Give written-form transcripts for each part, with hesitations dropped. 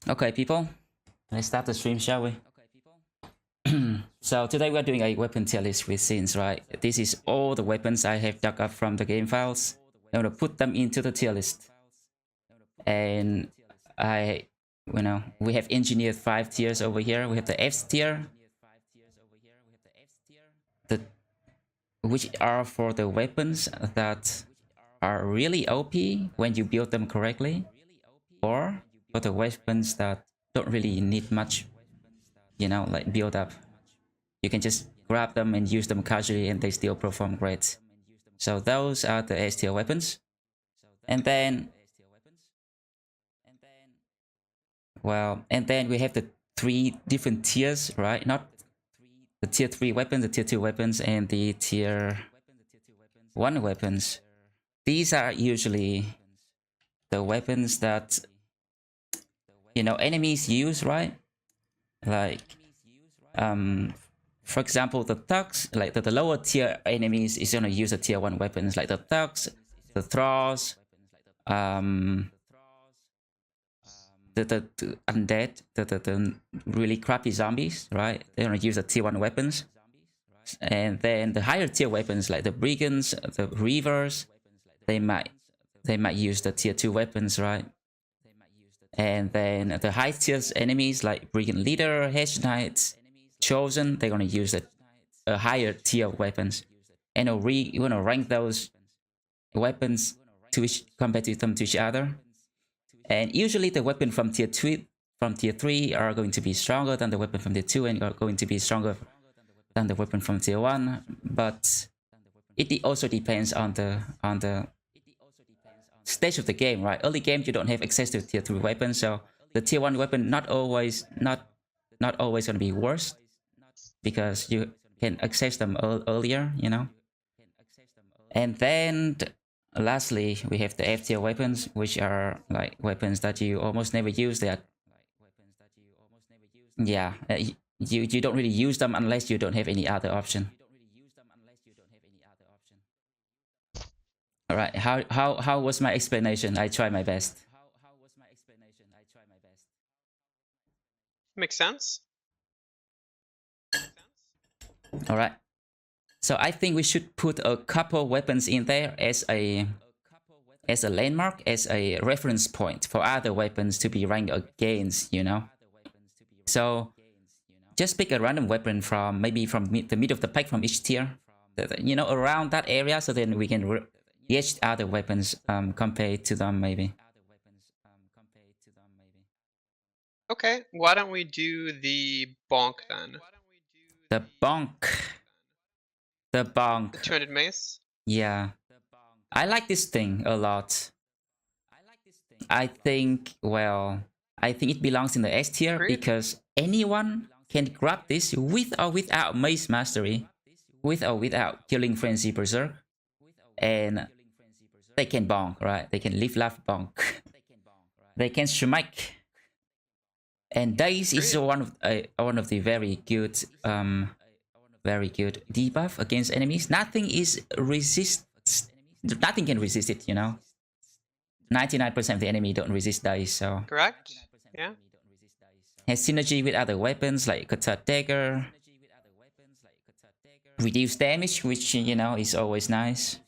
Okay, people, let's start the stream, shall we? So today we're doing a weapon tier list with scenes, right? This is all the weapons I have dug up from the game files. I'm gonna put them into the tier list. And we have engineered 5 tiers over here. We have the F tier, which are for the weapons that are really OP when you build them correctly, or for the weapons that don't really need much, like build up. You can just grab them and use them casually and they still perform great. So those are the S tier weapons. And then we have the 3 different tiers, right? Not the tier 3 weapons, the tier 2 weapons, and the tier 1 weapons. These are usually the weapons that enemies use, right? Like for example, the thugs, like the lower tier enemies is gonna use the tier 1 weapons, like the thugs, the thralls, the undead, the really crappy zombies, right? They're gonna use the tier 1 weapons. And then the higher tier weapons like the brigands, the reavers, they might use the tier 2 weapons, right? And then the high tier enemies like brigand leader, hedge knights, chosen, they're gonna use a higher tier weapons. And you wanna rank those weapons compare them to each other. And usually the weapon from tier 3 are going to be stronger than the weapon from tier 2 and are going to be stronger than the weapon from tier 1. But it also depends on the stage of the game, right? Early game you don't have access to tier 3 weapons, so the tier 1 weapon not always gonna be worse, because you can access them earlier, And then lastly, we have the F tier weapons, which are like weapons that you almost never use. You don't really use them unless you don't have any other option. All right, how was my explanation? I try my best. Makes sense. All right. So I think we should put a couple weapons in there as a landmark, as a reference point for other weapons to be ranked against, So just pick a random weapon from maybe from the middle of the pack from each tier, around that area, so then we can gauge other weapons compared to them maybe. Okay, why don't we do the bonk then? The bonk. The bonk. The 200 mace? Yeah. I like this thing a lot. I think it belongs in the S tier because anyone can grab this with or without mace mastery, with or without killing frenzy berserk, and they can bonk, right? They can live, laugh, bonk. They can smite. And Days is one of the very good debuff against enemies. Nothing can resist it, 99% of the enemy don't resist Days, so correct. Yeah. Has synergy with other weapons like Qatar dagger. Reduce damage, which is always nice.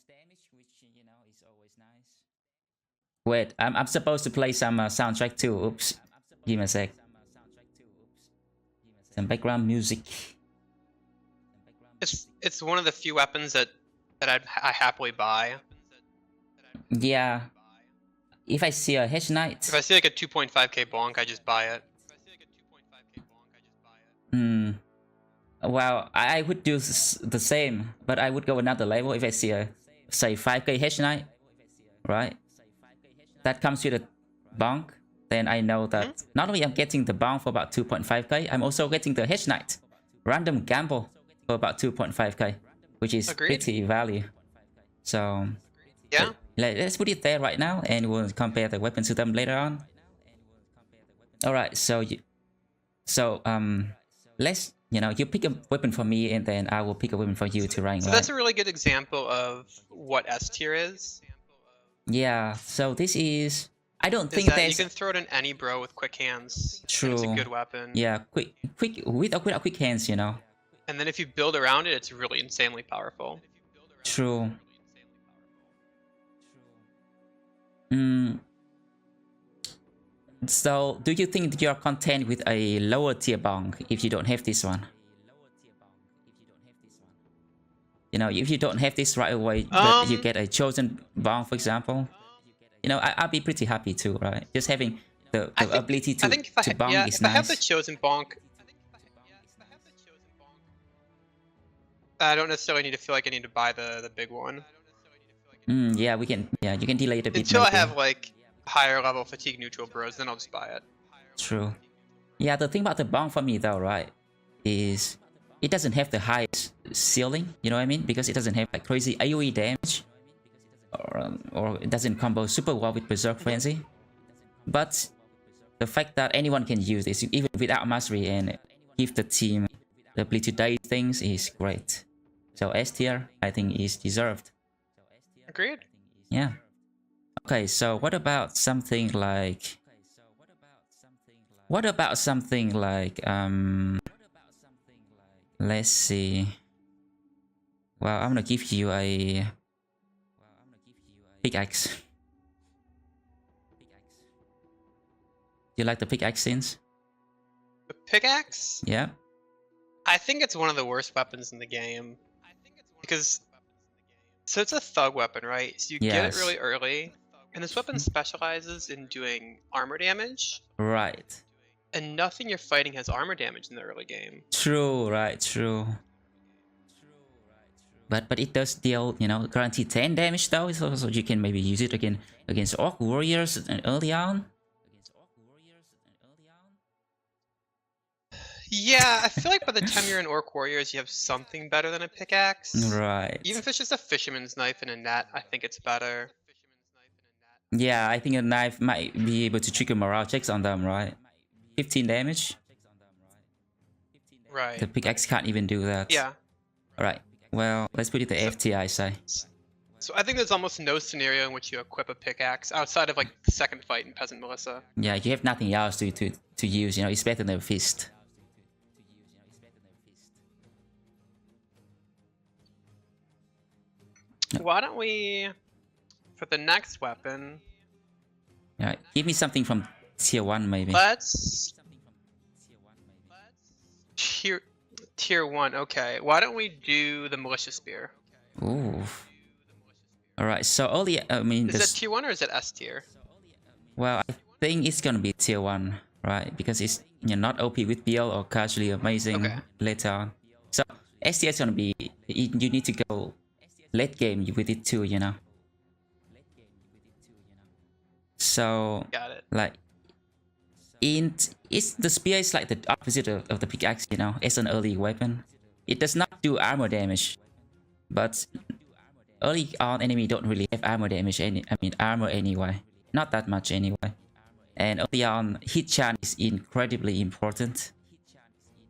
Wait, I'm supposed to play some soundtrack too. Oops. Give me a sec. Some background music. It's one of the few weapons that I happily buy. Yeah. If I see a hedge knight. If I see like a 2.5k bonk, I just buy it. Well, I would do the same, but I would go another level if I see a, say, 5k hedge knight, right? That comes with a bonk. Then I know that not only I'm getting the bonk for about 2.5k, I'm also getting the hedge knight. Random gamble for about 2.5k, which is pretty value. So yeah, let's put it there right now, and we'll compare the weapons to them later on. All right, so let's you pick a weapon for me, and then I will pick a weapon for you to rank. So that's a really good example of what S tier is. Yeah. So this is I don't is think that you there's can throw it in any bro with quick hands. And true. it's a good weapon. Yeah, without quick hands, you know. And then if you build around it, it's really insanely powerful. True. Mm. So, do you think you're content with a lower tier bonk if you don't have this one? You know, if you don't have this right away, but you get a chosen bonk, for example. You know, I'll be pretty happy too, right? Just having the ability to bonk is if I have the nice. chosen bonk, I don't necessarily need to feel like I need to buy the big one. Yeah, we can. Yeah, you can delay it a bit. Until maybe. I have like higher level fatigue neutral bros, then I'll just buy it. True. Yeah, the thing about the bonk for me though, right, is it doesn't have the highest ceiling. You know what I mean? Because it doesn't have like crazy AoE damage, or it doesn't combo super well with Berserk Frenzy. But the fact that anyone can use this, even without mastery, and give the team the ability to die things is great. So S tier, I think, is deserved. Agreed. Yeah. Okay, so what about something like... let's see. Well, I'm gonna give you a pickaxe. You like the pickaxe since? The pickaxe? Yeah. I think it's one of the worst weapons in the game. Because so it's a thug weapon, right? So you get it really early, and this weapon specializes in doing armor damage. Right. And nothing you're fighting has armor damage in the early game. True, right, true. But it does deal, you know, guaranteed 10 damage though, so you can maybe use it again against Orc Warriors early on. Yeah, I feel like by the time you're in Orc Warriors, you have something better than a pickaxe. Right. Even if it's just a fisherman's knife and a net, I think it's better. Yeah, I think a knife might be able to trigger morale checks on them, right? 15 damage. Right. The pickaxe can't even do that. Yeah. Alright, well, let's put it to FT, I say. So I think there's almost no scenario in which you equip a pickaxe outside of like the second fight in Peasant Melissa. Yeah, you have nothing else to use, you know, it's better than a fist. Why don't we, for the next weapon... Yeah, give me something from tier 1 maybe. Let's... Tier 1, okay. Why don't we do the Militia Spear? Ooh. Alright, so early, I mean... Is that tier 1 or is it S tier? Well, I think it's gonna be tier 1, right? Because it's, you know, not OP with BL or casually amazing later on. So, S tier is gonna be... You need to go late game with it too, you know? So... Got it. Like... the spear is like the opposite of the pickaxe, you know? It's an early weapon. It does not do armor damage. But... early on, enemy don't really have armor damage, armor anyway. Not that much anyway. And early on, hit chance is incredibly important.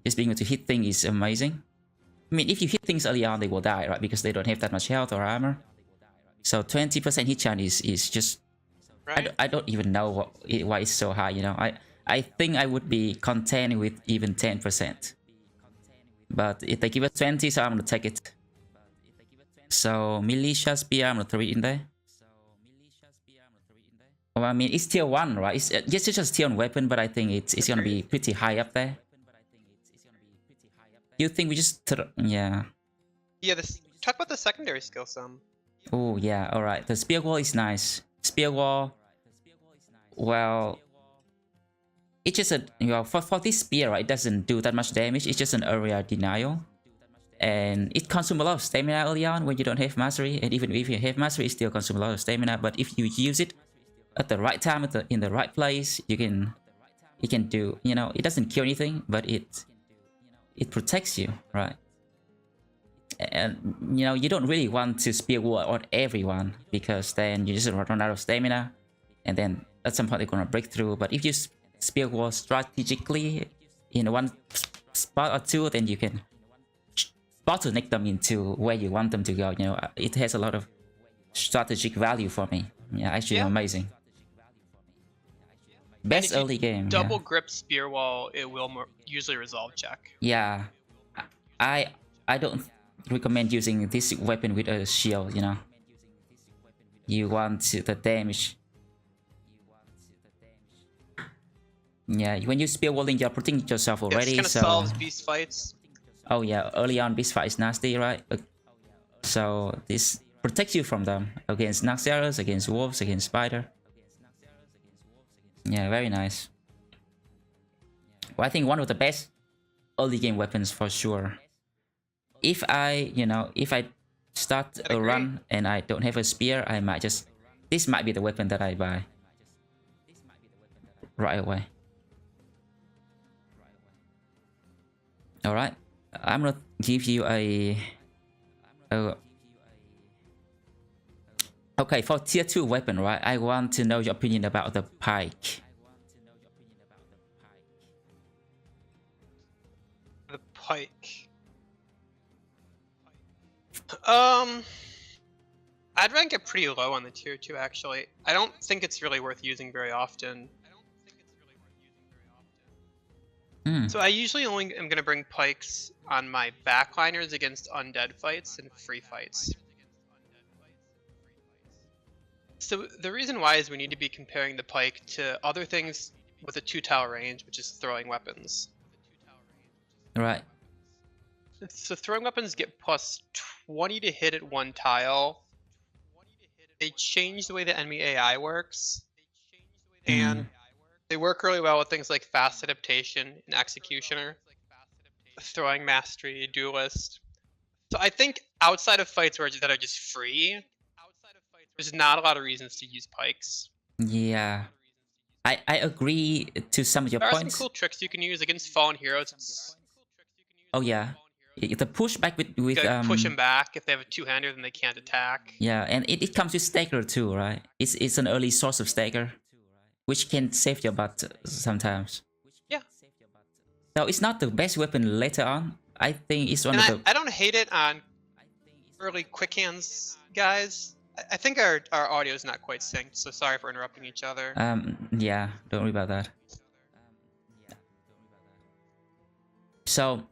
Just being able to hit things is amazing. I mean, if you hit things early on, they will die, right? Because they don't have that much health or armor. So 20% hit chance is just... Right. I don't even know why it's so high, you know? I think I would be content with even 10%. But if they give us 20, so I'm gonna take it. So, Militia Spear, I'm gonna throw it in there. Well, I mean, it's tier 1, right? It's just tier 1 weapon, but I think it's gonna be pretty high up there. You think we just... yeah. Yeah, talk about the secondary skill some. Oh, yeah, alright. The Spear Wall is nice. Spear Wall... Well... It's just a... You know, for this spear, right, it doesn't do that much damage. It's just an area denial. And it consumes a lot of stamina early on when you don't have mastery. And even if you have mastery, it still consumes a lot of stamina. But if you use it at the right time, in the right place, it can do... You know, it doesn't kill anything, but it protects you, right? And, you know, you don't really want to spear wall on everyone, because then you just run out of stamina. And then at some point they're gonna break through. But if you spear wall strategically in one spot or two, then you can bottleneck them into where you want them to go. You know, it has a lot of strategic value for me. Yeah, actually amazing. Best early game. Double grip spear wall, it will usually resolve check. Yeah. I don't recommend using this weapon with a shield, you know. You want the damage. Yeah, when you spear walling, you're protecting yourself already. It kind of solves beast fights. Oh yeah, early on beast fight is nasty, right? So this protects you from them against Naxxramas, against wolves, against spider. Yeah, very nice. Well, I think one of the best early game weapons for sure. If I start a run and I don't have a spear, I might just... This might be the weapon that I buy right away. Alright, I'm gonna give you a... Okay, for tier 2 weapon, right? I want to know your opinion about the Pike. The Pike. I'd rank it pretty low on the tier 2 actually. I don't think it's really worth using very often. So I usually only am going to bring pikes on my backliners against undead fights and free fights. So the reason why is we need to be comparing the pike to other things with a 2-tile range, which is throwing weapons. Right. So throwing weapons get plus 20 to hit at 1 tile. They change the way the enemy AI works. And they work really well with things like fast adaptation and executioner, throwing mastery, duelist. So I think outside of fights that are just free, there's not a lot of reasons to use pikes. Yeah, I agree to some of your points. There are some cool tricks you can use against fallen heroes. Oh yeah, the pushback with push them back. If they have a two-hander, then they can't attack. Yeah, and it comes with stagger too, right? It's an early source of stagger, which can save your butt sometimes. Yeah. So it's not the best weapon later on. I think it's one of the... I don't hate it on early quick hands, guys. I think our audio is not quite synced, so sorry for interrupting each other. Yeah, don't worry about that. So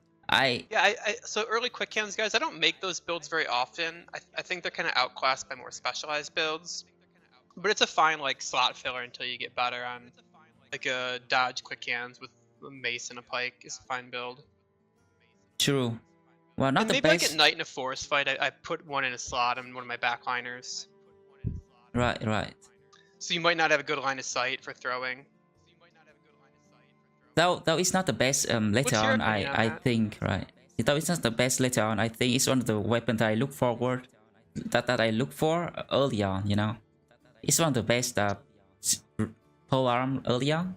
so early quick hands, guys, I don't make those builds very often. I think they're kind of outclassed by more specialized builds. But it's a fine like slot filler until you get better on like a dodge quick hands with a mace and a pike is a fine build. True. Well, not and the maybe best. Like at night in a forest fight, I put one in a slot on one of my backliners. Right. So you might not have a good line of sight for throwing. Though it's not the best later on, I think, right? Though it's not the best later on, I think it's one of the weapons that I look forward that I look for early on, you know. It's one of the best pole arm early on.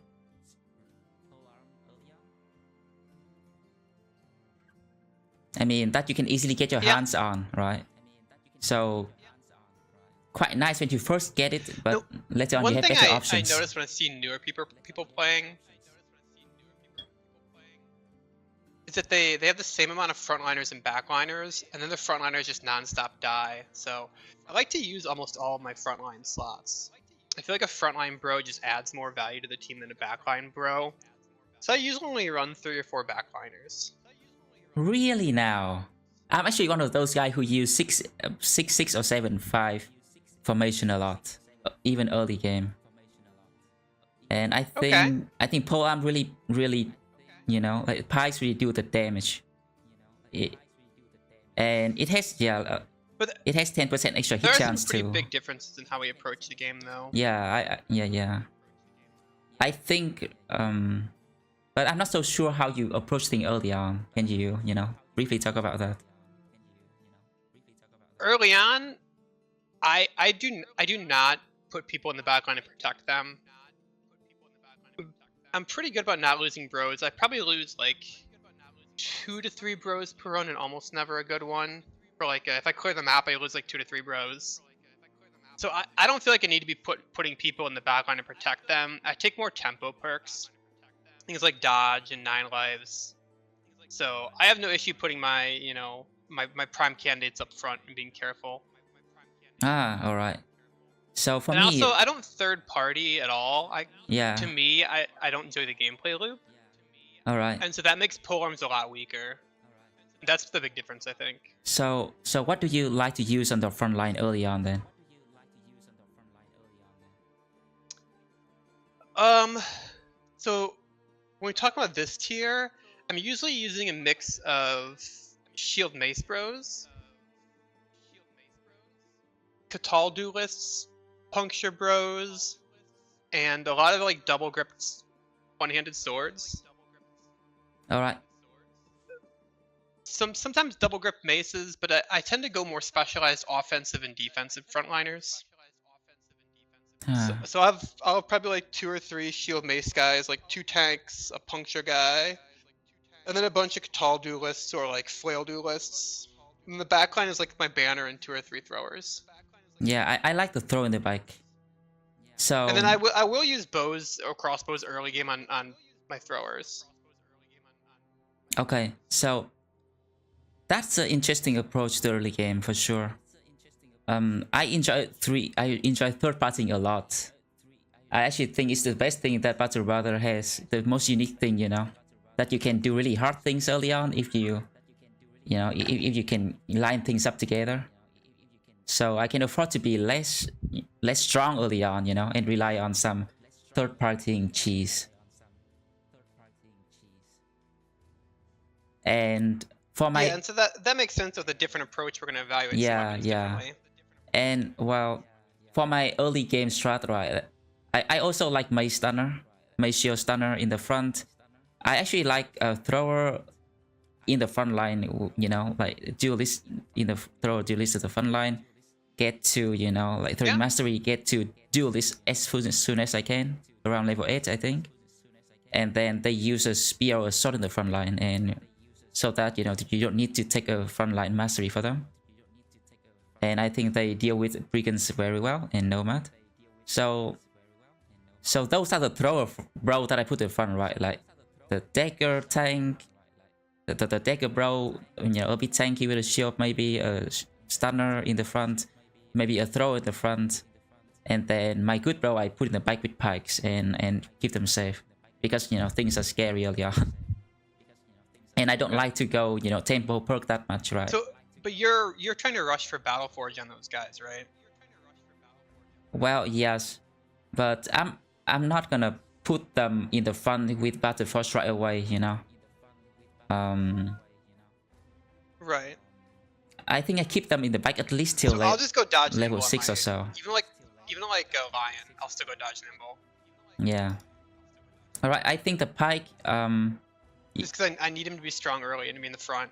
I mean, that you can easily get your hands on, right? So, quite nice when you first get it, but later on you have better options. I noticed when I see newer people playing is that they have the same amount of frontliners and backliners, and then the frontliners just non-stop die. So I like to use almost all of my frontline slots. I feel like a frontline bro just adds more value to the team than a backline bro. So I usually only run 3 or 4 backliners. Really now? I'm actually one of those guys who use 6, 6 or 7, 5 formation a lot, even early game. And I think pole arm really, you know, like pikes really do the damage. And it has it has 10% extra hit chance too. There are some pretty big differences in how we approach the game, though. Yeah, I think, but I'm not so sure how you approach things early on. Can you know, briefly talk about that? Early on, I do not put people in the backline and protect them. I'm pretty good about not losing bros. I probably lose like 2 to 3 bros per run and almost never a good one. For like if I clear the map, I lose like 2 to 3 bros. So I don't feel like I need to be putting people in the backline to protect them. I take more tempo perks, things like dodge and 9 lives. So I have no issue putting my my prime candidates up front and being careful. Ah, all right. So for and me, also, I don't third party at all. yeah. To me, I don't enjoy the gameplay loop. All right. And so that makes polearms a lot weaker. That's the big difference, I think. So what do you like to use on the front line early on then? So when we talk about this tier, I'm usually using a mix of shield mace bros, Qatar duelists, puncture bros, and a lot of like double gripped one-handed swords. All right. Sometimes double grip maces, but I tend to go more specialized offensive and defensive frontliners. So I'll have probably like 2 or 3 shield mace guys, like 2 tanks, a puncture guy, and then a bunch of Qatar duelists or like flail duelists. And the backline is like my banner and 2 or 3 throwers. Yeah, I like to throw in the bike. So And then I will use bows or crossbows early game on my throwers. Okay, so that's an interesting approach to early game for sure. I enjoy third partying a lot. I actually think it's the best thing that Battle Brother has, the most unique thing, you know, that you can do really hard things early on if you know, if you can line things up together. So I can afford to be less strong early on, you know, and rely on some third partying cheese. And for my and so that makes sense with the different approach we're going to evaluate. Yeah. And well, for my early game strat, right, I also like mace stunner, mace shield stunner in the front. I actually like a thrower in the front line, you know, like duelist in the thrower duelist at the front line. Get to, you know, like throwing mastery, get to duelist as soon as I can, around level 8, I think. And then they use a spear or a sword in the front line, and so that, you know, you don't need to take a front line mastery for them. And I think they deal with brigands very well and nomad. So those are the thrower bro that I put in front, right? Like the dagger tank, the dagger bro, you know, a bit tanky with a shield, maybe a stunner in the front, maybe a thrower in the front, and then my good bro I put in the bike with pikes and keep them safe, because, you know, things are scary early on. And I don't like to go, you know, tempo perk that much, right? So, but you're trying to rush for Battle Forge on those guys, right? Well, yes, but I'm not gonna put them in the front with Battle Forge right away, you know. Right. I think I keep them in the back at least till I'll just go dodge level 6 or so. Even like Lion, I'll still go dodge nimble. Yeah. All right. I think the Pike. Just because I need him to be strong early and to be in the front,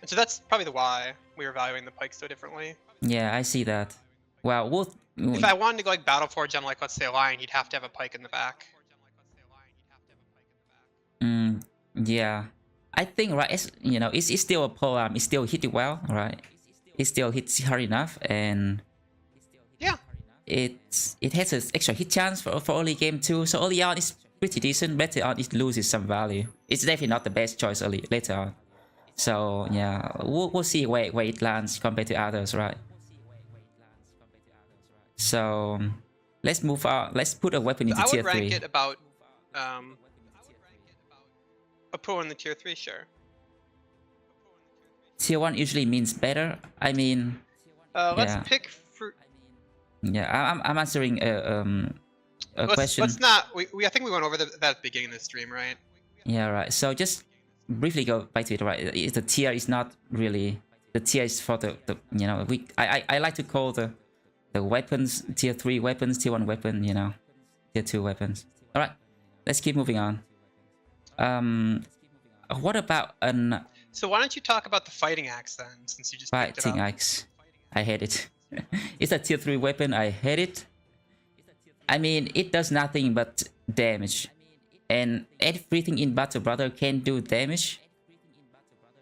and so that's probably the why we're evaluating the Pike so differently. Yeah, I see that. Well, if I wanted to go like Battle Forge on, like, let's say a Lion, he'd have to have a Pike in the back. Yeah. I think, right, it's, you know, it's still a polearm. It still hit it well, right? It still hits hard enough, and yeah, it has an extra hit chance for early game too. So early on it's pretty decent. Later on it loses some value. It's definitely not the best choice later on. So yeah, we'll see where it lands compared to others, right? So let's move on. Let's put a weapon into tier 3. I would rank it about a pro in the tier 3, sure. Tier 1 usually means better. I mean, let's pick fruit. Yeah, I'm answering a question. Let's not. I think we went over that at the beginning of the stream, right? Yeah, right. So just briefly go back to it, right? The tier is not really, the tier is for the you know, I like to call the weapons tier 3 weapons, tier 1 weapon, you know, tier 2 weapons. All right, let's keep moving on. What about an? So why don't you talk about the fighting axe then, since you just picked it up? Fighting axe, I hate it. It's a tier 3 weapon. I hate it. I mean, it does nothing but damage, and everything in Battle Brother can do damage.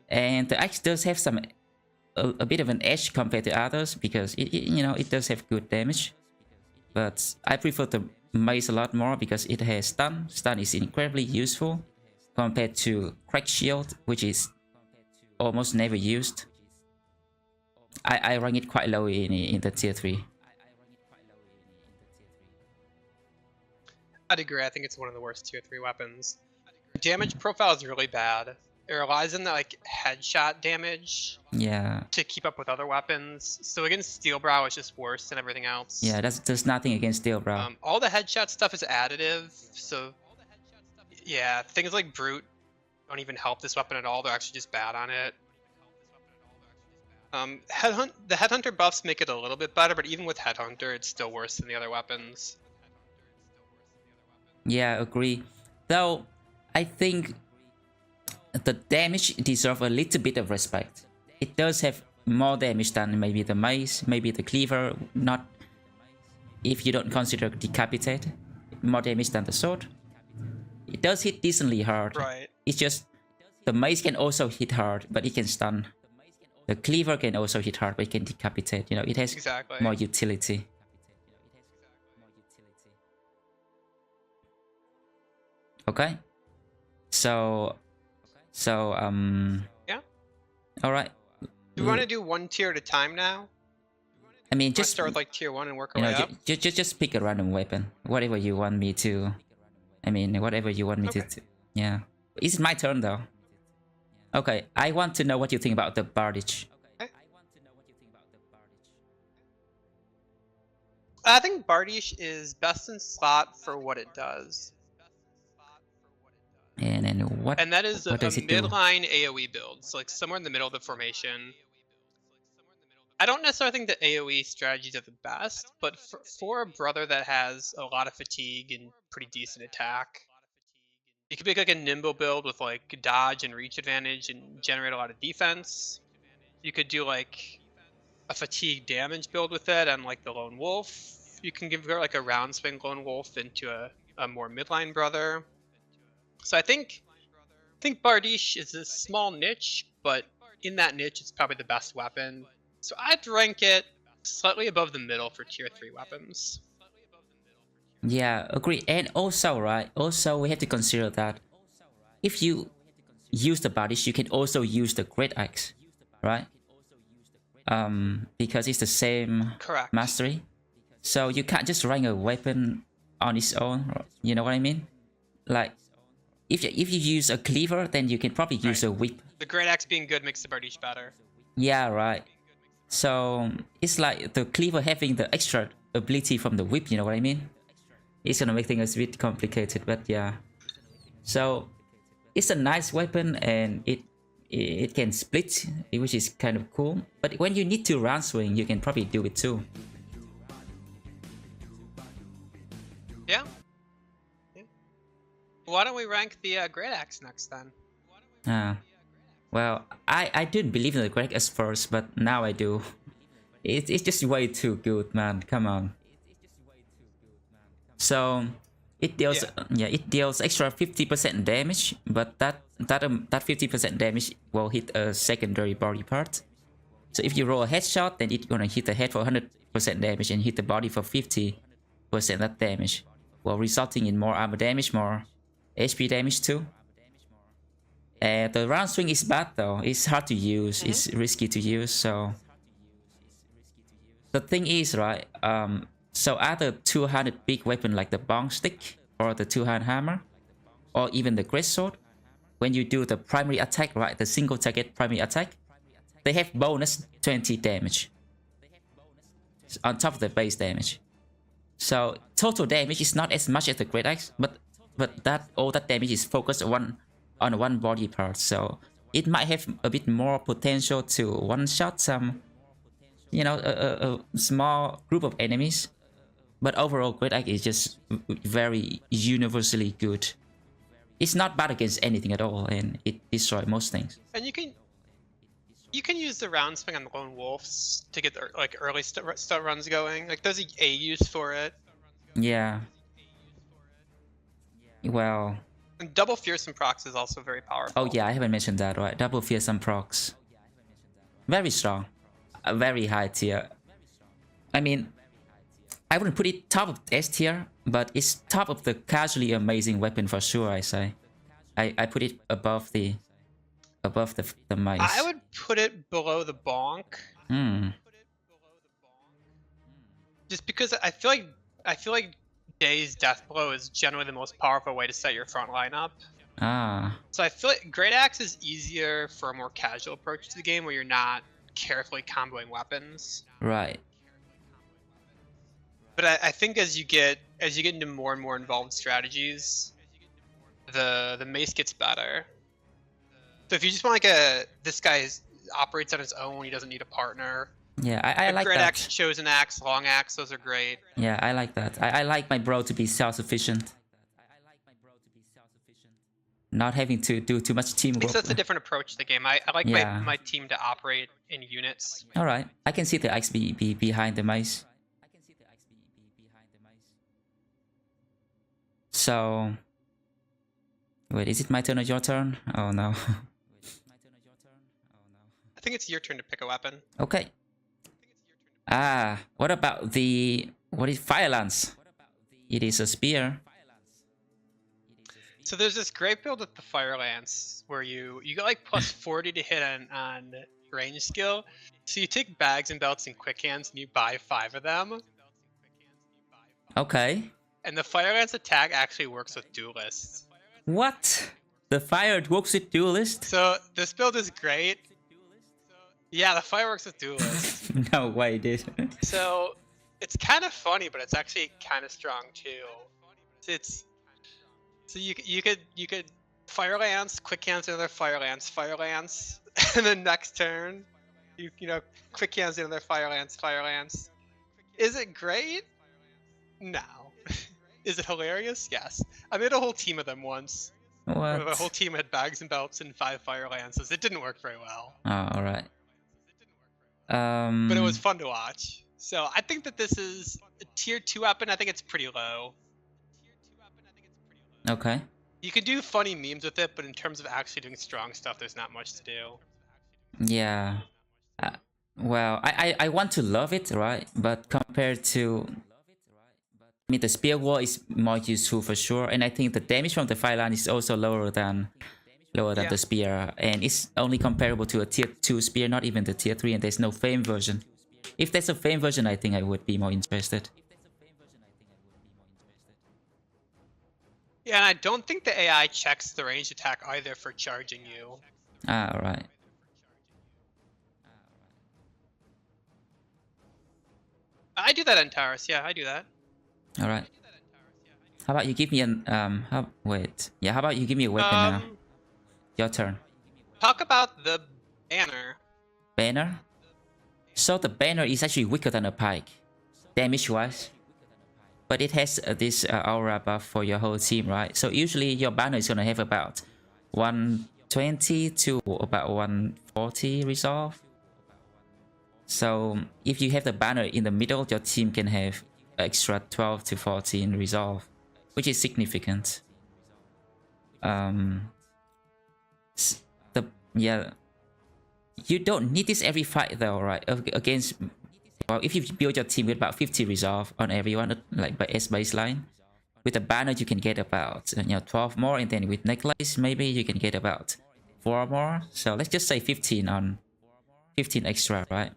And the axe does have some a bit of an edge compared to others, because you know, it does have good damage. But I prefer the mace a lot more because it has stun. Stun is incredibly useful compared to crack shield, which is almost never used. I rank it quite low in the tier 3. I'd agree. I think it's one of the worst tier 3 weapons. Damage profile is really bad. It relies on the like headshot damage. Yeah. To keep up with other weapons. So against Steel Brow, it's just worse than everything else. Yeah, there's nothing against Steel Brow. All the headshot stuff is additive. So yeah, things like Brute don't even help this weapon at all. They're actually just bad on it. The Headhunter buffs make it a little bit better, but even with Headhunter, it's still worse than the other weapons. Yeah, agree. Though, I think the damage deserves a little bit of respect. It does have more damage than maybe the mace, maybe the cleaver, not if you don't consider decapitate, more damage than the sword. It does hit decently hard. Right. It's just the mace can also hit hard, but it can stun. The cleaver can also hit hard, but it can decapitate. You know, it has more utility. Okay. So yeah. All right. Do you want to do one tier at a time now? I mean, just start with like tier 1 and work our way up. Just pick a random weapon, whatever you want me to. I mean, whatever you want me to. Yeah. It's my turn though. Okay, I want to know what you think about the bardiche. Okay. I think bardiche is best in slot for what it does. And then what? And that is a midline AoE build, so like somewhere in the middle of the formation. I don't necessarily think the AoE strategies are the best, but for a brother that has a lot of fatigue and pretty decent attack, you could make like a nimble build with like dodge and reach advantage and generate a lot of defense. You could do like a fatigue damage build with it and like the lone wolf. You can give her like a round swing lone wolf into a more midline brother. So I think bardiche is a small niche, but in that niche it's probably the best weapon. So I'd rank it slightly above the middle for tier 3 weapons. Yeah, agree. And also, right, also we have to consider that if you use the bardiche, you can also use the great axe, right? Because it's the same mastery. So you can't just rank a weapon on its own, you know what I mean? Like, if you use a cleaver, then you can probably use a whip. The great axe being good makes the bardiche better. Yeah, right. So it's like the cleaver having the extra ability from the whip, you know what I mean? It's gonna make things a bit complicated, but yeah. So it's a nice weapon and it can split, which is kind of cool. But when you need to round swing, you can probably do it too. Yeah. Why don't we rank the great axe next then? Well, I didn't believe in the great axe first, but now I do. It's just way too good, man. Come on. So it deals it deals extra 50% damage, but that 50% damage will hit a secondary body part. So if you roll a headshot, then it's gonna hit the head for 100% damage and hit the body for 50% that damage, while resulting in more armor damage, more HP damage too. The round swing is bad though. It's hard to use. It's risky to use. So the thing is, right? So either two-handed big weapon like the bong stick or the two-hand hammer, or even the great sword, when you do the primary attack, right, the single target primary attack, they have bonus 20 damage on top of the base damage. So total damage is not as much as the great axe, but all that damage is focused on one body part. So it might have a bit more potential to one-shot some, you know, a small group of enemies. But overall, great axe is just very universally good. It's not bad against anything at all, and it destroys most things. And you can use the round swing on the lone wolves to get the like early start runs going. Like there's a use for it. Yeah. Well. And double fearsome procs is also very powerful. Oh yeah, I haven't mentioned that, right? Double fearsome procs. Very strong. A very high tier. I mean, I wouldn't put it top of S tier, but it's top of the casually amazing weapon for sure, I say. I put it above the mace. I would put it below the bonk. Just because I feel like Day's Death Blow is generally the most powerful way to set your front line up. Ah, So I feel like Great Axe is easier for a more casual approach to the game where you're not carefully comboing weapons. right. But I think as you get into more and more involved strategies, the mace gets better. So if you just want like this guy operates on his own, he doesn't need a partner. Yeah, I like Great that. Axe, Chosen Axe, Long Axe, those are great. Yeah, I like that. I like my bro to be self-sufficient. Not having to do too much I teamwork. think that's a different approach to the game. I like Yeah. my team to operate in units. Alright, I can see the axe be behind the mace. So... Wait, is it my turn or your turn? Oh no. I think it's your turn to pick a weapon. Okay. Ah, what about the... What is Firelance? It is a spear. So there's this great build with the Firelance where you get like plus 40 to hit on range skill. So you take bags and belts and quick hands and you buy 5 of them. Okay. And the Firelance attack actually works with duelists. What? The fire works with duelist? So this build is great. Yeah, the fire works with duelists. No way, dude. So it's kind of funny, but it's actually kind of strong too. So you could Firelance, quick hands another Firelance, and then next turn, you know, quick hands another Firelance. Is it great? No. Is it hilarious? Yes. I made a whole team of them once. What? The whole team had bags and belts and 5 Firelances. It didn't work very well. Oh, alright. But it was fun to watch. So I think that this is a tier 2 weapon. I think it's pretty low. Okay. You can do funny memes with it, but in terms of actually doing strong stuff, there's not much to do. Yeah. Well, I want to love it, right? But compared to... I mean, the spear wall is more useful for sure, and I think the damage from the Firelance is also lower than the spear, and it's only comparable to a tier 2 spear, not even the tier 3, and there's no fame version. If there's a fame version, I think I would be more interested. Yeah, and I don't think the AI checks the ranged attack either for charging you. Ah, alright. I do that in Taurus, yeah, I do that. Alright. How about you give me an wait. Yeah, how about you give me a weapon now? Your turn. Talk about the banner. Banner? So the banner is actually weaker than a pike, damage wise. But it has this aura buff for your whole team, right? So usually your banner is gonna have about 120 to about 140 resolve. So if you have the banner in the middle, your team can have extra 12 to 14 resolve, which is significant. Yeah, you don't need this every fight though, right? Against, well, if you build your team with about 50 resolve on everyone, like by S baseline, with a banner you can get about 12 more, and then with necklace maybe you can get about 4 more. So let's just say 15 on 15 extra, right?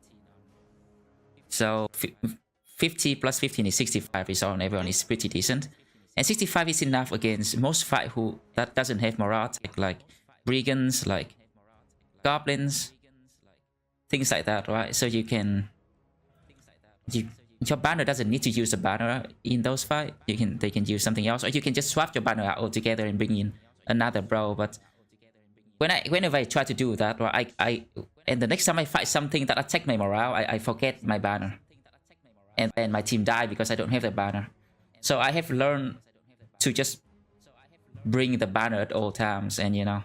So 50 plus 15 is 65 resolve on everyone is pretty decent. And 65 is enough against most fight that doesn't have morale attack, like brigands, like goblins, things like that, right? So you can... your banner doesn't need to use a banner in those fights. They can use something else, or you can just swap your banner out altogether and bring in another bro. But whenever I try to do that, right, and the next time I fight something that attack my morale, I forget my banner, and then my team die because I don't have the banner. So I have learned to just bring the banner at all times, and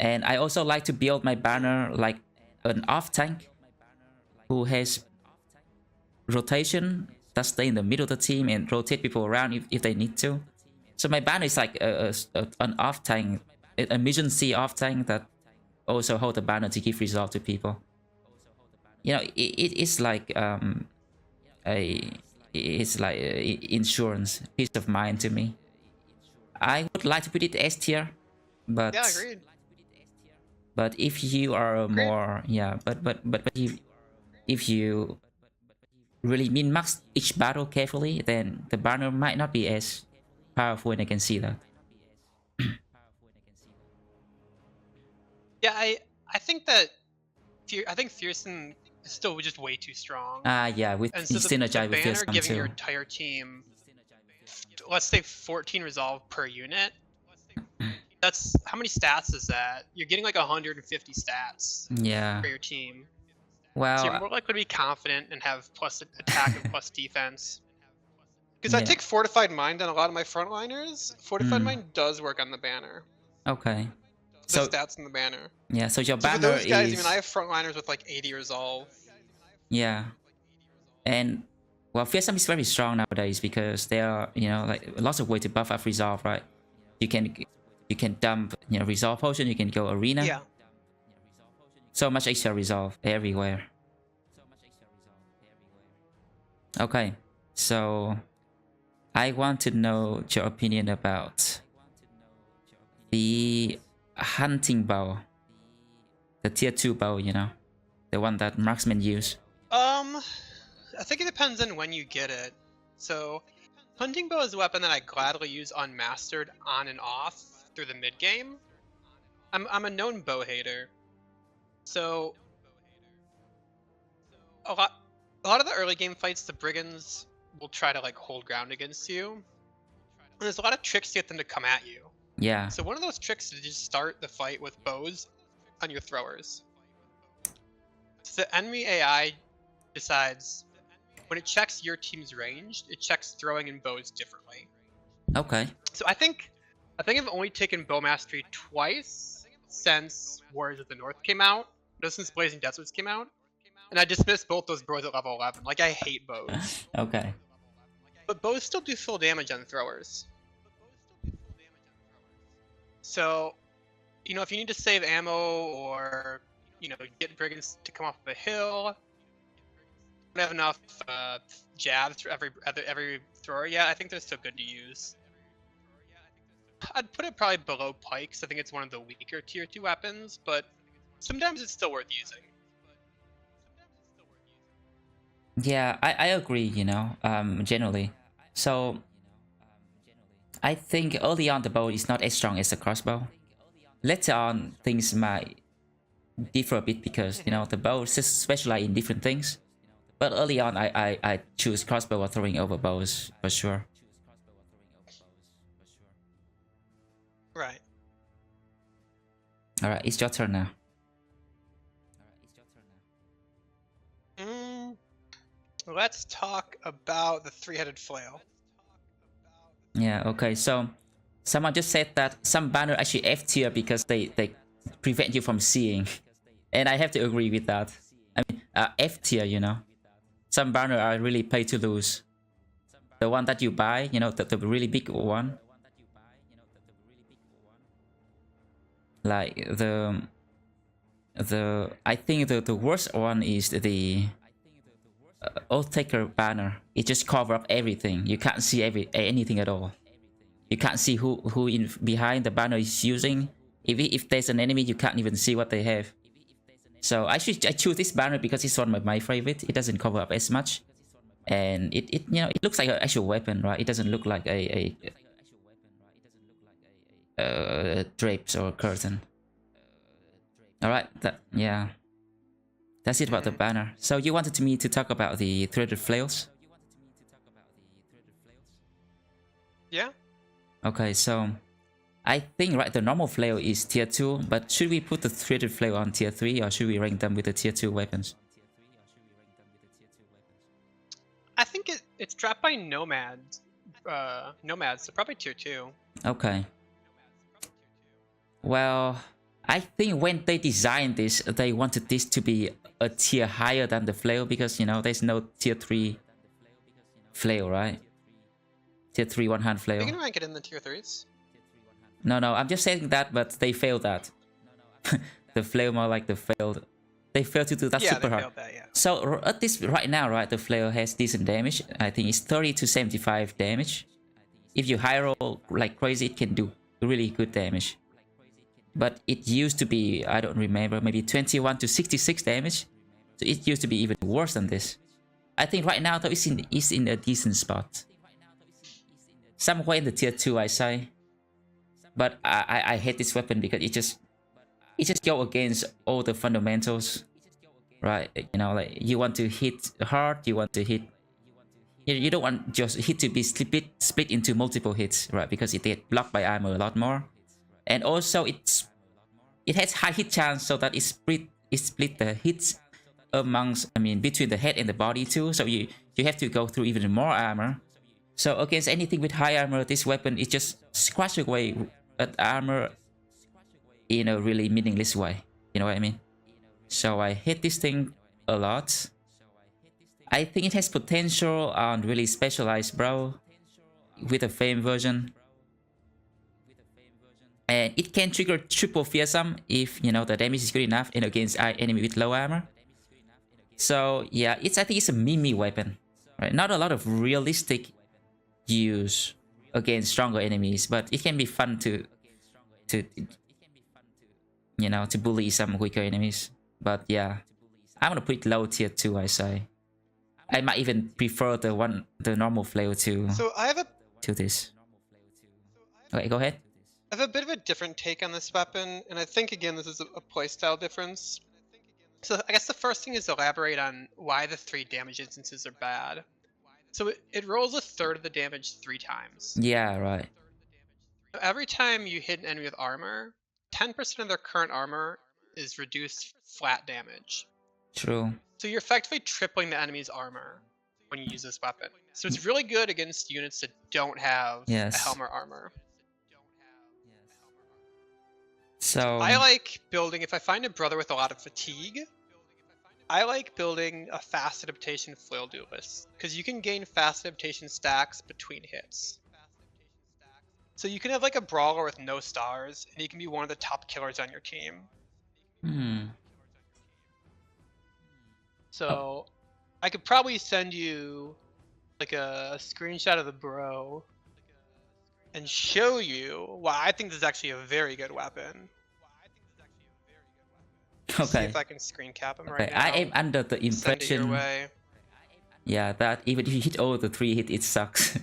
and I also like to build my banner like an off tank who has rotation that stay in the middle of the team and rotate people around if they need to. So my banner is like an off tank, an emergency off tank that also hold the banner to give resolve to people. It's like it's like insurance, peace of mind to me. I would like to put it S tier, but yeah, agreed. But if you are more, yeah, but if you really min-max each battle carefully, then the banner might not be as powerful, and I can see that. Yeah, I think that I think Fearsome is still just way too strong. Yeah, with And so the synergize with banner Fearsome giving too. your entire team, let's say 14 resolve per unit. That's how many stats is that? You're getting like 150 stats for your team. Well, so you're more likely to be confident and have plus attack and plus defense. Because I take Fortified Mind on a lot of my frontliners. Fortified Mind does work on the banner. Okay. The stats in the banner. Yeah, so your So banner for those guys, is... I mean, I have frontliners with like 80 resolve. Yeah. And well, Fearsome is very strong nowadays because there are, you know, like lots of way to buff up resolve, right? You can dump, you know, resolve potion, you can go arena. Yeah. So much extra resolve everywhere. Okay, so I want to know your opinion about the hunting bow, the tier 2 bow, you know, the one that marksmen use. I think it depends on when you get it. So, hunting bow is a weapon that I gladly use unmastered on and off through the mid game. I'm a known bow hater, so a lot of the early game fights, the brigands will try to like hold ground against you, and there's a lot of tricks to get them to come at you. Yeah. So one of those tricks is just start the fight with bows on your throwers. So the enemy AI decides when it checks your team's range, it checks throwing and bows differently. Okay. So I think I've only taken bow mastery twice since Warriors of the North came out. No, since Blazing Deserts came out, and I dismissed both those bows at level 11. Like, I hate bows. Okay. But bows still do full damage on throwers. So, you know, if you need to save ammo or, you know, get brigands to come off of a hill, don't have enough jabs for every thrower yet, I think they're still good to use. I'd put it probably below Pike, because I think it's one of the weaker tier 2 weapons, but sometimes it's still worth using. Yeah, I agree, you know, generally. So, I think early on the bow is not as strong as the crossbow. Later on, things might differ a bit because, you know, the bow specialize in different things. But early on, I choose crossbow or throwing over bows for sure. Right. Alright, it's your turn now. Let's talk about the three-headed flail. Yeah, okay, so someone just said that some banner actually F tier because they prevent you from seeing. And I have to agree with that. I mean, F tier, you know. Some banner are really pay to lose. The one that you buy, you know, the really big one. Like I think the worst one is the Oath Taker banner. It just cover up everything. You can't see anything at all. You can't see who in behind the banner is using. If there's an enemy, you can't even see what they have. So I choose this banner because it's one of my favorite. It doesn't cover up as much, and it you know, it looks like an actual weapon, right? It doesn't look like a drapes or curtain. Alright, yeah. That's it about the banner. So you wanted me to talk about the threaded flails? Yeah. Okay, so I think, right, the normal flail is tier 2, but should we put the threaded flail on tier 3 or should we rank them with the tier 2 weapons? I think it's dropped by nomads, so probably tier 2. Okay. Well, I think when they designed this, they wanted this to be a tier higher than the flail because, you know, there's no tier 3 flail, right? Tier 3 one-hand flail. You can rank it in the tier 3s. No, I'm just saying that, but they failed that. The flail more like the failed. They failed to do that super hard. That, yeah. So at this right now, right, the flail has decent damage. I think it's 30 to 75 damage. If you high roll like crazy, it can do really good damage. But it used to be, I don't remember, maybe 21 to 66 damage. So it used to be even worse than this. I think right now though it's in a decent spot. Somewhere in the tier 2, I say. But I hate this weapon because it just go against all the fundamentals, right? You know, like you want to hit hard, you want to hit. You don't want just hit to be split into multiple hits, right? Because it gets blocked by armor a lot more, and also it has high hit chance, so that it split the hits amongst, I mean, between the head and the body too. So you have to go through even more armor. So against anything with high armor, this weapon it just squash away at armor in a really meaningless way. You know what I mean? So I hate this thing a lot. I think it has potential on really specialized bro with a fame version. And it can trigger triple fearsome if, you know, the damage is good enough and against enemy with low armor. So yeah, I think it's a meme weapon, right? Not a lot of realistic use against stronger enemies, but it can be fun to you know, to bully some weaker enemies. But yeah, I'm gonna put it low tier 2, I say. I might even prefer the normal flail to this. Okay, go ahead. I have a bit of a different take on this weapon, and I think again this is a playstyle difference. So I guess the first thing is to elaborate on why the 3 damage instances are bad. So it rolls a third of the damage 3 times. Yeah, right. Every time you hit an enemy with armor, 10% of their current armor is reduced flat damage. True. So you're effectively tripling the enemy's armor when you use this weapon. So it's really good against units that don't have a helm or armor. So I like building, if I find a brother with a lot of fatigue, I like building a fast adaptation flail duelist, because you can gain fast adaptation stacks between hits. So you can have like a brawler with no stars, and he can be one of the top killers on your team. So I could probably send you like a screenshot of the bro and show you why I think this is actually a very good weapon. Okay. See if I can screen cap him right now. I am under the impression. Yeah, that even if you hit all the 3 hits, it sucks.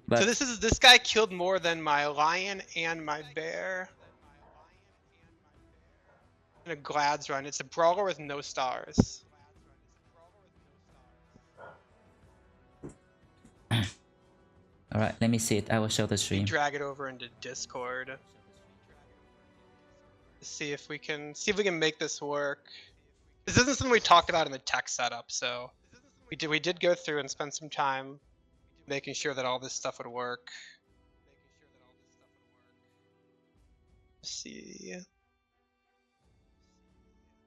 But so this guy killed more than my lion and my bear in a Glads run. It's a brawler with no stars. Alright, let me see it. I will show the stream. Drag it over into Discord. See if we can make this work. This isn't something we talked about in the tech setup, so we did go through and spend some time making sure that all this stuff would work. Let's see.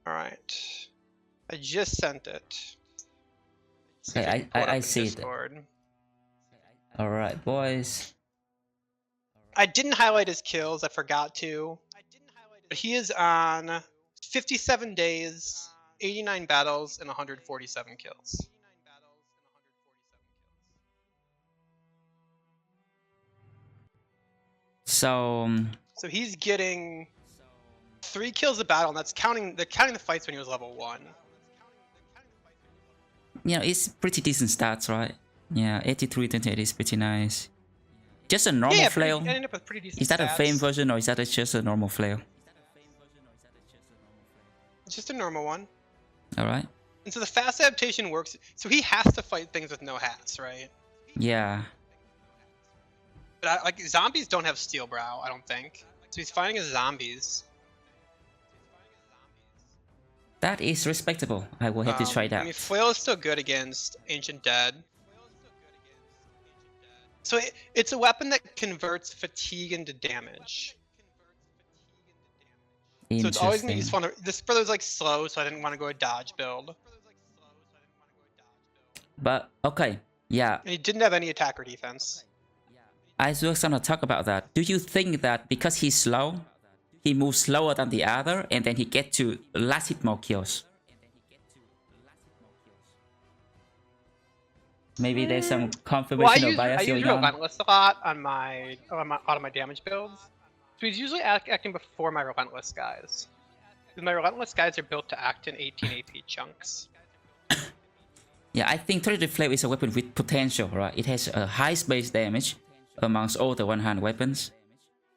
All right, I just sent it. Okay, I see it. All right, boys. I didn't highlight his kills. I forgot to. But he is on 57 days, 89 battles, and 147 kills. So he's getting 3 kills a battle, and that's counting the fights when he was level 1. You know, it's pretty decent stats, right? Yeah, 83, 28 is pretty nice. Just a normal flail? Is that a fame version or is that just a normal flail? It's just a normal one. Alright. And so the fast adaptation works. So he has to fight things with no hats, right? Yeah. But like zombies don't have steel brow, I don't think. So he's fighting as zombies. That is respectable. I will have to try that. I mean, flail is still good against Ancient Dead. So it's a weapon that converts fatigue into damage. So it's always gonna be useful. This brother's like slow, so I didn't want to go a dodge build. But okay, yeah. And he didn't have any attack or defense. I was gonna talk about that. Do you think that because he's slow, he moves slower than the other, and then he gets to last hit more kills? Maybe there's some confirmation of bias. I use Relentless a lot on my damage builds. So he's usually acting before my Relentless guys. Because my Relentless guys are built to act in 18 AP chunks. Yeah, I think Treasury Flail is a weapon with potential, right? It has a high space damage amongst all the one-hand weapons.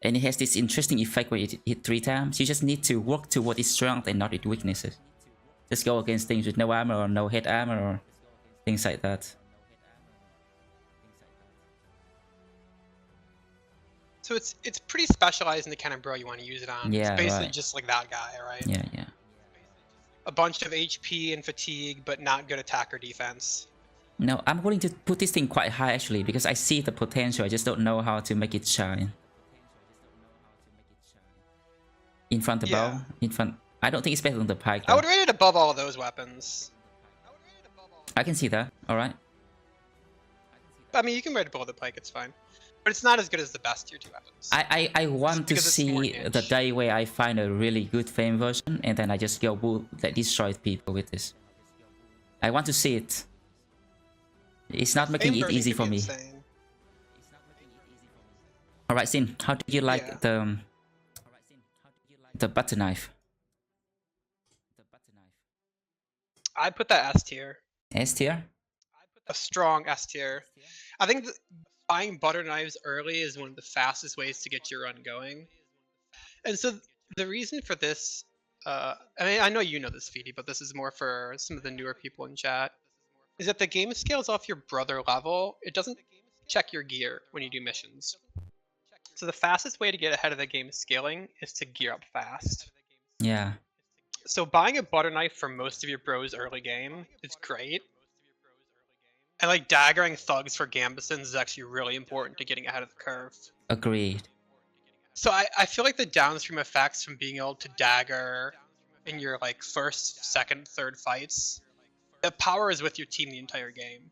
And it has this interesting effect where it hit 3 times. You just need to work toward its strength and not its weaknesses. Just go against things with no armor or no head armor or things like that. So it's pretty specialized in the kind of bro you want to use it on. Yeah, it's basically right. just like that guy, right? Yeah, yeah. A bunch of HP and fatigue, but not good attack or defense. No, I'm willing to put this thing quite high actually because I see the potential. I just don't know how to make it shine. In front of the bow, in front. I don't think it's better than the pike. Though. I would rate it above all of those weapons. I can see that. All right. I mean, you can rate it below the pike. It's fine, but it's not as good as the best tier 2 weapons. I want to see the day where I find a really good flame version and then I just go that destroys people with this. I want to see it. It's not making it easy for me. All right, Sin. How do you like the butter knife? I put that S tier. S tier? A strong S tier. I think buying butter knives early is one of the fastest ways to get your run going. And so the reason for this, I mean, I know you know this, Feedy, but this is more for some of the newer people in chat, is that the game scales off your brother level. It doesn't check your gear when you do missions. So the fastest way to get ahead of the game scaling is to gear up fast. Yeah. So buying a butter knife for most of your bros early game is great. And like daggering thugs for gambesons is actually really important to getting ahead of the curve. Agreed. So I feel like the downstream effects from being able to dagger in your like first, second, third fights, the power is with your team the entire game.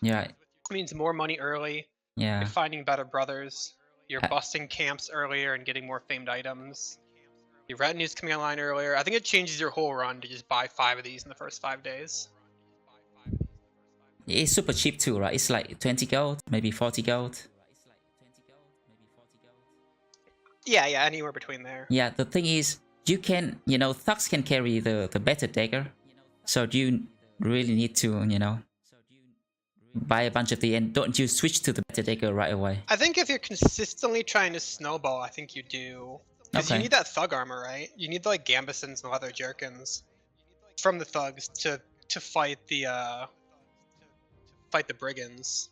Yeah. It means more money early. Yeah. You're finding better brothers. You're busting camps earlier and getting more famed items. Your retinue's coming online earlier. I think it changes your whole run to just buy 5 of these in the first 5 days. It's super cheap too, right? It's like 20 gold, maybe 40 gold. Yeah, anywhere between there. Yeah, the thing is, you can, thugs can carry the better dagger. So do you really need to, buy a bunch of the and don't you switch to the better dagger right away? I think if you're consistently trying to snowball, I think you do. Because you need that thug armor, right? You need like gambesons and leather jerkins from the thugs to fight the brigands.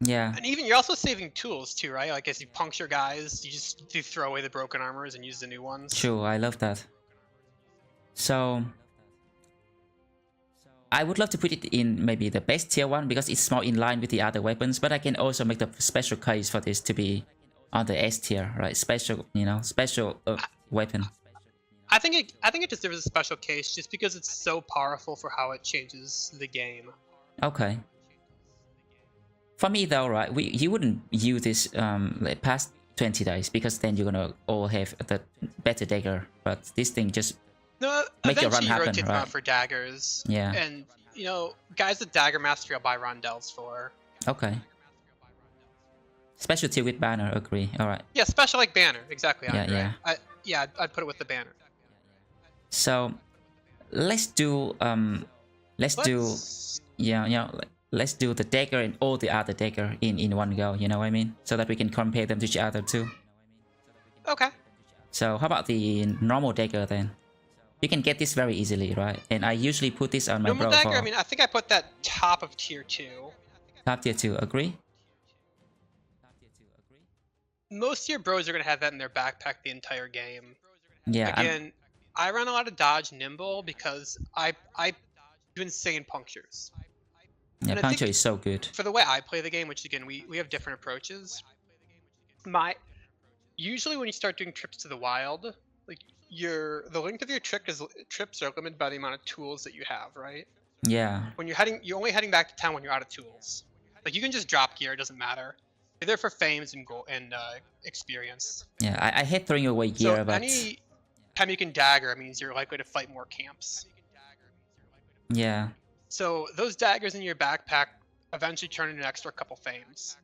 Yeah. And even you're also saving tools too, right? Like as you puncture guys, you throw away the broken armors and use the new ones. Sure, I love that. So I would love to put it in maybe the best tier 1 because it's more in line with the other weapons, but I can also make the special case for this to be on the S tier, right? Special, special weapon. I think it deserves a special case just because it's so powerful for how it changes the game. Okay. For me though, right, you wouldn't use this like past 20 days because then you're gonna all have the better dagger, but this thing just make your run happen, rotate them right? out for daggers. Yeah. And guys with dagger mastery, I'll buy rondelles for. Okay. Special tier with banner, agree. All right. Yeah, special like banner, exactly. Yeah. I'd put it with the banner. So let's do let's do the dagger and all the other dagger in one go. You know what I mean? So that we can compare them to each other too. Okay. So how about the normal dagger then? You can get this very easily, right? And I usually put this on my normal bro dagger. for I mean, I think I put that top of tier 2. Top tier 2, agree? Most of your bros are gonna have that in their backpack the entire game. Yeah. Again, I run a lot of dodge nimble because I do insane punctures. Yeah, puncture is so good. For the way I play the game, which again we have different approaches. Usually when you start doing trips to the wild, like the length of your trips are limited by the amount of tools that you have, right? Yeah. When you're only heading back to town when you're out of tools. Like you can just drop gear, it doesn't matter. You're there for fames and experience. Yeah, I hate throwing away gear, so but any time you can dagger means you're likely to fight more camps. Yeah. So those daggers in your backpack eventually turn into an extra couple fames.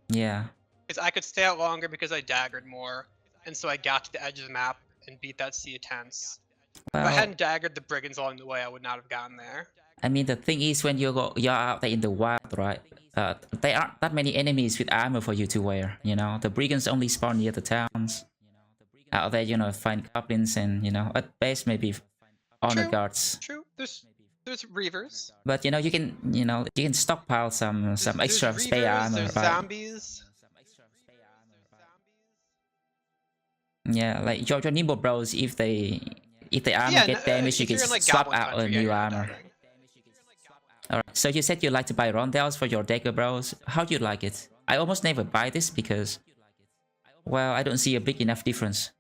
Yeah. Because I could stay out longer because I daggered more, and so I got to the edge of the map and beat that sea of tents. If I Well, hadn't daggered the brigands along the way, I would not have gotten there. I mean, the thing is, when you're out there in the wild, right? There aren't that many enemies with armor for you to wear. You know, the brigands only spawn near the towns. Out there, you know, find goblins and, you know, at best maybe honor guards. True. There's reavers. But you know, you can stockpile some extra there's spare reavers, armor, there's right? zombies. Yeah, like your nimble bros, if they armor get damaged, you can like swap Goblin out a Country, new yeah, armor. Alright, so you said you like to buy rondels for your dagger bros. How do you like it? I almost never buy this because, well, I don't see a big enough difference.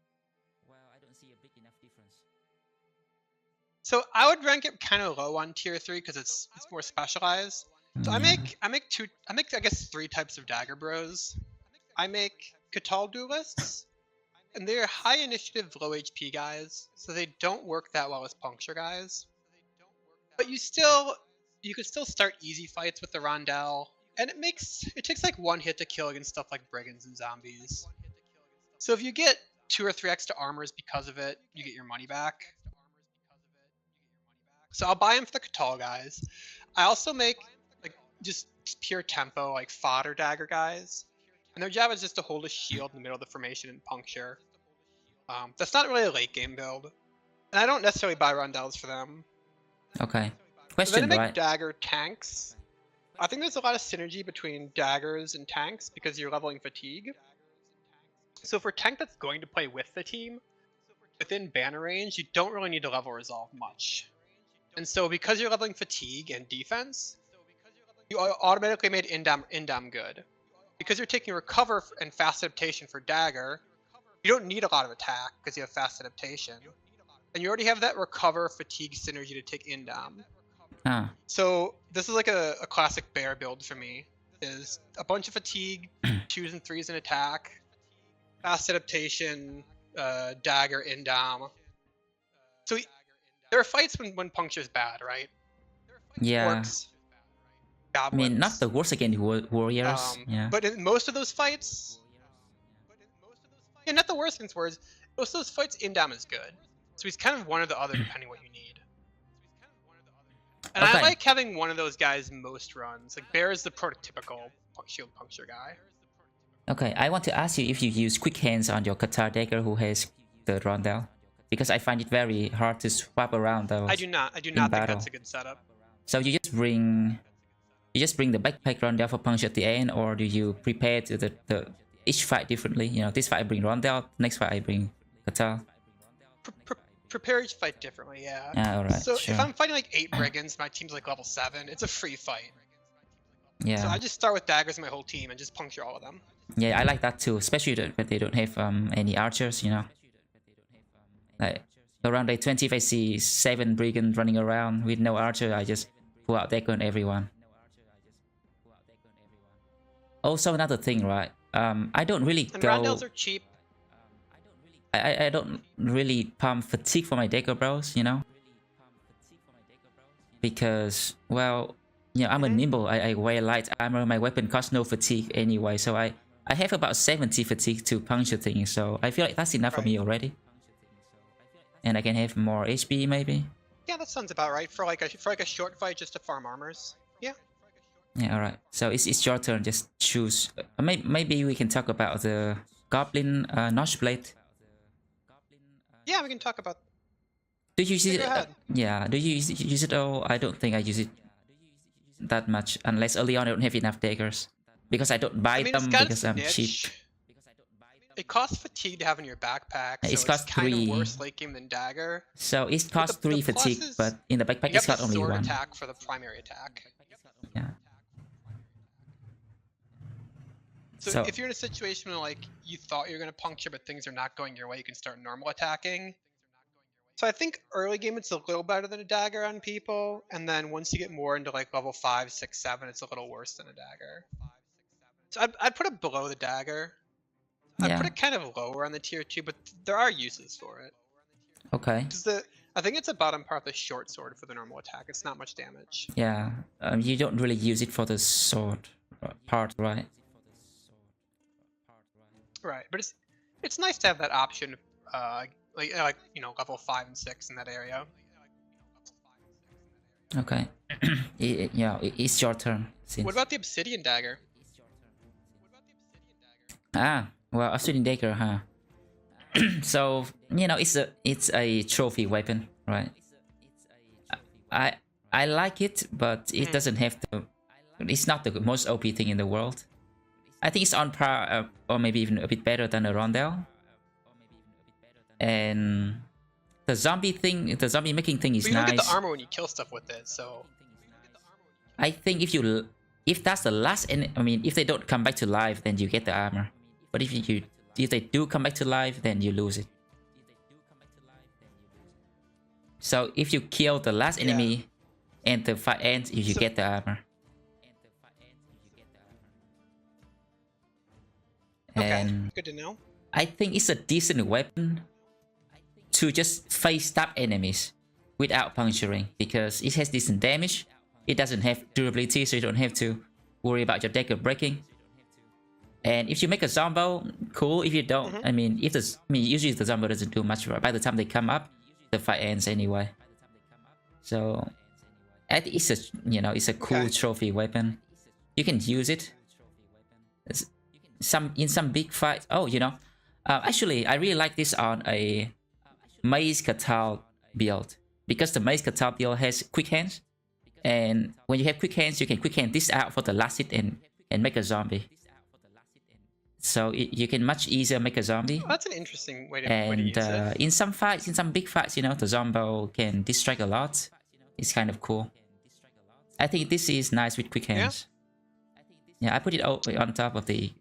So I would rank it kind of low on tier 3 because it's more specialized. So I make I guess 3 types of dagger bros. I make Qatar duelists, and they're high initiative, low HP guys, so they don't work that well as puncture guys. But you could still start easy fights with the rondel, and it takes like 1 hit to kill against stuff like brigands and zombies. So if you get 2 or 3 extra armors because of it, you get your money back. So I'll buy them for the Qatar guys. I also make like just pure tempo, like fodder dagger guys. And their job is just to hold a shield in the middle of the formation and puncture. That's not really a late game build. And I don't necessarily buy rondels for them. Okay. Then Question, I make right? dagger tanks. I think there's a lot of synergy between daggers and tanks because you're leveling fatigue. So for a tank that's going to play with the team, within banner range, you don't really need to level resolve much. And so because you're leveling fatigue and defense, you automatically made indam good. Because you're taking recover and fast adaptation for dagger, you don't need a lot of attack because you have fast adaptation. And you already have that recover fatigue synergy to take indam. Ah. So this is like a classic bear build for me. Is a bunch of fatigue, 2s and 3s in attack, fast adaptation, dagger, indam. So there are fights when puncture's bad, right? Yeah. Orcs, I goblins. mean, not the worst against warriors. Yeah. But in most of those fights, yeah, not the worst against warriors. Most of those fights, indam is good. So he's kind of one or the other depending what you need. And Okay. I like having one of those guys most runs. Like Bear is the prototypical shield puncture guy. Okay, I want to ask you if you use quick hands on your Qatar dagger who has the rondel, because I find it very hard to swap around those. I do not think battle. that's a good setup. So you just bring the backpack rondel for punch at the end, or do you prepare to the each fight differently? You know, this fight I bring rondel, next fight I bring Qatar. Prepare each fight differently, yeah. Yeah, alright. So sure. if I'm fighting like 8 brigands, my team's like level 7, it's a free fight. Yeah. So I just start with daggers in my whole team and just puncture all of them. Yeah, I like that too, especially when they don't have any archers, you know. Like around day 20, if I see 7 brigands running around with no archer, I just pull out dagger on everyone. Also, another thing, right? I don't really And go. rondels are cheap. I don't really pump fatigue for my dagger bros, you know. Because, well, you know, I'm a nimble. I wear light armor. My weapon costs no fatigue anyway, so I have about 70 fatigue to puncture things. So I feel like that's enough for me already. And I can have more HP maybe. Yeah, that sounds about right for like a short fight just to farm armors. Yeah. Yeah, all right. So it's your turn. Just choose. Maybe we can talk about the goblin notch blade. Yeah, we can talk about. Do you use it? Go ahead. Yeah. Do you use it? Oh, I don't think I use it that much unless early on I don't have enough daggers because I don't buy them because I'm cheap. It costs fatigue to have in your backpack, so It costs it's kind 3. of worse late game than dagger. So it costs 3 fatigue, but in the backpack it's got only 1. Attack for the primary attack. Yeah. So if you're in a situation where like you thought you were gonna puncture but things are not going your way, you can start normal attacking. So I think early game it's a little better than a dagger on people, and then once you get more into like level 5, 6, 7, it's a little worse than a dagger. So I'd put it below the dagger. I'd put it kind of lower on the tier 2, but there are uses for it. Okay. Because I think it's a bottom part of the short sword for the normal attack. It's not much damage. Yeah. You don't really use it for the sword part, right? Right, but it's nice to have that option like level 5 and 6 in that area. Okay. Yeah, it's your turn. Since... What about the obsidian dagger? Ah, well, obsidian dagger, huh? So it's a trophy weapon, right? I like it, but it doesn't have the. It's not the most OP thing in the world. I think it's on par, or maybe even a bit better than a rondel. And the zombie thing, the zombie making thing is but you nice. don't get the armor when you kill stuff with it, so. I think if that's the last, I mean, if they don't come back to life, then you get the armor. But if they do come back to life, then you lose it. So if you kill the last enemy and the fight ends, you get the armor. Okay, and good to know. I think it's a decent weapon to just face stab enemies without puncturing, because it has decent damage. It doesn't have durability, so you don't have to worry about your dagger breaking. And if you make a zombo, cool. If you don't, I mean, usually the zombo doesn't do much. By the time they come up, the fight ends anyway. So, it's a cool trophy weapon. You can use it. In some big fights. Oh, actually, I really like this on a mace Qatar build, because the mace Qatar build has quick hands, and when you have quick hands, you can quick hand this out for the last hit and make a zombie. So you can much easier make a zombie. Oh, that's an interesting way to use it. In some fights, in some big fights, the zombo can distract a lot. It's kind of cool. I think this is nice with quick hands. Yeah, I put it on top of the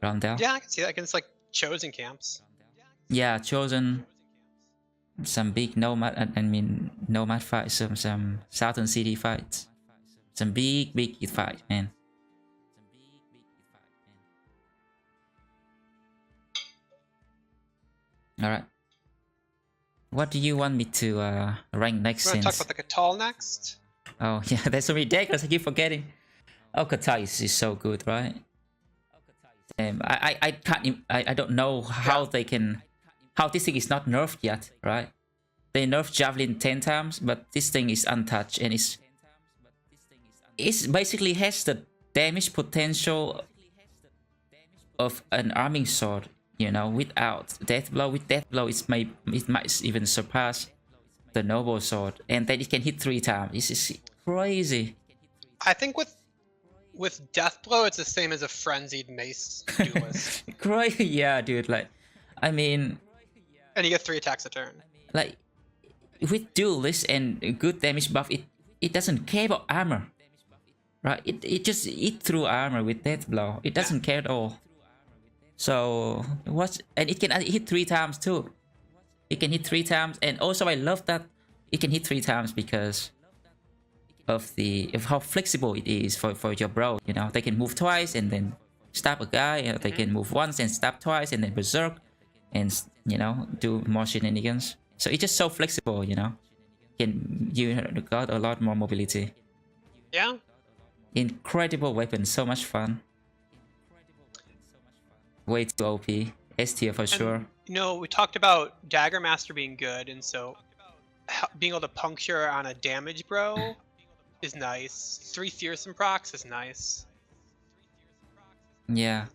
rondel. Yeah, I can see that against like chosen camps. Yeah, chosen. Some big nomad fights, some southern city fights, some big fight, man. All right. What do you want me to rank next? We're gonna talk about the Qatar next. Oh yeah, there's so many daggers. I keep forgetting. Oh, Qatar is so good, right? I can't. I don't know how they can. How this thing is not nerfed yet, right? They nerfed javelin 10 times, but this thing is untouched, and it's basically has the damage potential of an arming sword. Without death blow. With death blow, it might even surpass the noble sword, and then it can hit 3 times. This is crazy. I think with death blow, it's the same as a frenzied mace duelist. Crazy, yeah, dude. Like, I mean, and you get 3 attacks a turn. Like, with duelist and good damage buff, it doesn't care about armor, right? It just eat through armor with death blow. It doesn't care at all. So and it can hit 3 times too. It can hit 3 times, and also I love that it can hit 3 times because of how flexible it is for your bro. They can move twice and then stab a guy. They can move once and stab twice and then berserk, and do more shenanigans. So it's just so flexible. You got a lot more mobility. Yeah. Incredible weapon, so much fun. Way too OP. S tier for sure. We talked about Dagger Master being good, and so being able to puncture on a damage bro is nice. 3 fearsome procs is nice. Yeah.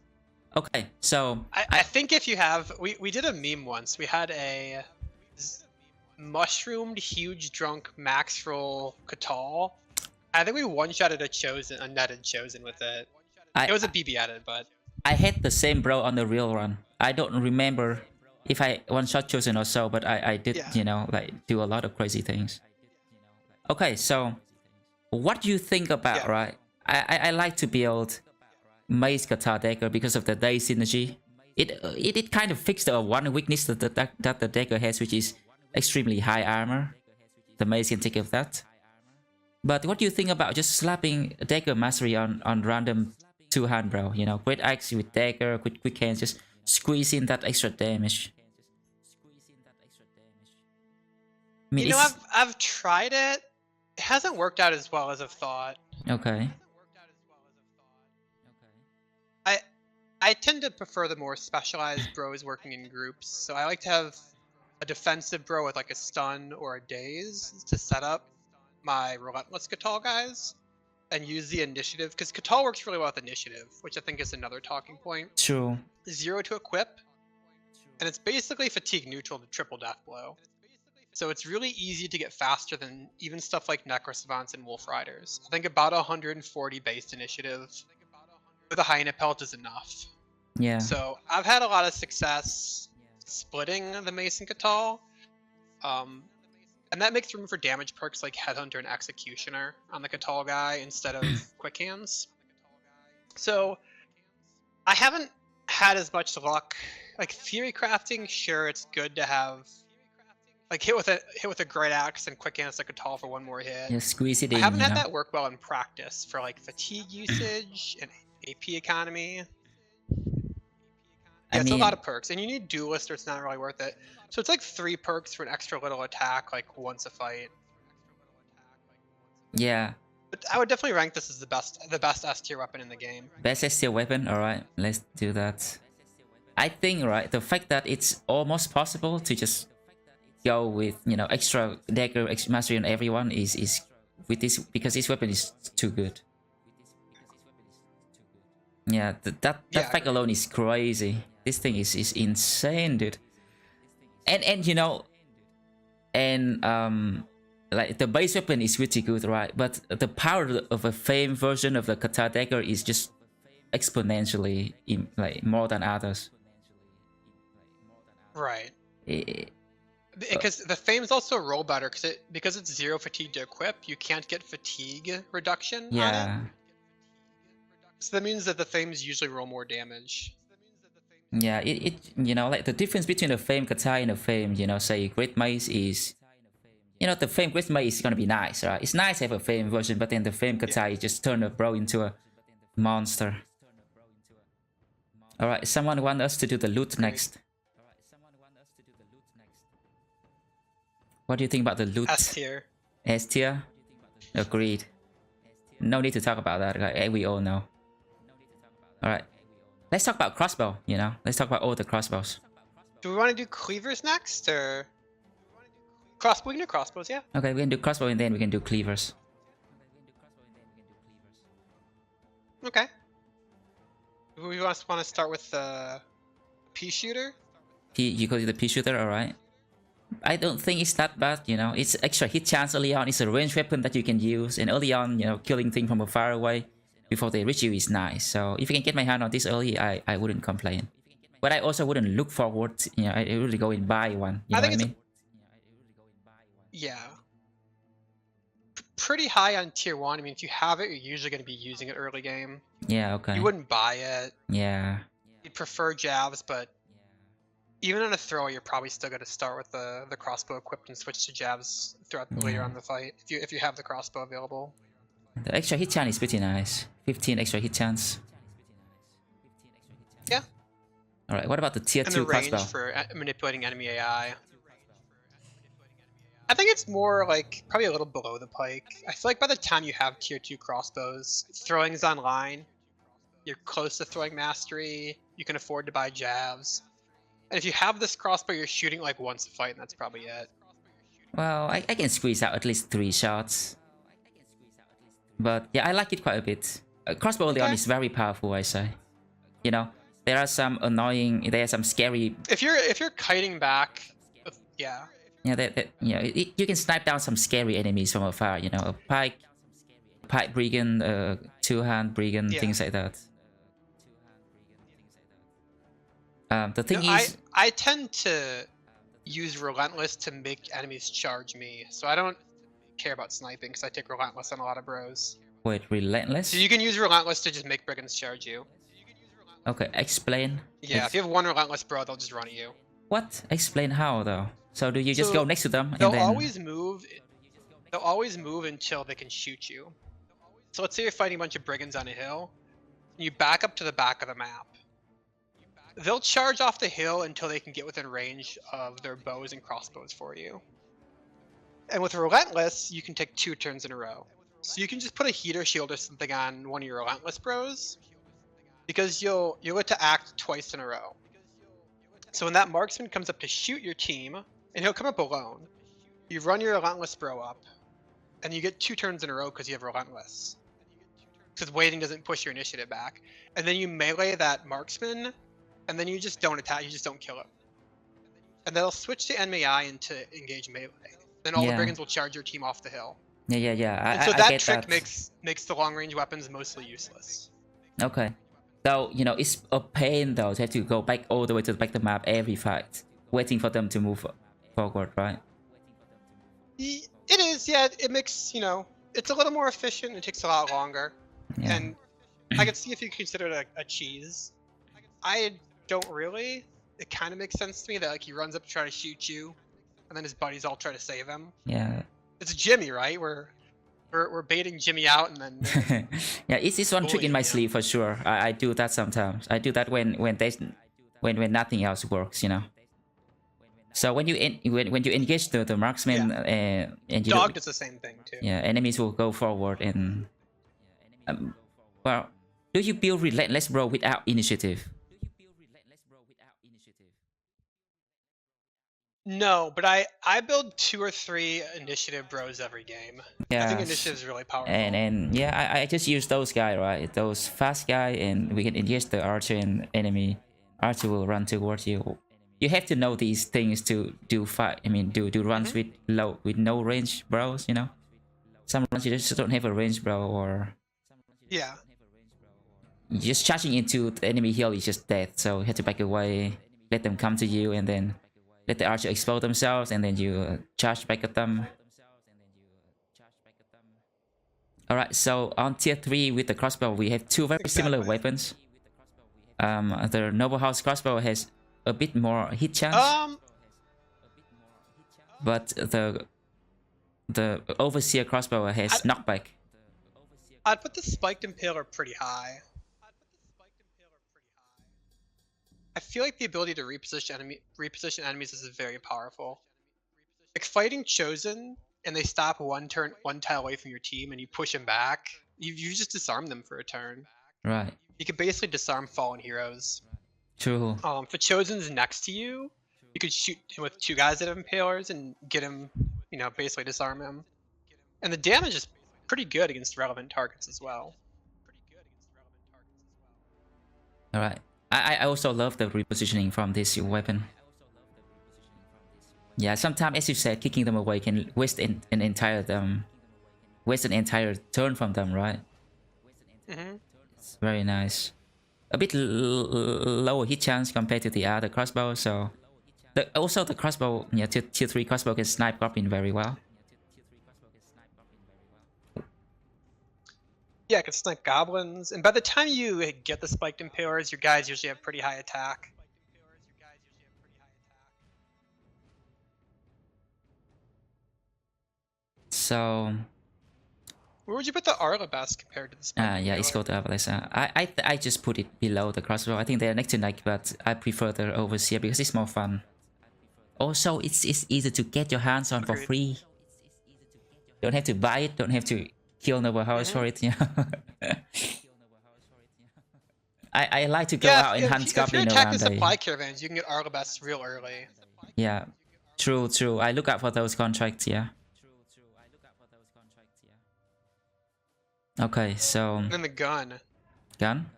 Okay, so I think if you have, we did a meme once. We had a mushroomed huge drunk max roll Qatar. I think we one-shotted a netted chosen with it. It was a BB added, but I had the same bro on the real run. I don't remember if I one-shot chosen or so, but I did, do a lot of crazy things. Okay, so what do you think about, right? I like to build mace Qatar dagger because of the day synergy. It kind of fixed the one weakness that the dagger has, which is extremely high armor. The mace can take care of that. But what do you think about just slapping dagger mastery on random 2-hand bro? Great axe with dagger, quick hands, just squeeze in that extra damage. I mean, I've tried it. It hasn't worked out as well as I've thought. Okay. I tend to prefer the more specialized bros working in groups. So I like to have a defensive bro with like a stun or a daze to set up my relentless Qatar guys and use the initiative, because Qatar works really well with initiative, which I think is another talking point. True. 0 to equip, and it's basically fatigue neutral to triple death blow. So it's really easy to get faster than even stuff like Necro Savants and Wolf Riders. I think about 140 base initiative with a Hyena Pelt is enough. Yeah. So I've had a lot of success splitting the Mace and Qatar. And that makes room for damage perks like Headhunter and Executioner on the Qatar guy instead of Quick Hands. So I haven't had as much luck. Like theory crafting, sure, it's good to have like hit with a great axe and quick hands like a Qatar for one more hit. Yeah, squeeze it in. I haven't had know? that work well in practice for like fatigue usage and AP economy. Yeah, it's a lot of perks, and you need duelist or it's not really worth it. So it's like 3 perks for an extra little attack like once a fight. Yeah. But I would definitely rank this as the best S tier weapon in the game. Best S tier weapon, alright, let's do that. I think, right, the fact that it's almost possible to just go with, you know, extra dagger mastery on everyone is with this, because this weapon is too good. Yeah, that fact alone is crazy. This thing is insane, dude. And you know, and like the base weapon is pretty good, right? But the power of a fame version of the Qatar dagger is just exponentially like more than others. Right. Because the fames also roll better because it's 0 fatigue to equip. You can't get fatigue reduction. Yeah. On it. So that means that the fames usually roll more damage. Yeah, it you know, like the difference between a fame Qatar and a fame, you know, say Great Mace is, you know, the fame Great Mace is gonna be nice, right? It's nice to have a fame version, but then the fame Qatar just turn a bro into a monster. Alright, someone want us to do the loot next. What do you think about the loot? S tier. S tier? Agreed. No need to talk about that, right? We all know. Alright. Let's talk about crossbow, you know? Let's talk about all the crossbows. Do we want to do cleavers next, or crossbow? We can do crossbows, yeah. Okay, we can do crossbow and then we can do cleavers. Okay. We want to start with the pea shooter. You call it the pea shooter, alright? I don't think it's that bad, you know? It's extra hit chance early on. It's a ranged weapon that you can use, and early on, you know, killing things from far away before they reach you is nice. So if you can get my hand on this early, I wouldn't complain. But I also wouldn't look forward, you know, I really go and buy one. You know what I mean? Yeah. Pretty high on tier 1. I mean, if you have it, you're usually going to be using it early game. Yeah, okay. You wouldn't buy it. Yeah. You'd prefer jabs, but even on a throw, you're probably still going to start with the crossbow equipped and switch to jabs throughout later on the fight if you have the crossbow available. The extra hit chance is pretty nice. 15 extra hit chance. Yeah. Alright, what about the tier 2 and the crossbow? range for manipulating enemy AI. I think it's more like probably a little below the Pike. I feel like by the time you have tier 2 crossbows, throwing is online. You're close to throwing mastery. You can afford to buy jabs. And if you have this crossbow, you're shooting like once a fight, and that's probably it. Well, I can squeeze out at least 3 shots. But yeah, I like it quite a bit. Crossbow early on is very powerful, I say. You know, there are some annoying, there are some scary. If you're kiting back, yeah. Yeah, you know, you can snipe down some scary enemies from afar. You know, a Pike brigand, two-hand brigand, things like that. The thing is, I tend to use relentless to make enemies charge me, so I don't care about sniping because I take relentless on a lot of bros. Wait, relentless? So you can use relentless to just make brigands charge you. Okay, explain. Yeah, if you have one relentless bro, they'll just run at you. What? Explain how though? So do you just go next to them and they'll then... always move. They'll always move until they can shoot you. So let's say you're fighting a bunch of brigands on a hill, and you back up to the back of the map. They'll charge off the hill until they can get within range of their bows and crossbows for you. And with relentless, you can take 2 turns in a row. So you can just put a heater shield or something on one of your relentless bros, because you'll get to act twice in a row. So when that marksman comes up to shoot your team, and he'll come up alone, you run your Relentless Bro up, and you get 2 turns in a row because you have Relentless. Because waiting doesn't push your initiative back. And then you melee that marksman, and then you just don't attack, you just don't kill him. And they'll switch the enemy eye into engage melee. Then all the brigands will charge your team off the hill. Yeah. And so that trick makes the long range weapons mostly useless. Okay. So, you know, it's a pain though to have to go back all the way to the back of the map every fight, waiting for them to move forward, right? It is, yeah. It makes, you know, it's a little more efficient. It takes a lot longer. Yeah. And I could see if you consider it a cheese. I don't really. It kind of makes sense to me that like he runs up to try to shoot you, and then his buddies all try to save him. Yeah. It's Jimmy, right? We're baiting Jimmy out, and then yeah, it's one trick in my sleeve for sure. I do that sometimes. I do that when nothing else works, you know. So when you engage the marksman and you dog does the same thing too. Yeah, enemies will go forward and well, do you build Relentless Bro without initiative? No, but I build 2 or 3 initiative bros every game. Yeah, I think initiative is really powerful. And yeah, I just use those guys, right? Those fast guy, and we can engage the archer and enemy. Archer will run towards you. You have to know these things to do fight. I mean, do runs with no range bros. You know, some runs you just don't have a range bro, or just charging into the enemy hill is just dead. So you have to back away, let them come to you, and then let the archer explode themselves, and then you charge back at them. Alright, so on tier 3 with the crossbow, we have 2 very similar weapons. The Noble House crossbow has a bit more hit chance. But the Overseer crossbow has knockback. I'd put the Spiked Impaler pretty high. I feel like the ability to reposition enemies is very powerful. Like fighting Chosen, and they stop one tile away from your team, and you push them back. You just disarm them for a turn. Right. You can basically disarm fallen heroes. True. If a Chosen's next to you, you could shoot him with 2 guys that have impalers and get him, you know, basically disarm him. And the damage is pretty good against relevant targets as well. Alright. I also love the repositioning from this weapon. Yeah, sometimes, as you said, kicking them away can waste an entire turn from them, right? It's very nice. A bit lower hit chance compared to the other crossbow, so also the crossbow, yeah, tier 3 crossbow can snipe goblin very well. Yeah, it can snipe goblins, and by the time you get the Spiked Impalers, your guys usually have pretty high attack. So where would you put the Arlebest compared to the Spiked yeah, it's called the Arbalest. I just put it below the crossbow. I think they're neck to neck, but I prefer the Overseer because it's more fun. Also, it's easy to get your hands on for free. Don't have to buy it, don't have to kill Noble House for it. Yeah. I like to go out and hunt goblin around. If you're attacking supply caravans, you can get Arlebest real early. Yeah, true. I look out for those contracts, yeah. Okay, so... And then the gun. Gun?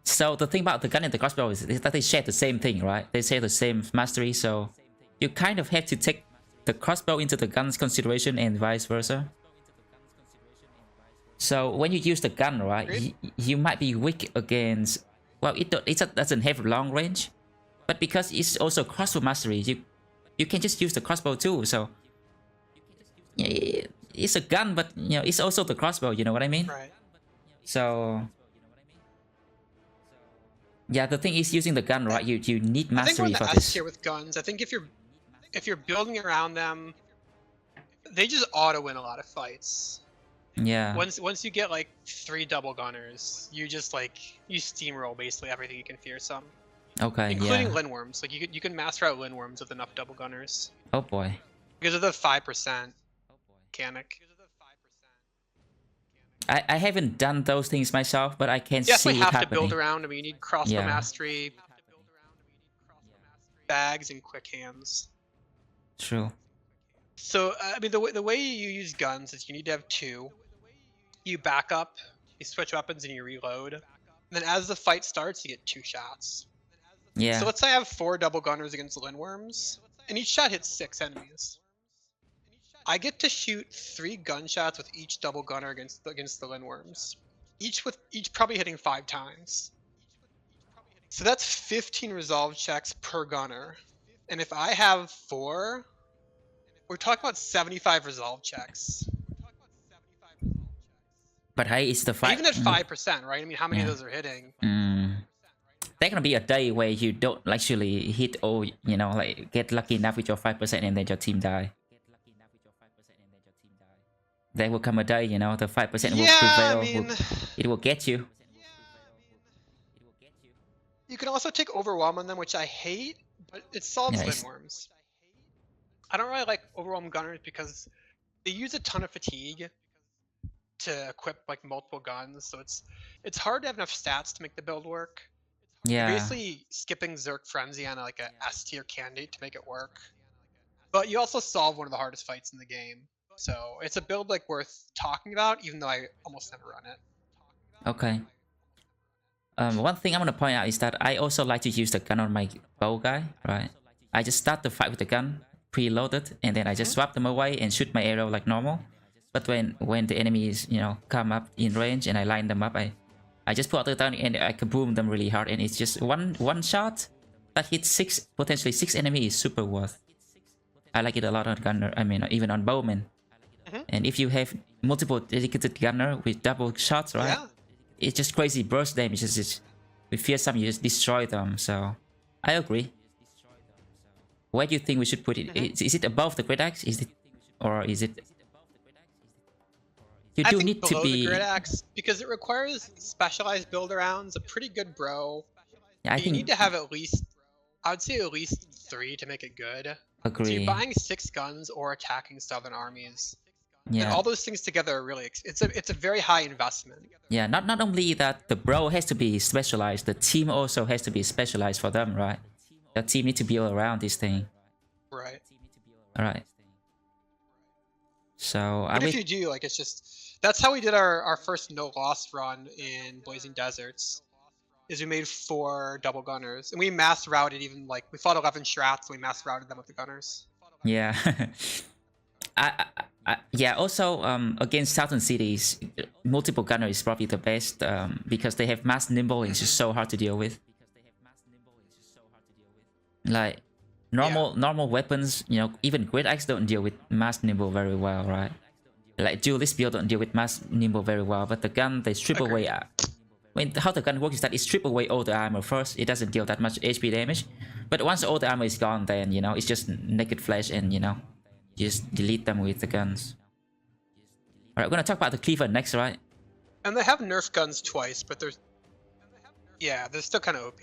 So the thing about the gun and the crossbow is that they share the same thing, right? They share the same mastery, so you kind of have to take the crossbow into the gun's consideration and vice versa. So when you use the gun, right, you might be weak against... Well, it doesn't have long range, but because it's also crossbow mastery, you can just use the crossbow too, so... It's a gun, but you know, it's also the crossbow, you know what I mean? Right. So... Yeah, the thing is using the gun, right? You need mastery for this. I think we're in the S tier with guns. I think if you're building around them, they just auto win a lot of fights. Yeah. Once you get like 3 double gunners, you just like you steamroll basically everything you can fearsome. Okay. Including Linworms. Like you can master out Linworms with enough double gunners. Oh boy. Because of the 5% mechanic. I haven't done those things myself, but I can You definitely see it have to happening. build around. I mean, you need crossbow Yeah. mastery, bags, and quick hands. True. So I mean, the way you use guns is you need to have 2. You back up, you switch weapons, and you reload. And then as the fight starts, you get 2 shots. Yeah. So let's say I have 4 double gunners against Lindworms, and each shot hits 6 enemies. I get to shoot 3 gunshots with each double gunner against the Lindworms, each probably hitting 5 times. So that's 15 resolve checks per gunner, and if I have 4, we're talking about 75 resolve checks. But hey, it's the fight. Even at 5%, right? I mean, how many of those are hitting? There's gonna be a day where you don't actually hit all, you know, like get lucky enough with your 5% and then your team die. There will come a day, you know, the 5% will prevail. I mean, it will get you. You can also take Overwhelm on them, which I hate, but it solves Lindworms. I don't really like Overwhelm Gunners because they use a ton of fatigue to equip like multiple guns, so it's hard to have enough stats to make the build work. Yeah. You're basically skipping Zerk Frenzy on like a S tier candidate to make it work. But you also solve one of the hardest fights in the game. So it's a build like worth talking about, even though I almost never run it. Okay. One thing I'm gonna point out is that I also like to use the gun on my bow guy, right? I just start the fight with the gun, preloaded, and then I just swap them away and shoot my arrow like normal. But when the enemies, you know, come up in range and I line them up, I just put out the gun and I kaboom them really hard, and it's just one shot that hits potentially 6 enemies is super worth. I like it a lot on gunner. I mean, even on bowman. And if you have multiple dedicated gunner with double shots, right? Yeah. It's just crazy burst damage. It's just, with fearsome, you just destroy them. So I agree. Where do you think we should put it? Is it above the great axe? Is it, or is it? You do need to be the great axe because it requires specialized build arounds, a pretty good bro. Yeah, I think you need to have at least, I would say at least 3 to make it good. Agree. So you're buying 6 guns or attacking southern armies. Yeah. And all those things together are really, it's a very high investment. Yeah, not only that the bro has to be specialized, the team also has to be specialized for them, right? The team need to build around this thing. Right. Alright. So but if you do, like, it's just, that's how we did our first no loss run in Blazing Deserts. Is we made 4 double gunners, and we mass routed even, like, we fought 11 strats, and we mass routed them with the gunners. Yeah. Yeah, also against southern cities, multiple gunner is probably the best because they have mass nimble and it's just so hard to deal with. Like normal weapons, you know, even great axe don't deal with mass nimble very well, right? Like duelist build don't deal with mass nimble very well, but the gun they strip away. How the gun works is that it strip away all the armor first. It doesn't deal that much HP damage, but once all the armor is gone, then you know it's just naked flesh, and you know. Just delete them with the guns. Alright, we're gonna talk about the Cleaver next, right? And they have nerf guns twice, but they're still kind of OP.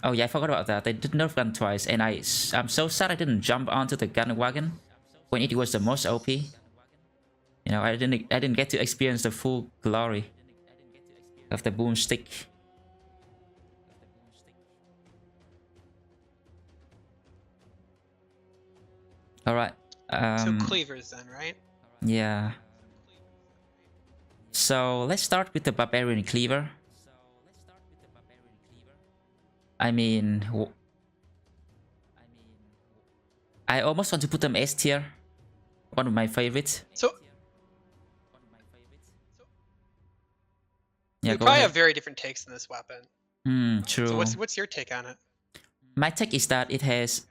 Oh yeah, I forgot about that. They did nerf gun twice, and I'm so sad I didn't jump onto the gun wagon when it was the most OP. You know, I didn't get to experience the full glory of the boomstick. Alright. So cleavers then, right? Yeah. So let's start with the barbarian cleaver. I mean, I almost want to put them S tier. One of my favorites. So yeah, we probably have very different takes on this weapon. True. So what's your take on it? My take is that it has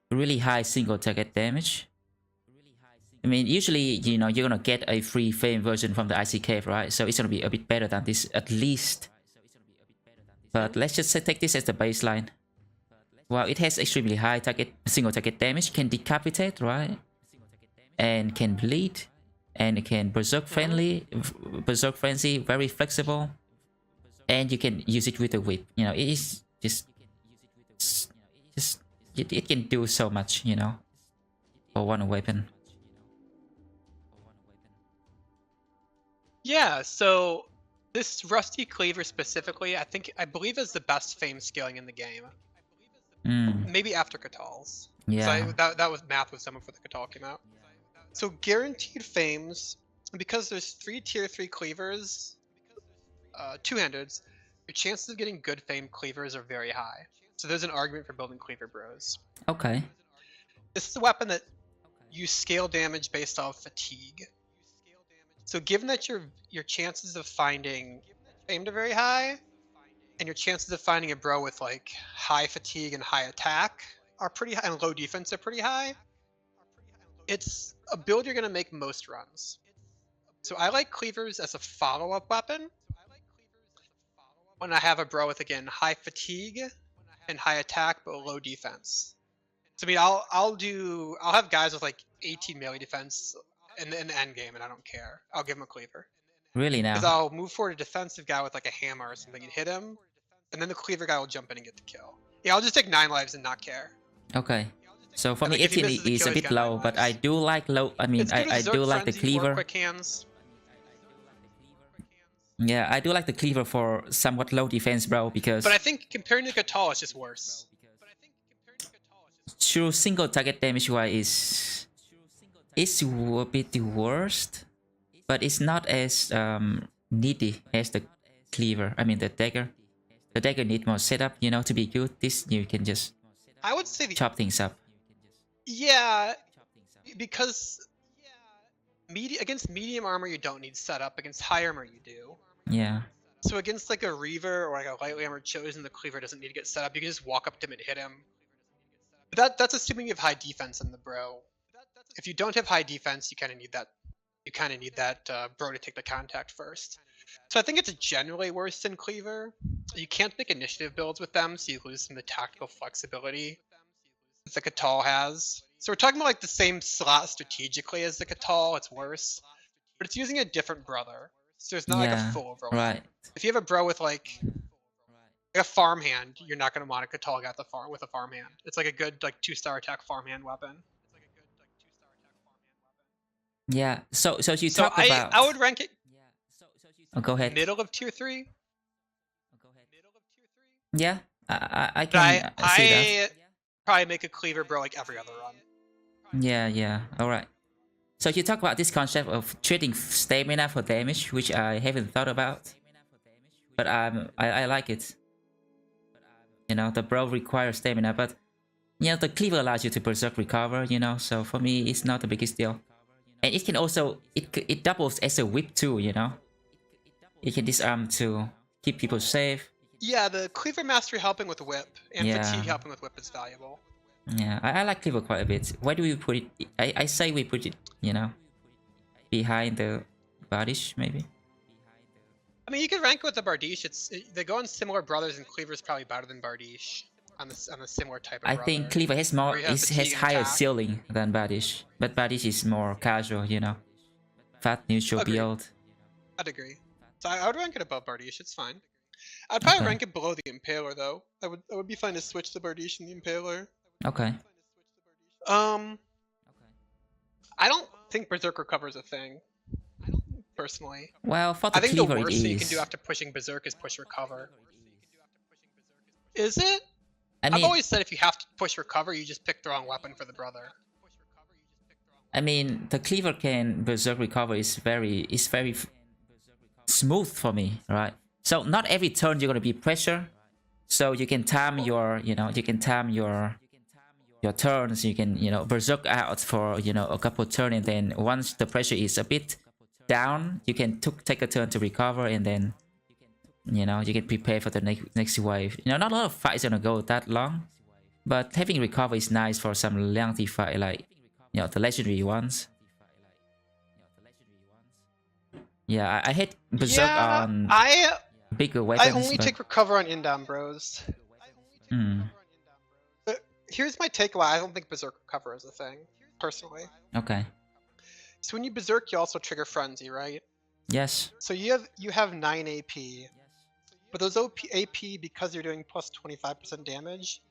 really high single target damage. I mean, usually, you know, you're gonna get a free fame version from the IC Cave, right? So it's gonna be a bit better than this, at least. But let's just take this as the baseline. Well, it has extremely high single target damage, can decapitate, right? And can bleed, and it can berserk frenzy, very flexible, and you can use it with a whip. You know, it is just it can do so much, you know, for one weapon. Yeah, so this Rusty Cleaver specifically, I believe is the best fame scaling in the game. Maybe after Qatar's. Yeah. That was math with someone for the Qatar came out. So guaranteed fames, because there's 3 tier 3 cleavers, two-handeds, your chances of getting good fame cleavers are very high. So there's an argument for building Cleaver Bros. Okay. This is a weapon that you scale damage based off fatigue. So given that your chances of finding famed are very high, and your chances of finding a bro with like high fatigue and high attack are pretty high, and low defense are pretty high, it's a build you're gonna make most runs. So I like cleavers as a follow-up weapon when I have a bro with, again, high fatigue and high attack but low defense. So I mean, I'll have guys with like 18 melee defense in the end game, and I don't care. I'll give him a cleaver. Really Because now? I'll move forward a defensive guy with like a hammer or something and hit him, and then the cleaver guy will jump in and get the kill. Yeah, I'll just take 9 lives and not care. Okay. So for And me, like if he 18 misses the is kill, a he's bit got 9 low, but I lives. do like low. I mean, It's good with I do Zerg like the Frenzy, more cleaver. quick hands. Yeah, I do like the cleaver for somewhat low defense, bro, because But I think comparing to Qatar, it's just worse. true single target damage wise is a bit the worst, but it's not as needy as the cleaver. I mean the dagger. The dagger need more setup, you know, to be good. This you can just I would say chop things up. yeah, because against medium armor you don't need setup. Against high armor you do. Yeah. So against like a Reaver or like a lightly armored chosen, the cleaver doesn't need to get set up. You can just walk up to him and hit him. But that's assuming you have high defense in the bro. If you don't have high defense, you kind of need that. You kind of need that bro to take the contact first. So I think it's generally worse than cleaver. You can't make initiative builds with them, so you lose some of the tactical flexibility that the Qatar has. So we're talking about like the same slot strategically as the Qatar. It's worse, but it's using a different brother. So there's not like a full overlap. Right. If you have a bro with like a farmhand, you're not going to want a Qatar guy with a farmhand. It's like a good like 2-star attack farmhand weapon. Yeah. So you talk about. I would rank it Oh, go ahead. middle of tier 3. Yeah, I But can see that. I probably make a cleaver bro like every other run. Yeah. All right. So you talk about this concept of trading stamina for damage, which I haven't thought about, but I like it. You know, the bro requires stamina, but you know the cleaver allows you to berserk recover. You know, so for me it's not the biggest deal, and it can also it doubles as a whip too. You know, it can disarm to keep people safe. Yeah, the cleaver mastery helping with whip and fatigue helping with whip is valuable. Yeah, I like cleaver quite a bit. Why do we put it? I say we put it, you know, behind the bardiche maybe. I mean, you could rank it with the bardiche. They go on similar brothers, and cleaver's probably better than bardiche on a similar type of I brother. think cleaver has more, Where you have has fatigue and higher attack. ceiling than bardiche, but bardiche is more casual, you know, fat neutral Agreed. build. I'd agree. So I would rank it above bardiche. It's fine. I'd probably Okay. rank it below the impaler though. I would be fine to switch the bardiche and the impaler. Okay. I don't think berserk recover is a thing. Personally, Well, for the I think the cleaver it worst thing you can is. do after pushing berserk is push recover. Is it? I I've mean, always said if you have to push recover, you just pick the wrong weapon for the brother. the cleaver can berserk recover is very smooth for me, right? So not every turn you're gonna be pressure, so you can time your, you know, you can time your turns. You can, you know, berserk out for, you know, a couple turns, and then once the pressure is a bit down, you can take a turn to recover, and then, you know, you can prepare for the next wave. You know, not a lot of fights gonna go that long, but having recover is nice for some lengthy fight, like, you know, the legendary ones. Yeah, I hate berserk Yeah, on I bigger weapons. only but, take recover on Indom bros. But here's my take why I don't think berserk recover is a thing, personally. Okay. So when you berserk, you also trigger frenzy, right? Yes. So you have 9 AP, but those AP, because you're doing plus 25% damage,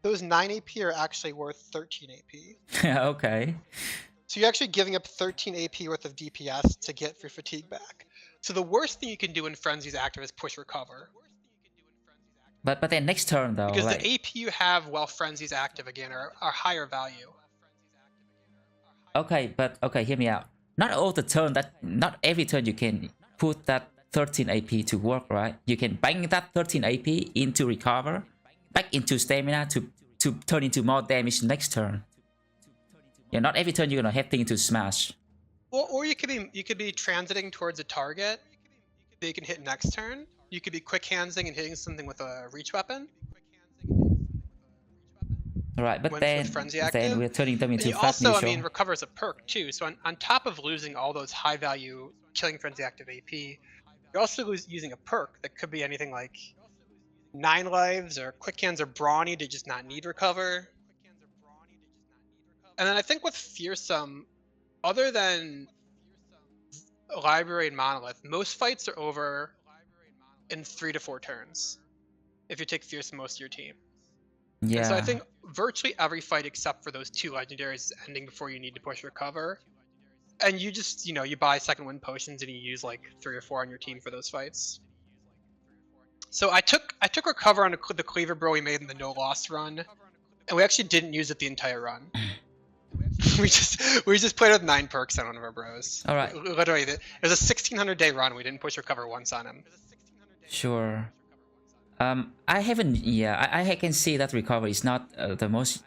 those 9 AP are actually worth 13 AP. Okay. So you're actually giving up 13 AP worth of DPS to get your fatigue back. So the worst thing you can do when Frenzy's active is push recover. But then next turn though, because like, the AP you have while Frenzy's active again are higher value. okay, but okay, hear me out. Not all the turn not every turn you can put that 13 AP to work, right? You can bank that 13 AP into recover, back into stamina to turn into more damage next turn. Yeah, not every turn you're gonna have things to smash. Well, or you could be transiting towards a target that you can hit next turn. You could be quick handsing and hitting something with a reach weapon. Right, but then we're turning them into fat also, neutral. I mean, recover is a perk too. So on top of losing all those high value killing Frenzy active AP, you're also using a perk that could be anything like 9 lives or quick hands or brawny to just not need recover. And then I think with fearsome, other than library and monolith, most fights are over in 3 to 4 turns if you take fearsome most of your team. Yeah. And so I think virtually every fight except for those 2 legendaries is ending before you need to push recover. And you just, you buy second wind potions and you use like 3 or 4 on your team for those fights. So I took recover on the Cleaver bro we made in the no loss run, and we actually didn't use it the entire run. we just played with 9 perks on one of our bros. All right. Literally, it was a 1600-day run. We didn't push recover once on him. Sure. I haven't. Yeah, I can see that recover is not the most,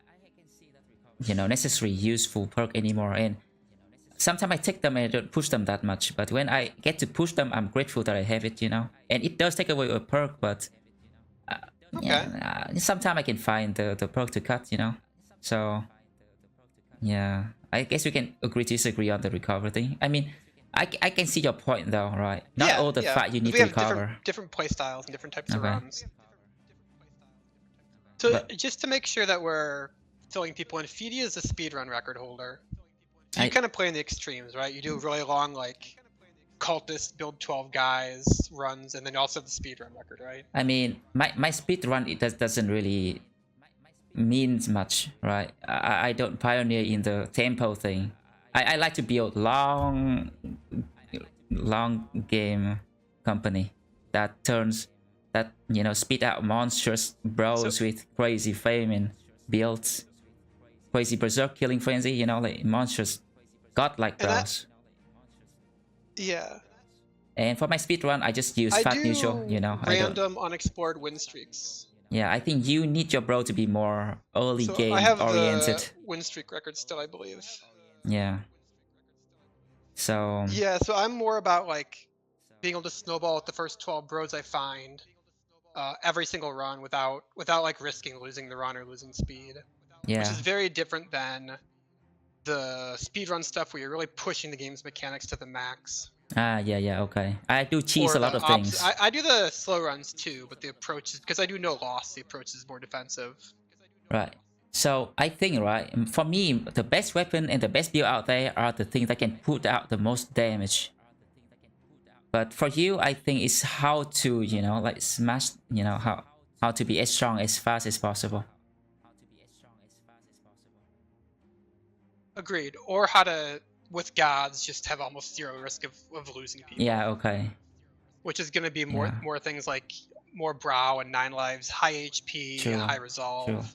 necessary useful perk anymore. And sometimes I take them and I don't push them that much. But when I get to push them, I'm grateful that I have it. And it does take away a perk, but sometimes I can find the perk to cut. So yeah, I guess we can agree to disagree on the recover thing. I mean, I can see your point though, right? Not all the fight you need to recover. Different play styles and different types of runs. So just to make sure that we're filling people in, Feedy is a speedrun record holder. So you kind of play in the extremes, right? You do really long, like, cultist, build 12 guys runs, and then also the speedrun record, right? I mean, my speedrun, it doesn't really mean much, right? I don't pioneer in the tempo thing. I like to build long game company that spit out monstrous bros with crazy fame and builds, crazy berserk killing frenzy, like monstrous godlike bros. Yeah. And for my speedrun, I just use fat neutral, random unexplored win streaks. Yeah, I think you need your bro to be more early game I have oriented. The win streak record still, I believe. Yeah. So. Yeah, so I'm more about like being able to snowball with the first 12 bros I find every single run without like risking losing the run or losing speed. Yeah. Which is very different than the speedrun stuff where you're really pushing the game's mechanics to the max. Yeah, okay. I do cheese a lot of things. I do the slow runs too, but the approach is, because I do no loss, the approach is more defensive. Right. So I think, right, for me, the best weapon and the best build out there are the things that can put out the most damage. But for you, I think it's how to, like smash, how to be as strong as fast as possible. Agreed. Or how to, with gods, just have almost zero risk of losing people. Yeah, okay. Which is going to be more things like more brow and 9 lives, high HP, high resolve. True.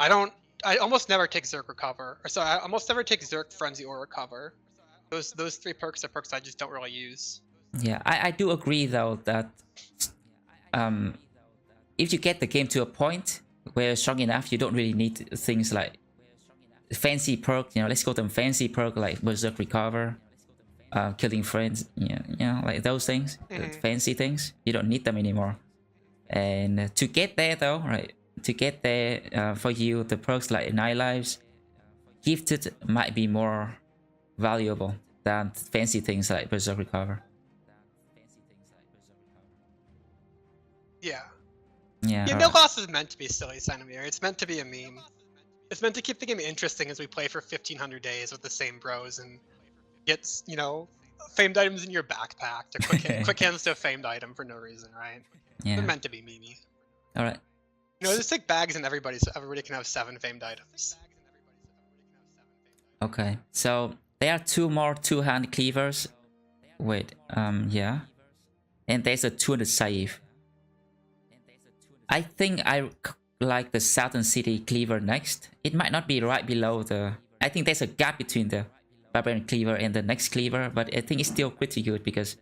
I almost never take Zerk recover. Or sorry, I almost never take Zerk frenzy or recover. Those 3 perks are perks I just don't really use. Yeah, I do agree though that if you get the game to a point where you're strong enough, you don't really need things like fancy perk, let's call them fancy perk like Berserk recover, killing friends, like those things, fancy things. You don't need them anymore. And to get there though, right? To get there, for you, the perks like 9 lives, gifted might be more valuable than fancy things like Berserk recover. Yeah. Yeah. No loss is meant to be silly, Centimeter. It's meant to be a meme. It's meant to keep the game interesting as we play for 1500 days with the same bros and get, famed items in your backpack to quick hands to a famed item for no reason, right? Yeah. They're meant to be memey. Alright. Just take bags and everybody so everybody can have 7 famed items. Okay, so there are 2 more 2-hand cleavers. Wait, yeah. And there's a 200 save. I think I like the Southern City Cleaver next. It might not be right below the... I think there's a gap between the Barbarian Cleaver and the next Cleaver, but I think it's still pretty good because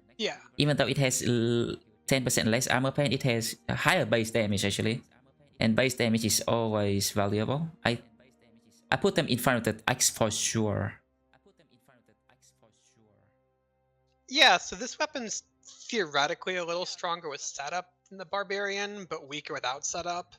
even though it has 10% less armor pen, it has a higher base damage actually. And base damage is always valuable. I put them in front of the Axe for sure. Yeah, so this weapon's theoretically a little stronger with setup than the Barbarian, but weaker without setup.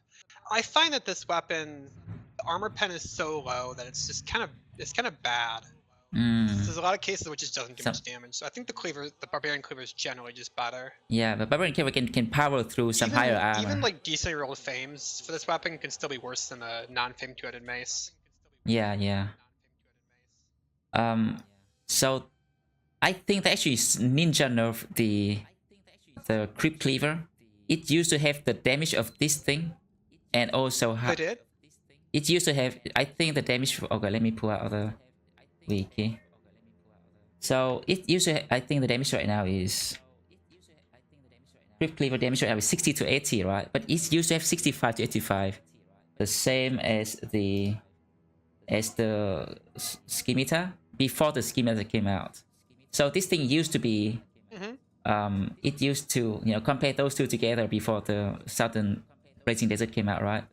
I find that this weapon, the armor pen is so low that it's just kind of bad. There's a lot of cases where it just doesn't do much damage. So I think the Barbarian Cleaver is generally just better. Yeah, but Barbarian Cleaver can power through some higher armor. Even like decently rolled fames for this weapon can still be worse than a non-fame two-headed mace. Yeah. So I think that actually Ninja nerfed the Crypt Cleaver. It used to have the damage of this thing, and also They did? It used to have, I think, the damage. Okay, let me pull out the wiki. So it used to. I think the damage right now is Crypt Cleaver damage right now is 60 to 80, right? But it used to have 65 to 85, the same as the Scimitar before the Scimitar came out. So this thing used to be, it used to, compare those two together before the Southern Blazing Desert came out, right?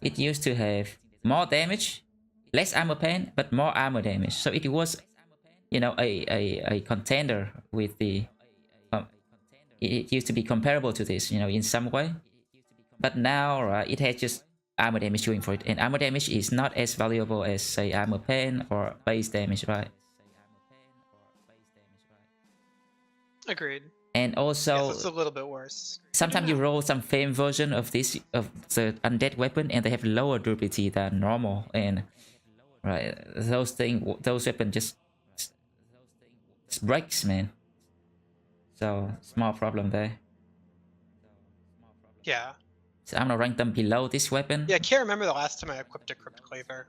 It used to have more damage, less armor pen, but more armor damage. So it was, a contender with the, it used to be comparable to this, in some way. But now, right, it has just armor damage doing for it. And armor damage is not as valuable as, say, armor pen or base damage, right? Agreed. And also, it's a little bit worse. Sometimes you roll some fame version of the undead weapon, and they have lower durability than normal. And right, those weapons just breaks, man. So small problem there. Yeah. So I'm gonna rank them below this weapon. Yeah, I can't remember the last time I equipped a Crypt Cleaver.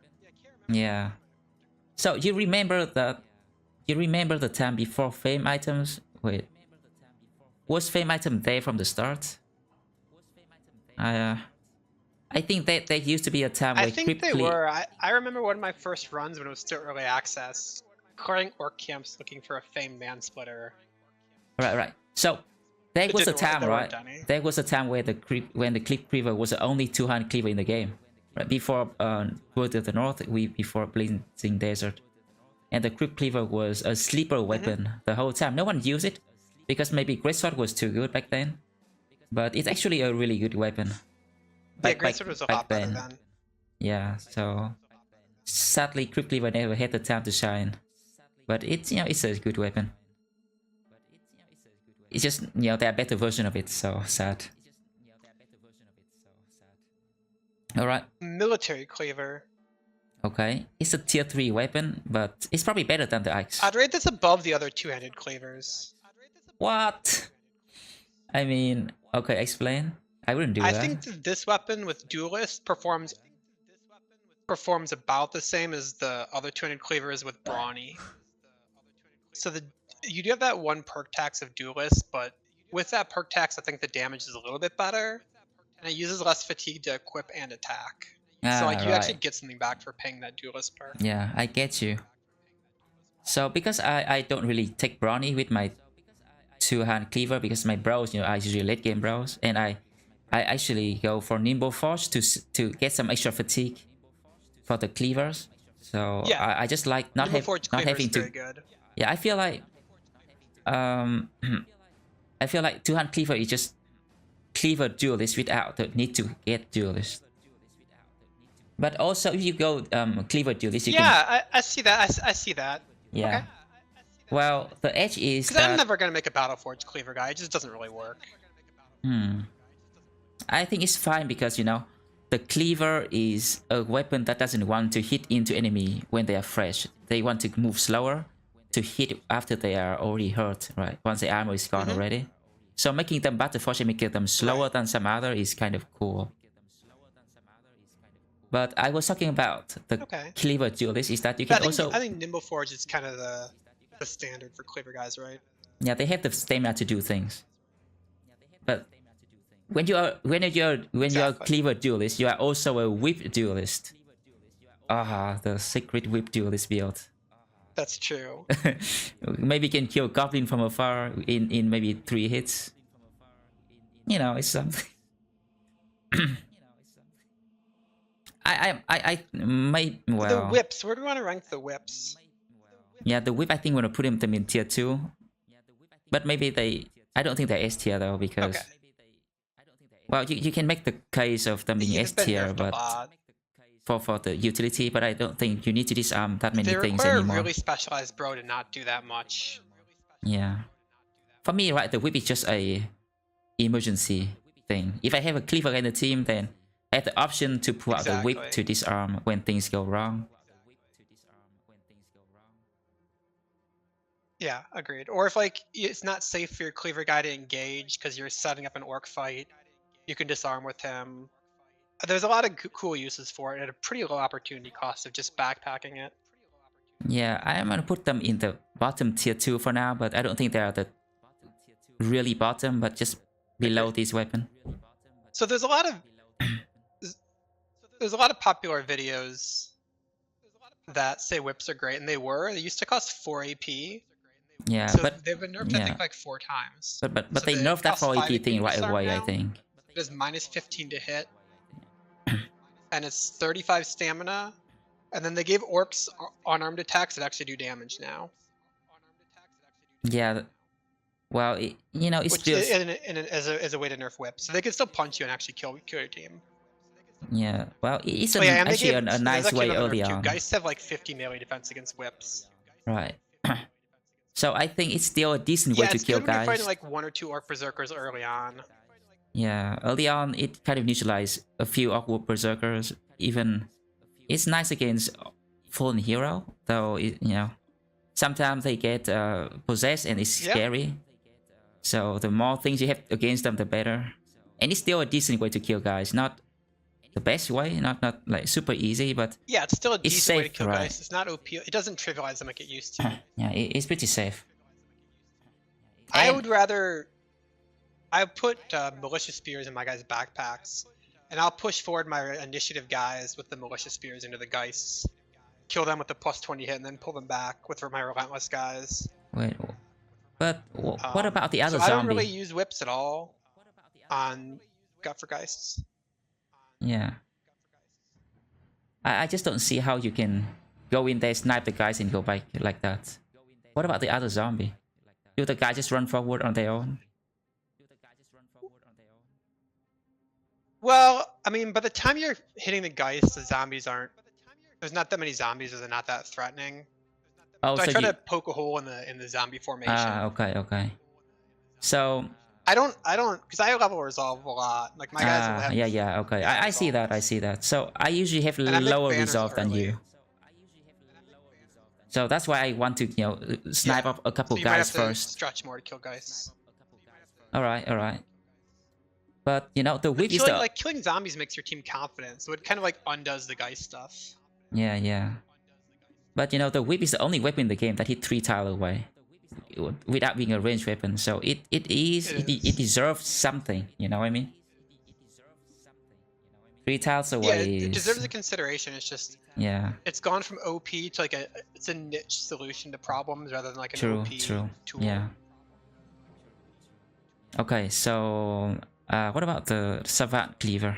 Yeah. So you remember the time before fame items? Wait. Was fame item there from the start? I think that there used to be a time where I think they were. I remember one of my first runs when it was still early access, clearing orc camps looking for a famed mansplitter. Right. So there was a time, right? There was a time where the Clip Cleaver was the only 200 Cleaver in the game. Right before World of the North, before Blazing Desert. And the Crypt Cleaver was a sleeper weapon the whole time. No one used it because maybe Greatsword was too good back then. But it's actually a really good weapon. Yeah, Greatsword was a lot better then. Yeah, so sadly Crypt Cleaver never had the time to shine. But it's it's a good weapon. It's just there are better version of it, so sad. Alright. Military Cleaver. Okay, it's a tier 3 weapon, but it's probably better than the axe. I'd rate this above the other two-handed cleavers. What? I mean, okay, explain. I wouldn't do that. I think that this weapon with Duelist performs about the same as the other two-handed cleavers with Brawny. So you do have that one perk tax of Duelist, but with that perk tax, I think the damage is a little bit better, and it uses less fatigue to equip and attack. So like you actually get something back for paying that Duelist perk. Yeah, I get you. So because I don't really take Brawny with my two-hand cleaver because my bros, I usually late game bros, and I actually go for Nimble Forge to get some extra fatigue for the cleavers. So yeah, I just like not having to. Good. Yeah, I feel like two-hand cleaver is just cleaver duelist without the need to get duelist. But also, if you go cleaver duelist, you can... I see that. I see that. Yeah. Okay. Well, the edge is because I'm never gonna make a Battleforge cleaver guy. It just doesn't really work. I think it's fine because the cleaver is a weapon that doesn't want to hit into enemy when they are fresh. They want to move slower to hit after they are already hurt, right? Once the armor is gone already. So making them Battleforge and making them slower than some other is kind of cool. But I was talking about the cleaver duelist is that you can also... I think Nimble Forge is kind of the standard for cleaver guys, right? Yeah, they have the stamina to do things. But when you are a Cleaver duelist, you are also a whip duelist. The secret whip duelist build. That's true. Maybe you can kill Goblin from afar in maybe 3 hits. You know, it's something. I might, well, The whips. Where do we want to rank the whips? Yeah, the whip, I think we're gonna put them in tier 2. But maybe I don't think they're S tier though, because Okay. well, you can make the case of them being S tier, but for the utility, but I don't think you need to disarm that many things They anymore. require really specialized bro to not do that much. Yeah. For me, right, the whip is just a emergency thing. If I have a Cleaver in the team, then I have the option to pull out the whip to disarm when things go wrong. Yeah, agreed. Or if like it's not safe for your Cleaver guy to engage because you're setting up an orc fight, you can disarm with him. There's a lot of cool uses for it at a pretty low opportunity cost of just backpacking it. Yeah, I'm gonna put them in the bottom tier 2 for now, but I don't think they are the really bottom, but just below this weapon. So there's a lot of popular videos that say whips are great, and they used to cost 4 AP. Yeah, so but they've been nerfed I think like 4 times. But so they nerfed that 4 AP thing right away, now. I think. It is -15 to hit. And it's 35 stamina. And then they gave orcs unarmed attacks that actually do damage now. Yeah. Well, you know, it's which just as a way to nerf whip, so they can still punch you and actually kill your team. Yeah. Well, it's actually a nice way early on. Geists have like 50 melee defense against whips. Right. So I think it's still a decent way to kill guys. Yeah, it's fighting like 1 or 2 orc berserkers early on. Yeah, early on it kind of neutralized a few awkward berserkers. Even it's nice against fallen hero, though. You know, sometimes they get possessed and it's scary. So the more things you have against them, the better. And it's still a decent way to kill guys. Not the best way, not like super easy, but yeah, it's still a decent safe, way to kill guys. It's not OP. It doesn't trivialize them like it used to. Yeah, it's pretty safe. I would rather. I put malicious spears in my guys' backpacks, and I'll push forward my initiative guys with the malicious spears into the geists, kill them with the +20 hit, and then pull them back with my relentless guys. Wait, but what about the other zombie? I don't really use whips at all on gut for geists. Yeah. I just don't see how you can go in there, snipe the guys, and go back like that. What about the other zombie? Do the guys just run forward on their own? Well, I mean, by the time you're hitting the geists, the zombies aren't. There's not that many zombies, or they're not that threatening. Oh, so I try to poke a hole in the zombie formation. Okay. So I don't, because I level resolve a lot. Like my guys will have. Yeah, okay. I see that. So I usually have lower resolve than you. So that's why I want to, you know, snipe up a couple guys first. Stretch more to kill guys. All right. But you know, the whip is like killing zombies makes your team confident, so it kind of like undoes the geist stuff. Yeah. But you know, the whip is the only weapon in the game that hit 3 tiles away, without being a ranged weapon. So it deserves something. You know what I mean? 3 tiles away. Yeah, it deserves a consideration. It's just it's gone from OP to like it's a niche solution to problems rather than like an OP tool. Yeah. Okay, so what about the Savant Cleaver?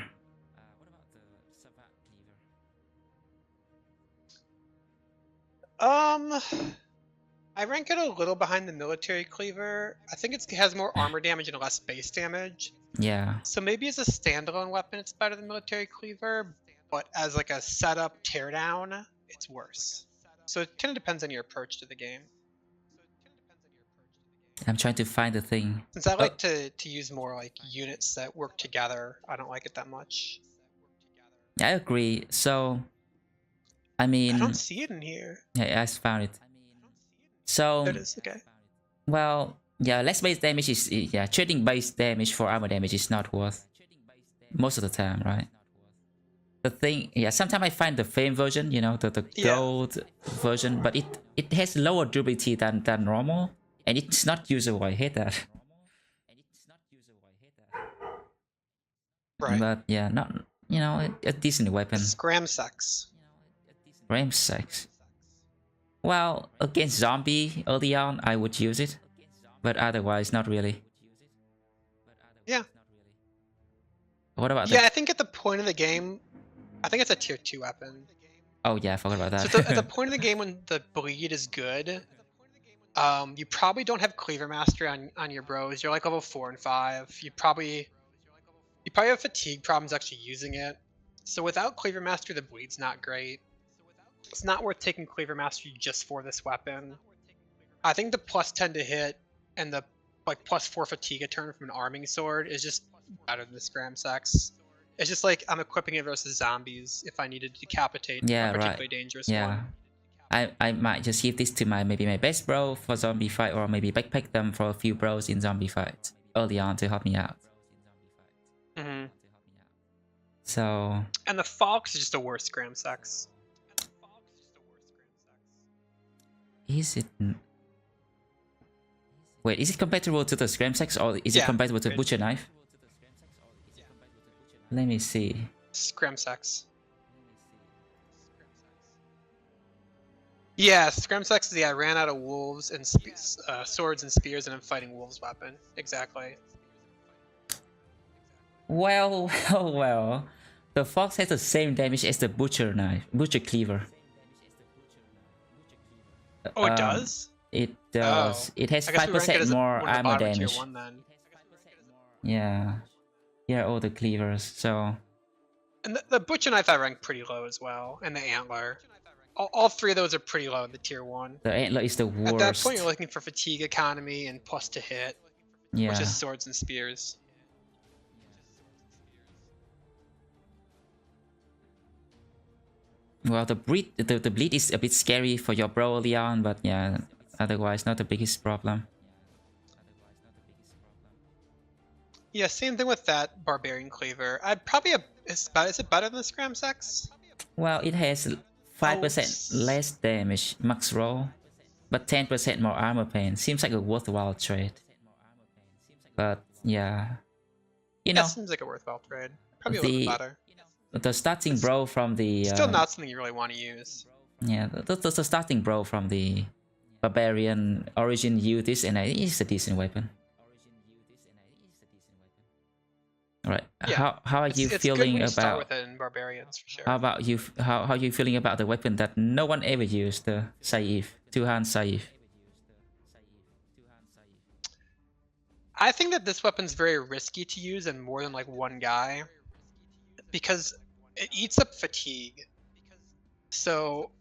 I rank it a little behind the military cleaver. I think it has more armor damage and less base damage. Yeah. So maybe as a standalone weapon, it's better than military cleaver, but as like a setup teardown, it's worse. So it kind of depends on your approach to the game. I'm trying to find the thing. Since I like to use more like units that work together, I don't like it that much. I agree. So, I mean, I don't see it in here. Yeah, I found it. So, it is okay. Well, yeah, less base damage is trading base damage for armor damage is not worth most of the time, right? The thing, sometimes I find the fame version, you know, the gold version, but it has lower durability than normal. And it's not usable, I hate that. Right. But yeah, not, you know, a decent weapon. Scram sex. Ram sex. Well, against zombie early on, I would use it. But otherwise, not really. Yeah. What about I think at the point of the game, I think it's a tier 2 weapon. Oh yeah, I forgot about that. So at the point of the game when the bleed is good, you probably don't have Cleaver Master on your bros. You're like level 4 and 5. You probably have fatigue problems actually using it. So without Cleaver Master, the bleed's not great. It's not worth taking Cleaver Master just for this weapon. I think the +10 to hit and the like +4 fatigue a turn from an arming sword is just better than the Scram Sex. It's just like I'm equipping it versus zombies if I needed to decapitate a particularly dangerous one. I might just give this to maybe my best bro for zombie fight, or maybe backpack them for a few bros in zombie fight early on to help me out. So. And the Fox is just a worse Scram Sex. Is it? Wait, is it compatible to the Scram Sex, or is it compatible to Butcher Knife? Let me see. Scram Sex. Yeah, Scram Sex is I ran out of wolves and swords and spears, and I'm fighting wolves weapon. Exactly. Well, well. The Fox has the same damage as the Butcher Knife, Butcher Cleaver. Oh, it does? It does. Oh. It has 5% more armor damage. Yeah. Yeah, all the cleavers, so. And the Butcher Knife I rank pretty low as well, and the Antler. All three of those are pretty low in the tier 1. The Antler is the worst. At that point, you're looking for fatigue economy and plus to hit, which is swords and spears. Well, the bleed is a bit scary for your bro early on, but yeah, otherwise not the biggest problem. Yeah, same thing with that Barbarian Cleaver. I'd probably is it better than the Scram Sex? Well, it has 5% less damage max roll, but 10% more armor pen. Seems like a worthwhile trade. But yeah, you know, that seems like a worthwhile trade. Probably a little bit better. The starting bro from the still not something you really want to use. Yeah, the starting bro from the Barbarian Origin use this, and it's a decent weapon. Right. Yeah. How are you feeling about? Start with it in Barbarians for sure. How about you? How are you feeling about the weapon that no one ever used, the Saif, two-hand Saif? I think that this weapon's very risky to use in more than like one guy, because it eats up fatigue. So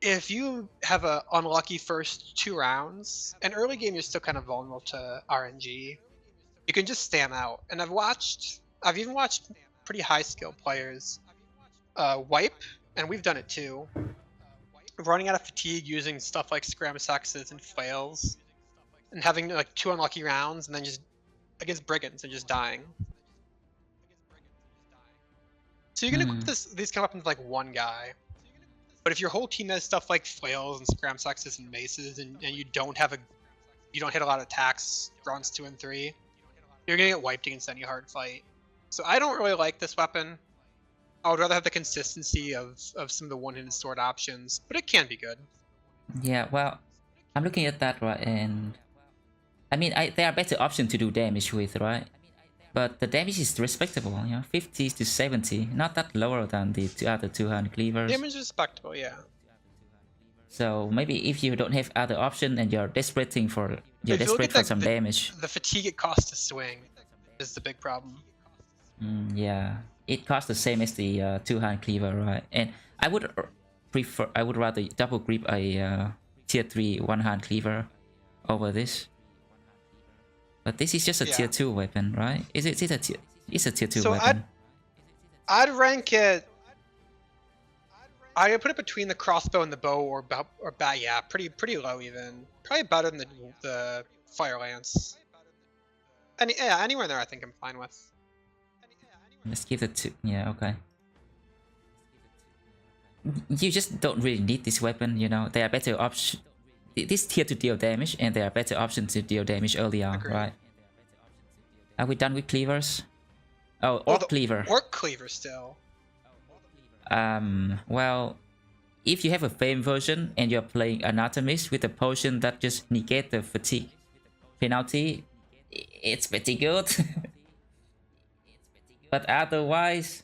if you have an unlucky first 2 rounds, and early game you're still kind of vulnerable to RNG, you can just stand out. And I've even watched pretty high skill players wipe, and we've done it too, running out of fatigue using stuff like Scram Sexes and flails, and having like 2 unlucky rounds, and then just against brigands and just dying. So you can equip these kind of weapons like one guy, but if your whole team has stuff like flails and Scram Sexes and maces, and you don't hit a lot of attacks rounds 2 and 3, you're gonna get wiped against any hard fight. So I don't really like this weapon. I would rather have the consistency of some of the one-handed sword options, but it can be good. Yeah, well, I'm looking at that, right, and I mean, there are better options to do damage with, right? But the damage is respectable, you know, 50 to 70, not that lower than the other two-hand cleavers. Damage is respectable, yeah. So maybe if you don't have other option and you're desperate for some damage. The fatigue it costs to swing is the big problem. Yeah, it costs the same as the two-hand cleaver, right? And I would rather double grip a tier 3 one-hand cleaver over this. But this is just a tier 2 weapon, right? It's a tier 2 weapon. I'd rank it. I'd put it between the crossbow and the bow, or bat. Yeah, pretty low even. Probably better than the Firelance. Anywhere there, I think I'm fine with. Let's give it 2. Yeah, okay. You just don't really need this weapon, you know. There are better options. this tier to deal damage, and there are better options to deal damage early on, Agreed. right? Are we done with cleavers? Oh, Orc Cleaver. Orc Cleaver still. Well, if you have a flame version and you're playing Anatomist with a potion that just negate the fatigue penalty, it's pretty good. But otherwise...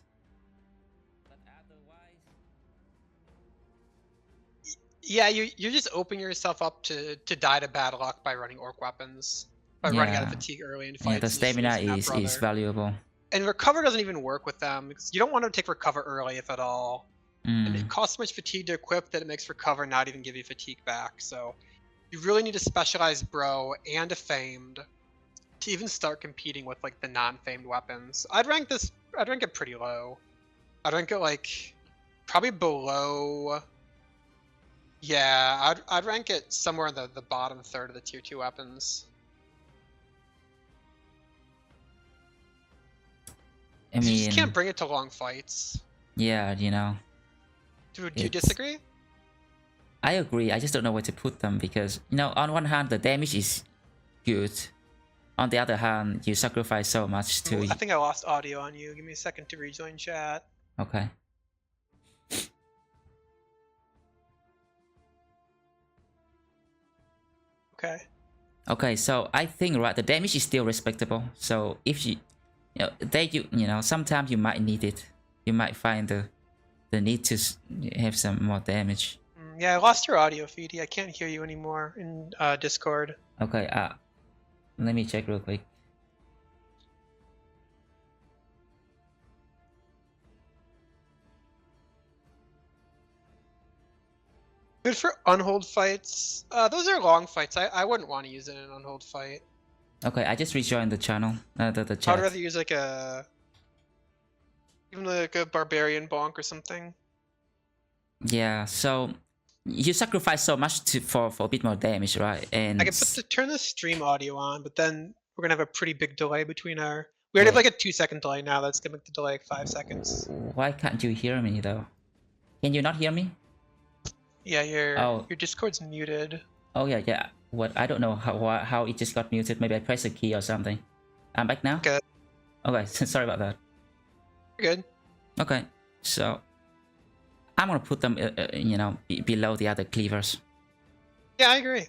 Yeah, you're just opening yourself up to die to bad luck by running orc weapons. By running out of fatigue early in fights. Yeah, the stamina is valuable. And recover doesn't even work with them, because you don't want to take recover early, if at all. And it costs so much fatigue to equip that it makes recover not even give you fatigue back. So you really need a specialized bro and a famed to even start competing with like the non-famed weapons. I'd rank it pretty low. I'd rank it like probably below. Yeah, I'd rank it somewhere in the bottom third of the tier 2 weapons. I mean, you just can't bring it to long fights. Yeah, you know. Do you disagree? I agree. I just don't know where to put them because, you know, on one hand, the damage is good. On the other hand, you sacrifice so much to... I think I lost audio on you. Give me a second to rejoin chat. Okay. Okay. Okay, so I think, right, the damage is still respectable. So if you know, sometimes you might need it. You might find the need to have some more damage. Yeah, I lost your audio, Feedy. I can't hear you anymore in Discord. Okay, let me check real quick. Good for unhold fights. Those are long fights. I wouldn't want to use it in an unhold fight. Okay, I just rejoined the channel, the chat. I'd rather use like even like a barbarian bonk or something. Yeah, so you sacrifice so much for a bit more damage, right? And I can turn the stream audio on, but then we're gonna have a pretty big delay between our. We already have like a 2-second delay now. That's gonna make the delay like 5 seconds. Why can't you hear me though? Can you not hear me? Yeah, your Discord's muted. Oh yeah. What? I don't know how it just got muted. Maybe I pressed a key or something. I'm back now. Okay. Okay, sorry about that. You're good. Okay, so I'm gonna put them, you know, below the other cleavers. Yeah, I agree.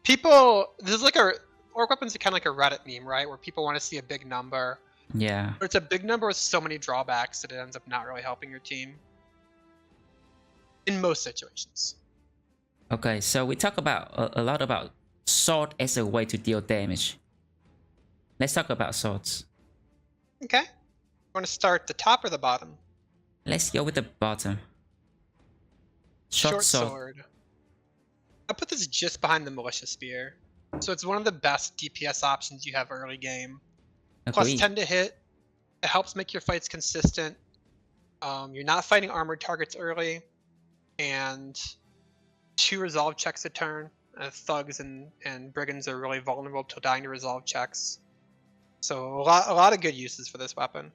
People, this is like orc weapons are kind of like a Reddit meme, right? Where people want to see a big number. Yeah. But it's a big number with so many drawbacks that it ends up not really helping your team. In most situations. Okay, so we talk about a lot about sword as a way to deal damage. Let's talk about swords. Okay. Want to start the top or the bottom? Let's go with the bottom. Short sword. I put this just behind the militia spear. So it's one of the best DPS options you have early game. Plus 10 to hit. It helps make your fights consistent. You're not fighting armored targets early. And 2 resolve checks a turn. Thugs and brigands are really vulnerable to dying to resolve checks. So a lot of good uses for this weapon.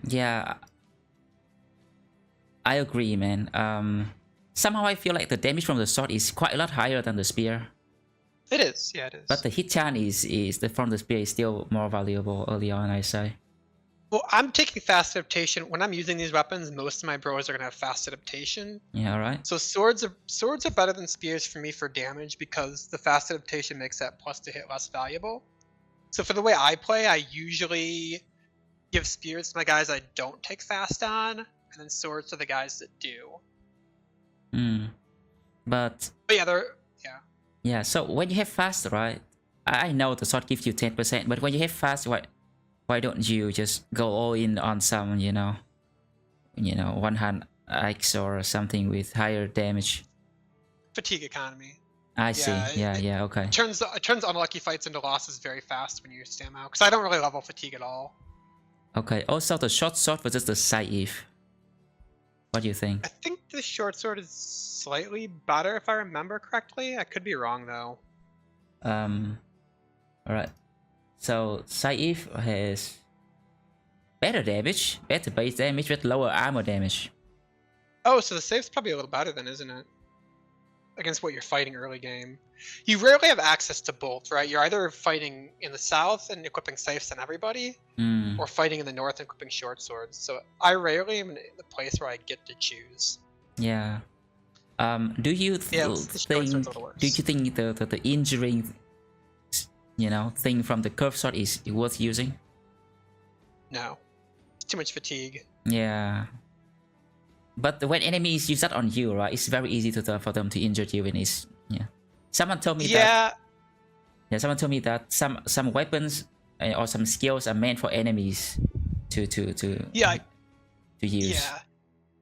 Yeah, I agree, man. Somehow I feel like the damage from the sword is quite a lot higher than the spear. It is, yeah, it is. But the hit chance from the spear is still more valuable early on, I say. Well, I'm taking fast adaptation. When I'm using these weapons, most of my bros are gonna have fast adaptation. Yeah, alright. So swords are better than spears for me for damage because the fast adaptation makes that plus to hit less valuable. So for the way I play, I usually give spears to my guys I don't take fast on, and then swords to the guys that do. But yeah, yeah, so when you have fast, right? I know the sword gives you 10%, but when you have fast, why don't you just go all in on some, you know, one hand axe or something with higher damage? Fatigue economy. I see. Yeah, okay. It turns unlucky fights into losses very fast when you stam out, because I don't really level fatigue at all. Okay, also the short sword versus the scythe. What do you think? I think the short sword is slightly better if I remember correctly. I could be wrong though. Alright. So scythe has better damage, better base damage with lower armor damage. Oh, so the save's probably a little better then, isn't it? against what you're fighting early game. You rarely have access to both, right? You're either fighting in the south and equipping scythes on everybody, or fighting in the north and equipping short swords. So I rarely am in the place where I get to choose. Yeah. Do you think the injury, thing from the curve shot is worth using? No, it's too much fatigue. Yeah. But when enemies use that on you, right, it's very easy for them to injure you when it's Someone told me that. Yeah, someone told me that some weapons or some skills are meant for enemies to use. Yeah.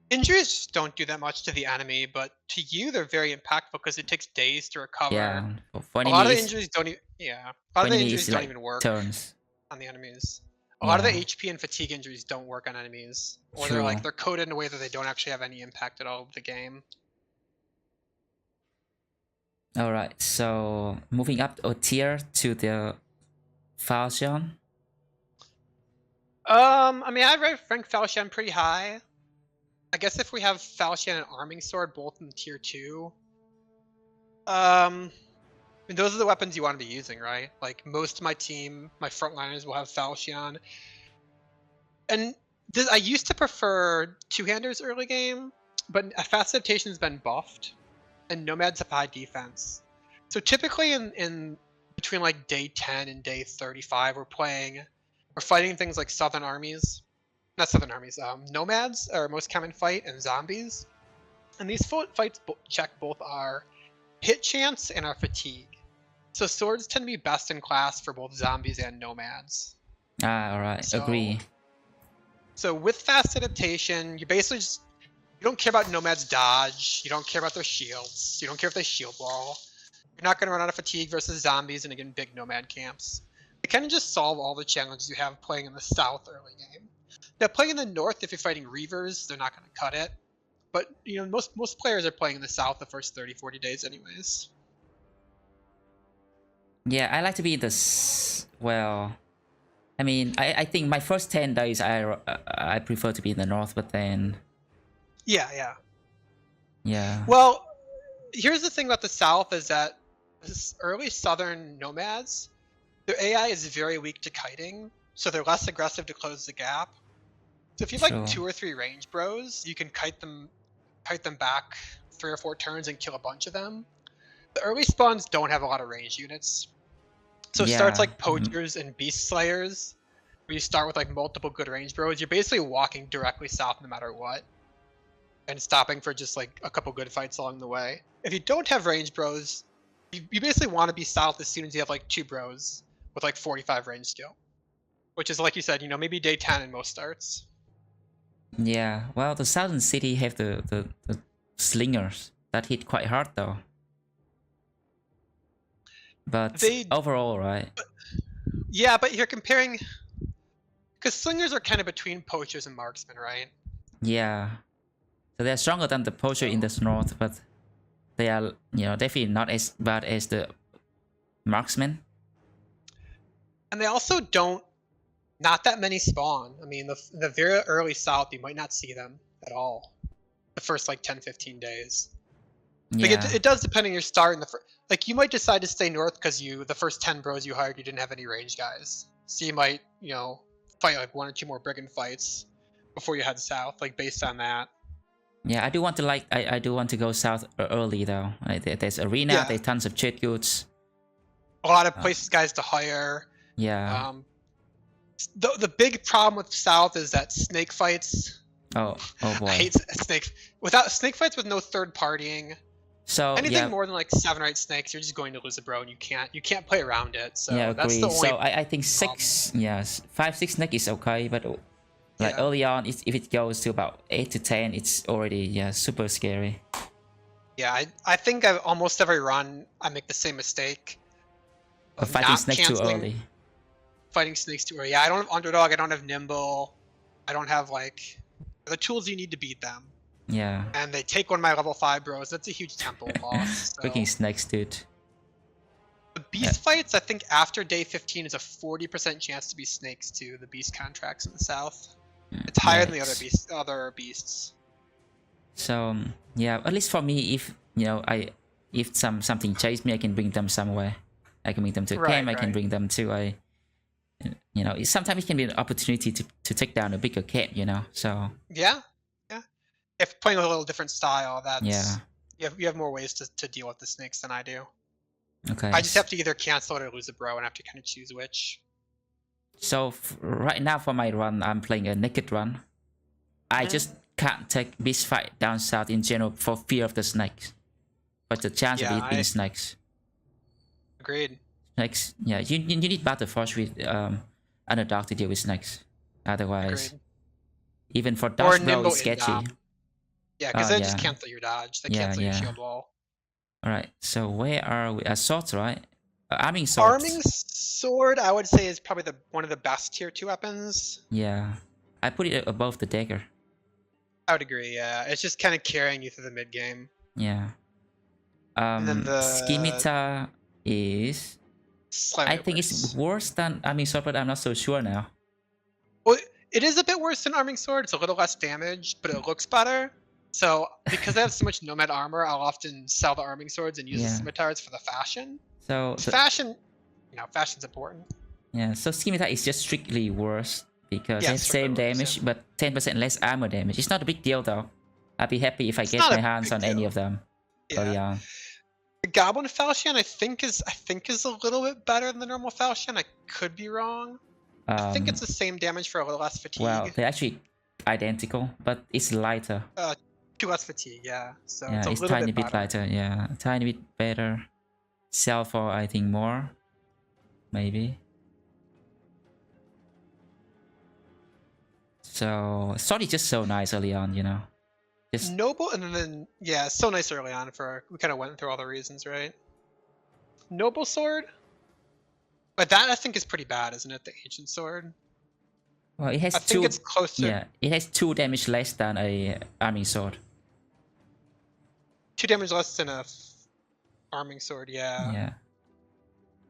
Injuries don't do that much to the enemy, but to you they're very impactful because it takes days to recover. Yeah. For a lot of the injuries don't even. Yeah. A lot of the injuries don't even work turns on the enemies. A lot of the HP and fatigue injuries don't work on enemies, or they're coded in a way that they don't actually have any impact at all of the game. All right, so moving up a tier to the Falchion. I mean, I rank Falchion pretty high. I guess if we have Falchion and Arming Sword both in tier 2, I mean, those are the weapons you want to be using, right? Like most of my team, my frontliners will have Falchion. And I used to prefer two-handers early game, but Fast Adaptation has been buffed, and Nomads have high defense. So typically in between like day 10 and day 35, we're fighting things like Nomads are most common fight, and zombies. And these fights check both our hit chance and our fatigue. So swords tend to be best in class for both zombies and Nomads. Alright, agree. So with Fast Adaptation, you basically you don't care about Nomads dodge, you don't care about their shields, you don't care if they shield wall. You're not going to run out of fatigue versus zombies and again big Nomad camps. They kind of just solve all the challenges you have playing in the south early game. Now playing in the north, if you're fighting Reavers, they're not going to cut it. But most players are playing in the south the first 30-40 days anyways. Yeah, I like to be I mean, I think my first 10 days I prefer to be in the north, but then Yeah. Well, here's the thing about the south is that this early southern Nomads, their AI is very weak to kiting, so they're less aggressive to close the gap. So if you have like 2 or 3 range bros, you can kite them back 3 or 4 turns and kill a bunch of them. The early spawns don't have a lot of range units. So it starts like poachers and beast slayers, where you start with like multiple good range bros. You're basically walking directly south no matter what, and stopping for just like a couple good fights along the way. If you don't have range bros, you basically want to be south as soon as you have like 2 bros with like 45 range skill, which is like you said, maybe day 10 in most starts. Yeah, well, the southern city have the slingers that hit quite hard though. But overall, right? But you're comparing, because slingers are kind of between poachers and marksmen, right? Yeah, so they're stronger than the poacher in the north, but they are, definitely not as bad as the marksmen. And they also not that many spawn. I mean, the very early south, you might not see them at all the first like 10-15 days. Like it does depend on your start in the first. Like you might decide to stay north because the first 10 bros you hired, you didn't have any range guys. So you might, fight like 1 or 2 more brigand fights before you head south, like based on that. Yeah, I do want to I do want to go south early though. There's arena, there's tons of trade goods. A lot of places guys to hire. Yeah. The big problem with south is that snake fights. Oh boy. I hate snakes. Without snake fights with no third partying. So anything more than like 7 or 8 snakes, you're just going to lose a bro, and you can't play around it. So that's the only. So I think 6, 5-6 snake is okay, but like early on, if it goes to about 8 to 10, it's already super scary. Yeah, I think almost every run I make the same mistake. Of fighting snakes too early. Fighting snakes too early. Yeah, I don't have underdog. I don't have nimble. I don't have like the tools you need to beat them. Yeah. And they take one of my level 5 bros. That's a huge tempo loss. So. Freaking snakes, dude. The beast fights, I think after day 15 is a 40% chance to be snakes too. The beast contracts in the south. It's higher than the other beasts. So yeah, at least for me, if I if something chase me, I can bring them somewhere. I can bring them to a camp. I can bring them to a, you know, sometimes it can be an opportunity to take down a bigger camp, you know. So yeah. If playing with a little different style, that's you have more ways to deal with the snakes than I do. Okay. I just have to either cancel it or lose a bro, and I have to kind of choose which. So right now for my run, I'm playing a naked run. I just can't take this fight down south in general for fear of the snakes. But the chance of it being snakes. Agreed. Snakes, yeah, you need Battle Force with Underdog to deal with snakes. Otherwise, even for dodge bro, it's sketchy. Yeah, because they just cancel your dodge. They cancel your shield wall. Alright, so where are we? Swords, right? Arming swords. Arming sword, I would say, is probably one of the best tier 2 weapons. Yeah, I put it above the dagger. I would agree. Yeah, it's just kind of carrying you through the mid game. Yeah. And then the Scimitar is slightly I think it's worse than arming sword, but I'm not so sure now. Well, it is a bit worse than arming sword. It's a little less damage, but it looks better. So because I have so much nomad armor, I'll often sell the arming swords and use the scimitars for the fashion. So fashion, you know, fashion's important. Yeah, so Scimitar is just strictly worse because it has same damage but 10% less armor damage. It's not a big deal though. I'd be happy if I get my hands on any of them early on. The Goblin Falchion I think is a little bit better than the normal Falchion. I could be wrong. I think it's the same damage for a little less fatigue. Well, they're actually identical, but it's lighter. 2 less fatigue, yeah. So yeah, it's a tiny bit lighter, yeah. A tiny bit better. Sell for, I think, more. Maybe. So, sword is just so nice early on, you know. Just Noble, and then, yeah, so nice early on we kind of went through all the reasons, right? Noble sword? But that, I think, is pretty bad, isn't it? The Ancient sword? Well, it has I think it's closer. Yeah, it has 2 damage less than a arming sword. 2 damage less than a arming sword, yeah. Yeah.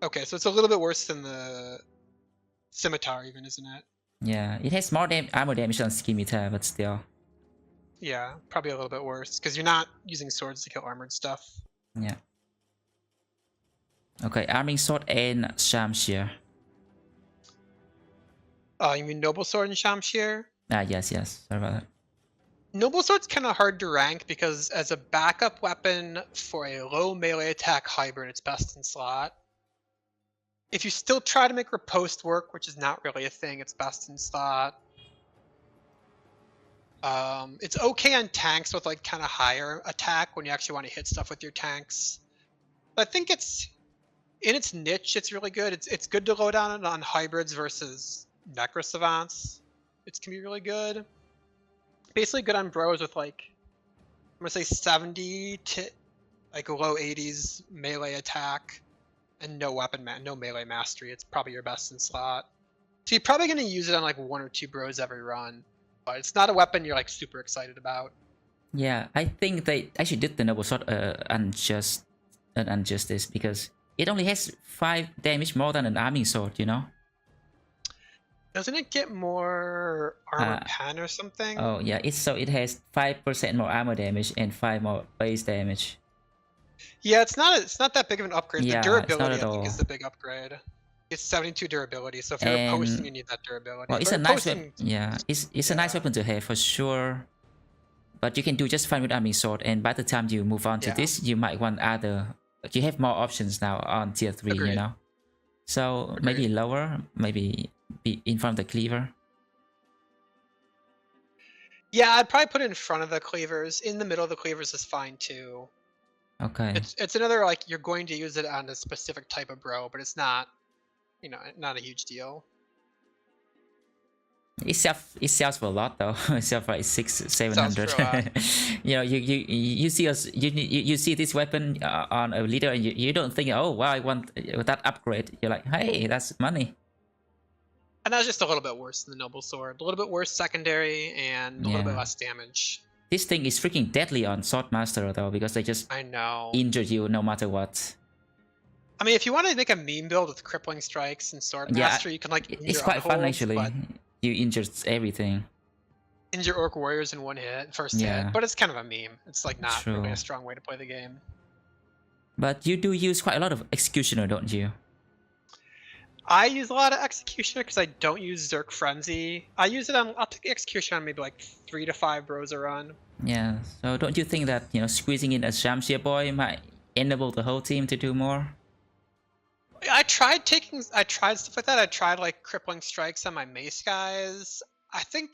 Okay, so it's a little bit worse than the scimitar, even, isn't it? Yeah, it has more armor damage than Scimitar, but still. Yeah, probably a little bit worse, because you're not using swords to kill armored stuff. Yeah. Okay, arming sword and Shamshir. You mean Noble Sword and Shamshir? Yes, sorry about that. Noble Sword's kind of hard to rank because as a backup weapon for a low melee attack hybrid, it's best in slot. If you still try to make riposte work, which is not really a thing, it's best in slot. It's okay on tanks with like kind of higher attack when you actually want to hit stuff with your tanks. But I think it's in its niche, it's really good. It's good to load on it on hybrids versus Necro Savants. It can be really good. Basically good on bros with like, I'm gonna say 70 to like low 80s melee attack and no melee mastery. It's probably your best in slot. So you're probably gonna use it on like 1 or 2 bros every run. But it's not a weapon you're like super excited about. Yeah, I think they actually did the Noble Sword injustice because it only has 5 damage more than an arming sword, you know? Doesn't it get more armor pen or something? Oh yeah, it has 5% more armor damage and 5 more base damage. Yeah, it's not that big of an upgrade. Yeah, the durability I think is the big upgrade. It's 72 durability, so if you're posting, you need that durability. Well, it's a nice weapon. Yeah, it's a nice weapon to have for sure. But you can do just fine with arming sword, and by the time you move on to this, you might want other. You have more options now on tier 3, you know. So maybe lower, maybe be in front of the cleaver. Yeah, I'd probably put it in front of the cleavers. In the middle of the cleavers is fine too. Okay. It's another like you're going to use it on a specific type of bro, but it's not, you know, not a huge deal. It sells for a lot though. It sells for like 600-700. You know, you see you see this weapon on a leader and you don't think, oh wow, I want that upgrade. You're like, hey, that's money. And that's just a little bit worse than the Noble Sword. A little bit worse secondary and a little bit less damage. This thing is freaking deadly on Swordmaster though, because they just injure you no matter what. I mean, if you want to make a meme build with crippling strikes and Swordmaster, you can like it's quite fun actually. You injure everything. Injure Orc Warriors in 1 hit, first hit. But it's kind of a meme. It's like not really a strong way to play the game. But you do use quite a lot of Executioner, don't you? I use a lot of Executioner because I don't use Zerk Frenzy. I'll take Executioner on maybe like 3 to 5 bros a run. Yeah, so don't you think that, squeezing in a Shamshir boy might enable the whole team to do more? I tried stuff like that. I tried like crippling strikes on my mace guys. I think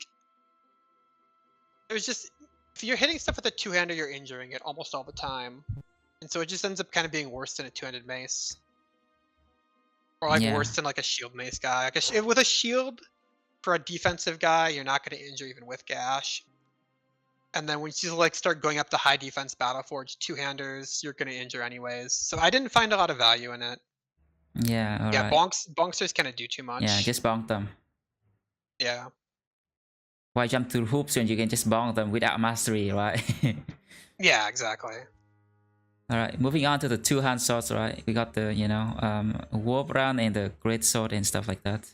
there's just, if you're hitting stuff with a two-hander, you're injuring it almost all the time. And so it just ends up kind of being worse than a two-handed mace. Or like worse than like a shield mace guy. Like with a shield, for a defensive guy, you're not going to injure even with gash. And then when you like start going up to high defense Battleforge two-handers, you're going to injure anyways. So I didn't find a lot of value in it. Yeah, alright. Yeah, bonksters kind of do too much. Yeah, just bonk them. Yeah. Why jump through hoops when you can just bonk them without mastery, right? Yeah, exactly. Alright, moving on to the two-hand swords, right? We got the, Warp Round and the Great Sword and stuff like that.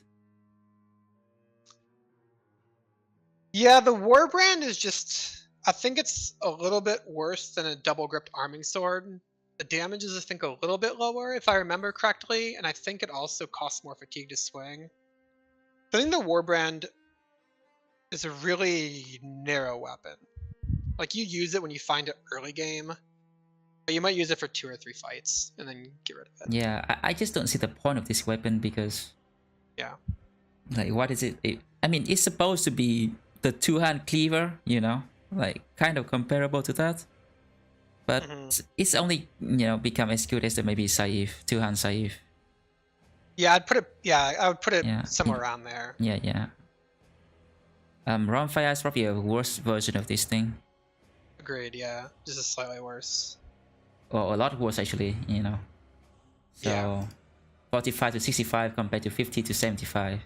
Yeah, the Warbrand is just, I think it's a little bit worse than a double gripped arming sword. The damage is, I think, a little bit lower, if I remember correctly, and I think it also costs more fatigue to swing. I think the Warbrand is a really narrow weapon. Like, you use it when you find it early game, but you might use it for 2 or 3 fights, and then get rid of it. Yeah, I just don't see the point of this weapon because... Yeah. Like, what is it? I mean, it's supposed to be the two-hand cleaver, like, kind of comparable to that. But it's only, become as good as the maybe Saif, two-hand Saif. Yeah, I would put it somewhere around there. Yeah. Ronfire is probably a worse version of this thing. Agreed, yeah. Just slightly worse. Or a lot worse, actually, So, yeah. 45 to 65 compared to 50 to 75.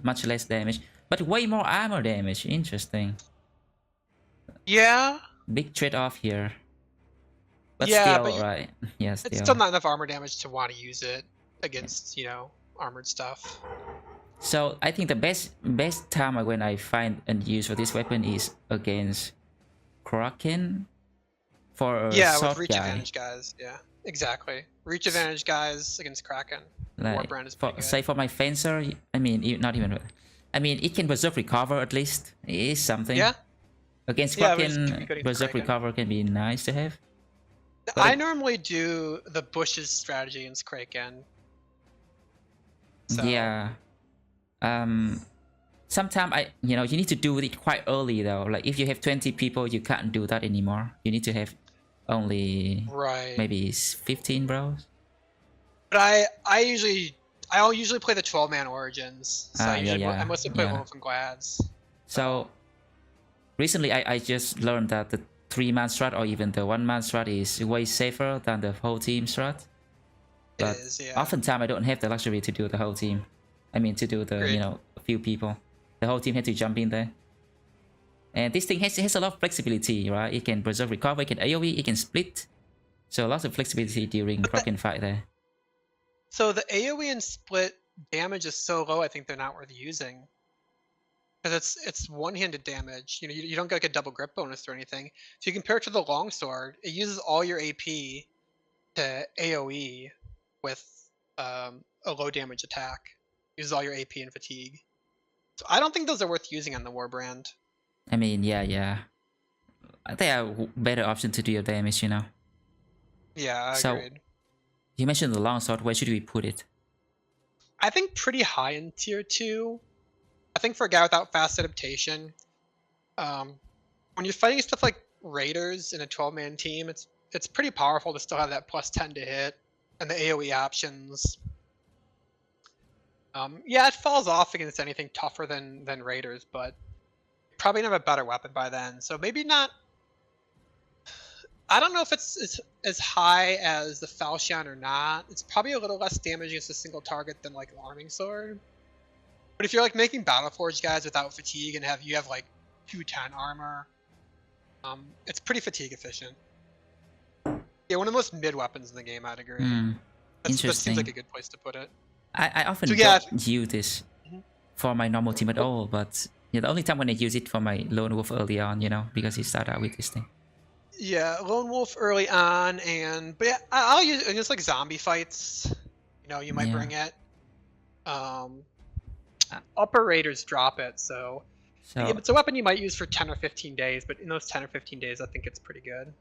Much less damage, but way more armor damage. Interesting. Yeah. Big trade-off here. But yeah, still, but right. Yeah, it's still not enough armor damage to want to use it against, armored stuff. So I think the best time when I find and use for this weapon is against Kraken for a with reach guy. advantage guys. Yeah, exactly. Reach advantage guys against Kraken. Like, Warbrand is pretty good. Say for my fencer, I mean, not even. I mean, it can berserk recover at least. It is something. Yeah. Against Kraken, berserk recover can be nice to have. But I normally do the bushes strategy against Kraken. So. Yeah. Sometimes you need to do it quite early though. Like if you have 20 people, you can't do that anymore. You need to have only maybe 15 bros. But I'll usually play the 12-man origins. So I mostly play Wolf and Glads. So recently I just learned that the 3-man strat or even the 1-man strat is way safer than the whole team strat. But it is, yeah. oftentimes I don't have the luxury to do the whole team. I mean to do the a few people. The whole team had to jump in there. And this thing has a lot of flexibility, right? It can preserve recover, it can AoE, it can split. So lots of flexibility during Kraken fight there. So the AoE and split damage is so low, I think they're not worth using. Because it's one-handed damage. You don't get like a double grip bonus or anything. So you compare it to the longsword, it uses all your AP to AoE with a low damage attack. It uses all your AP and fatigue. So I don't think those are worth using on the Warbrand. I mean, yeah. They are better option to do your damage, Yeah, so, agreed. You mentioned the longsword. Where should we put it? I think pretty high in tier 2. I think for a guy without fast adaptation, when you're fighting stuff like raiders in a 12-man team, it's pretty powerful to still have that +10 to hit and the AoE options. Yeah, it falls off against anything tougher than raiders, but probably have a better weapon by then. So maybe not. I don't know if it's as high as the Falchion or not. It's probably a little less damage against a single target than like an arming sword. But if you're like making Battleforge guys without fatigue and you have like 210 armor, it's pretty fatigue efficient. Yeah, one of the most mid weapons in the game, I'd agree. That seems like a good place to put it. I often don't use this for my normal team at all, but the only time when I use it for my lone wolf early on, because you start out with this thing. Yeah, lone wolf early on, but yeah, I'll use just like zombie fights. You know, you might Yeah. bring it. Um, upper raiders drop it, so So it's a weapon you might use for 10 or 15 days. But in those 10 or 15 days, I think it's pretty good.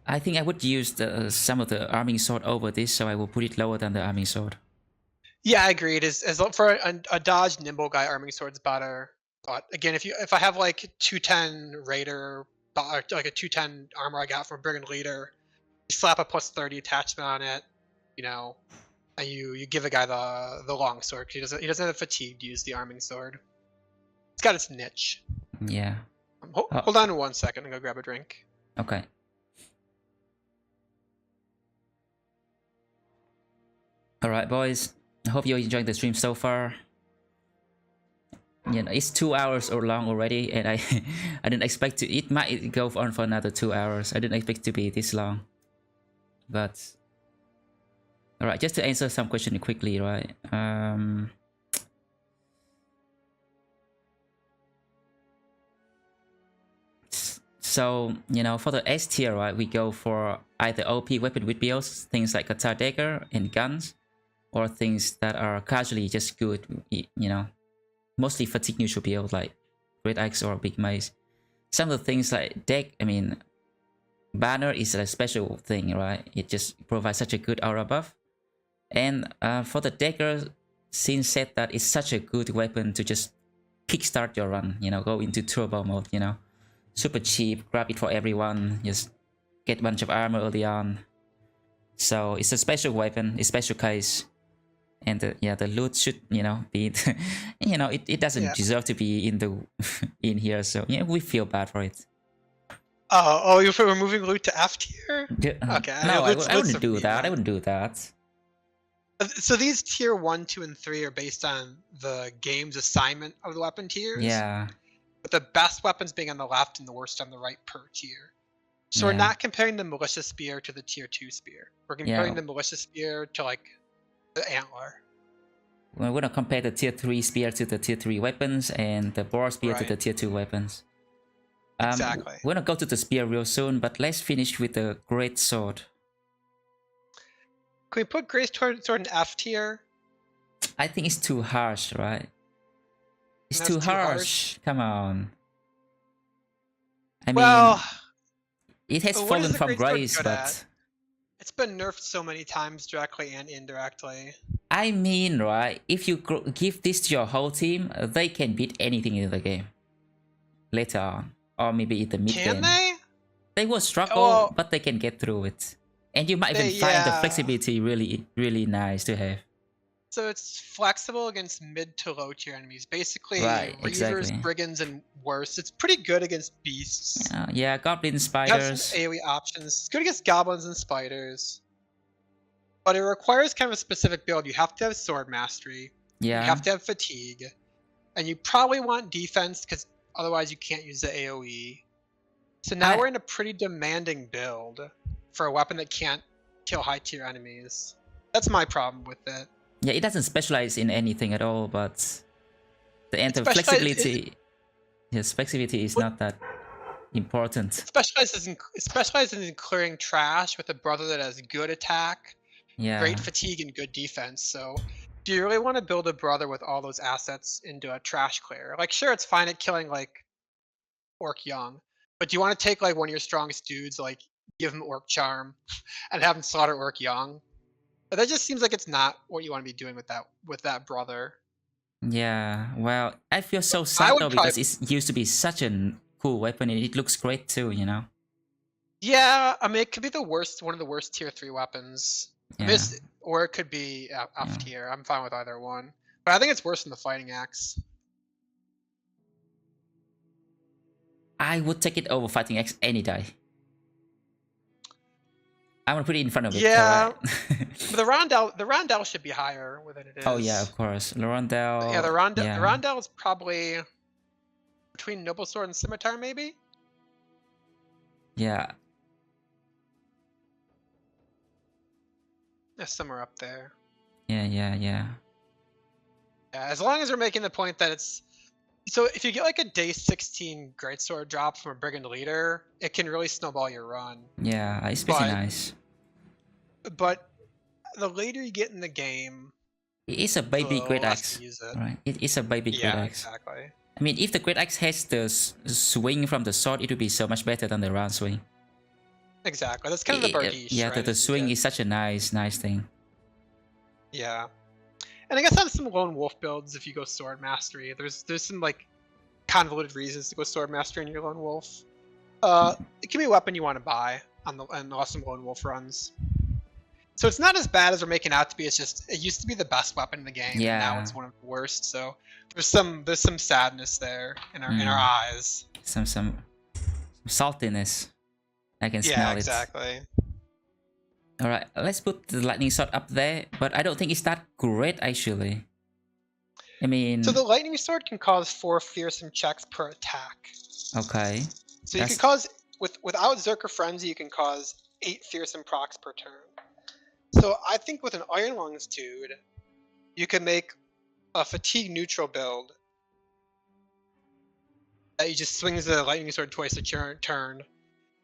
I think I would use some of the arming sword over this, so I will put it lower than the arming sword. Yeah, I agree. It is for a dodge nimble guy, arming sword's better. But again, if I have like 210 raider, or like a 210 armor I got from brigand leader, you slap a +30 attachment on it, you know, and you give a guy the long sword. He doesn't have fatigue to use the arming sword. It's got its niche. Yeah. Hold on 1 second and go grab a drink. Okay. All right, boys. I hope you're enjoying the stream so far. You know, it's 2 hours or long already, and I I didn't expect to. It might go on for another 2 hours. I didn't expect to be this long. But all right, just to answer some question quickly, right? So, you know, for the S tier, right, we go for either OP weapon with builds, things like Qatar dagger and guns, or things that are casually just good, you know, mostly fatigue neutral build like great axe or big mace. Some of the things like banner is a special thing, right? It just provides such a good aura buff. And for the dagger, since said that it's such a good weapon to just kickstart your run, you know, go into turbo mode, you know. Super cheap, grab it for everyone, just get a bunch of armor early on. So it's a special weapon, a special case. And yeah, the loot should, you know, be, you know, it doesn't deserve to be in the in here. So yeah, we feel bad for it. Oh, you're removing loot to F tier? Okay. No, I wouldn't do that. I wouldn't do that. So these tier 1, 2, and 3 are based on the game's assignment of the weapon tiers. Yeah. With the best weapons being on the left and the worst on the right per tier. So we're not comparing the militia spear to the tier 2 spear. We're comparing the militia spear to like the antler. We're gonna compare the tier 3 spear to the tier 3 weapons and the boar spear to the tier 2 weapons. Exactly. We're gonna go to the spear real soon, but let's finish with the great sword. Can we put great sword in F tier? I think it's too harsh, right? It's too harsh. Come on. I mean, it has fallen from grace, but it's been nerfed so many times directly and indirectly. I mean, right? If you give this to your whole team, they can beat anything in the game later on, or maybe in the mid game. Can they? They will struggle, but they can get through it, and you might even find the flexibility really nice to have. So it's flexible against mid to low tier enemies. Basically, Reavers, Brigands, and worse. It's pretty good against beasts. Yeah, goblins, spiders. Some AoE options. It's good against goblins and spiders. But it requires kind of a specific build. You have to have sword mastery. Yeah. You have to have fatigue. And you probably want defense because otherwise you can't use the AoE. So now we're in a pretty demanding build for a weapon that can't kill high tier enemies. That's my problem with it. Yeah, it doesn't specialize in anything at all, but the end of flexibility, flexibility is not that important. It specializes in clearing trash with a brother that has good attack, great fatigue, and good defense. So, do you really want to build a brother with all those assets into a trash clear? Like, sure, it's fine at killing like Orc Young, but do you want to take like one of your strongest dudes, like give him Orc Charm, and have him slaughter Orc Young? That just seems like it's not what you want to be doing with that brother. Yeah, well, I feel so sad though because it used to be such a cool weapon and it looks great too, you know? Yeah, I mean, it could be one of the worst tier 3 weapons. Yeah. Or it could be F tier. I'm fine with either one. But I think it's worse than the fighting axe. I would take it over fighting axe any day. I'm gonna put it in front of it. Yeah, but the rondel should be higher than it is. Oh yeah, of course, the rondel. Yeah, the rondel is probably between noble sword and scimitar, maybe. Yeah. Yeah, somewhere up there. Yeah. Yeah, as long as we're making the point that it's So if you get like a day 16 greatsword drop from a brigand leader, it can really snowball your run. Yeah, it's pretty But nice. but the later you get in the game, It is a the baby great less axe, you use it. right? It is a baby great Yeah, axe. exactly. I mean, if the great axe has the swing from the sword, it would be so much better than the round swing. Exactly. That's kind of the bardiche, Yeah, right? the swing is such a nice thing. Yeah. And I guess on some lone wolf builds, if you go sword mastery, there's some like convoluted reasons to go sword mastery in your lone wolf. It can be a weapon you want to buy on awesome lone wolf runs. So it's not as bad as we're making out to be. It's just it used to be the best weapon in the game, and now it's one of the worst. So there's some sadness there in our eyes. Some saltiness. I can smell it. Yeah, exactly. All right, let's put the lightning sword up there, but I don't think it's that great actually. I mean, so the lightning sword can cause 4 fearsome checks per attack. Okay. So you can cause without Zerker Frenzy, you can cause 8 fearsome procs per turn. So I think with an Iron Lungs dude, you can make a fatigue neutral build that you just swings the lightning sword twice a turn,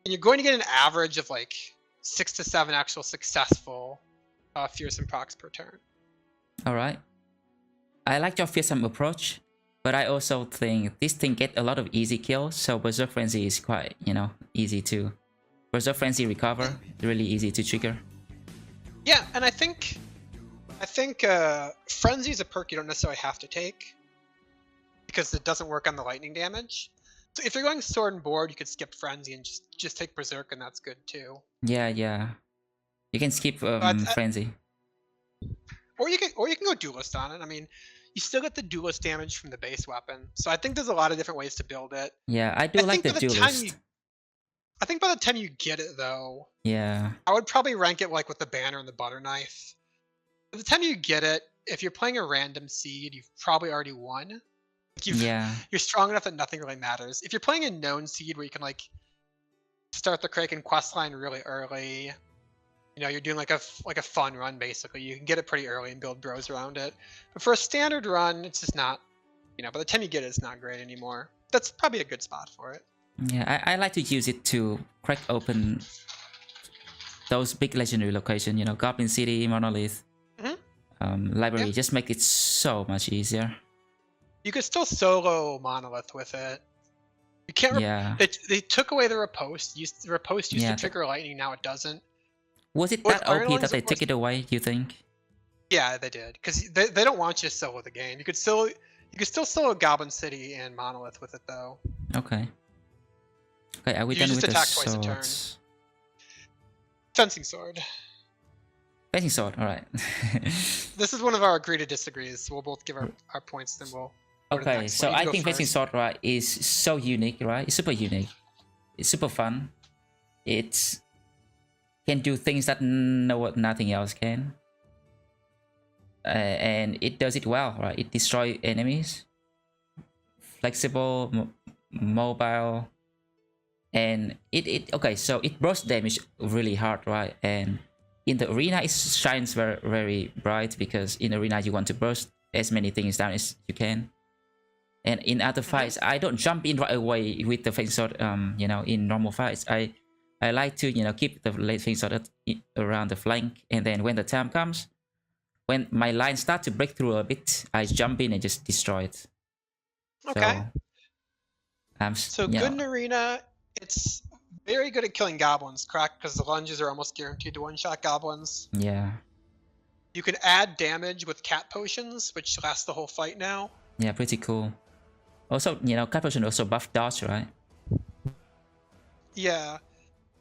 and you're going to get an average of like 6 to 7 actual successful fearsome procs per turn. All right. I like your fearsome approach, but I also think this thing get a lot of easy kills, so Berserk Frenzy is quite, easy to. Berserk Frenzy recover, really easy to trigger. Yeah, and I think Frenzy is a perk you don't necessarily have to take because it doesn't work on the lightning damage. So if you're going sword and board, you could skip Frenzy and just take Berserk, and that's good too. Yeah. You can skip Frenzy. Or you can go Duelist on it. I mean, you still get the Duelist damage from the base weapon. So I think there's a lot of different ways to build it. Yeah, I do like the Duelist. I think by the time you get it though, yeah, I would probably rank it like with the banner and the butter knife. By the time you get it, if you're playing a random seed, you've probably already won. You're strong enough that nothing really matters. If you're playing a known seed where you can like start the Kraken questline really early, you're doing like a fun run basically. You can get it pretty early and build bros around it. But for a standard run, it's just not. By the time you get it, it's not great anymore. That's probably a good spot for it. Yeah, I like to use it to crack open those big legendary locations. Goblin City, Monolith, Library. Just make it so much easier. You could still solo Monolith with it. You can't. They took away the riposte. The riposte used to trigger lightning. Now it doesn't. Was it that OP that they took it away? Do you think? Yeah, they did. Because they don't want you to solo the game. You could still solo Goblin City and Monolith with it though. Okay. Okay, are we done with the swords? Fencing sword. Fencing sword. All right. This is one of our agree to disagrees. We'll both give our points, then we'll. Okay, so I think fencing sword, right, is so unique, right? It's super unique. It's super fun. It can do things that nothing else can. And it does it well, right? It destroys enemies. Flexible, mobile, and okay. So it bursts damage really hard, right? And in the arena, it shines very, very bright because in arena you want to burst as many things down as you can. And in other fights, I don't jump in right away with the fencing sword. In normal fights, I like to keep the fencing sword around the flank, and then when the time comes, when my line starts to break through a bit, I jump in and just destroy it. Okay. So good in arena, it's very good at killing goblins, correct? Because the lunges are almost guaranteed to one-shot goblins. Yeah. You can add damage with cat potions, which last the whole fight now. Yeah, pretty cool. Also, cat potion also buff dodge, right? Yeah.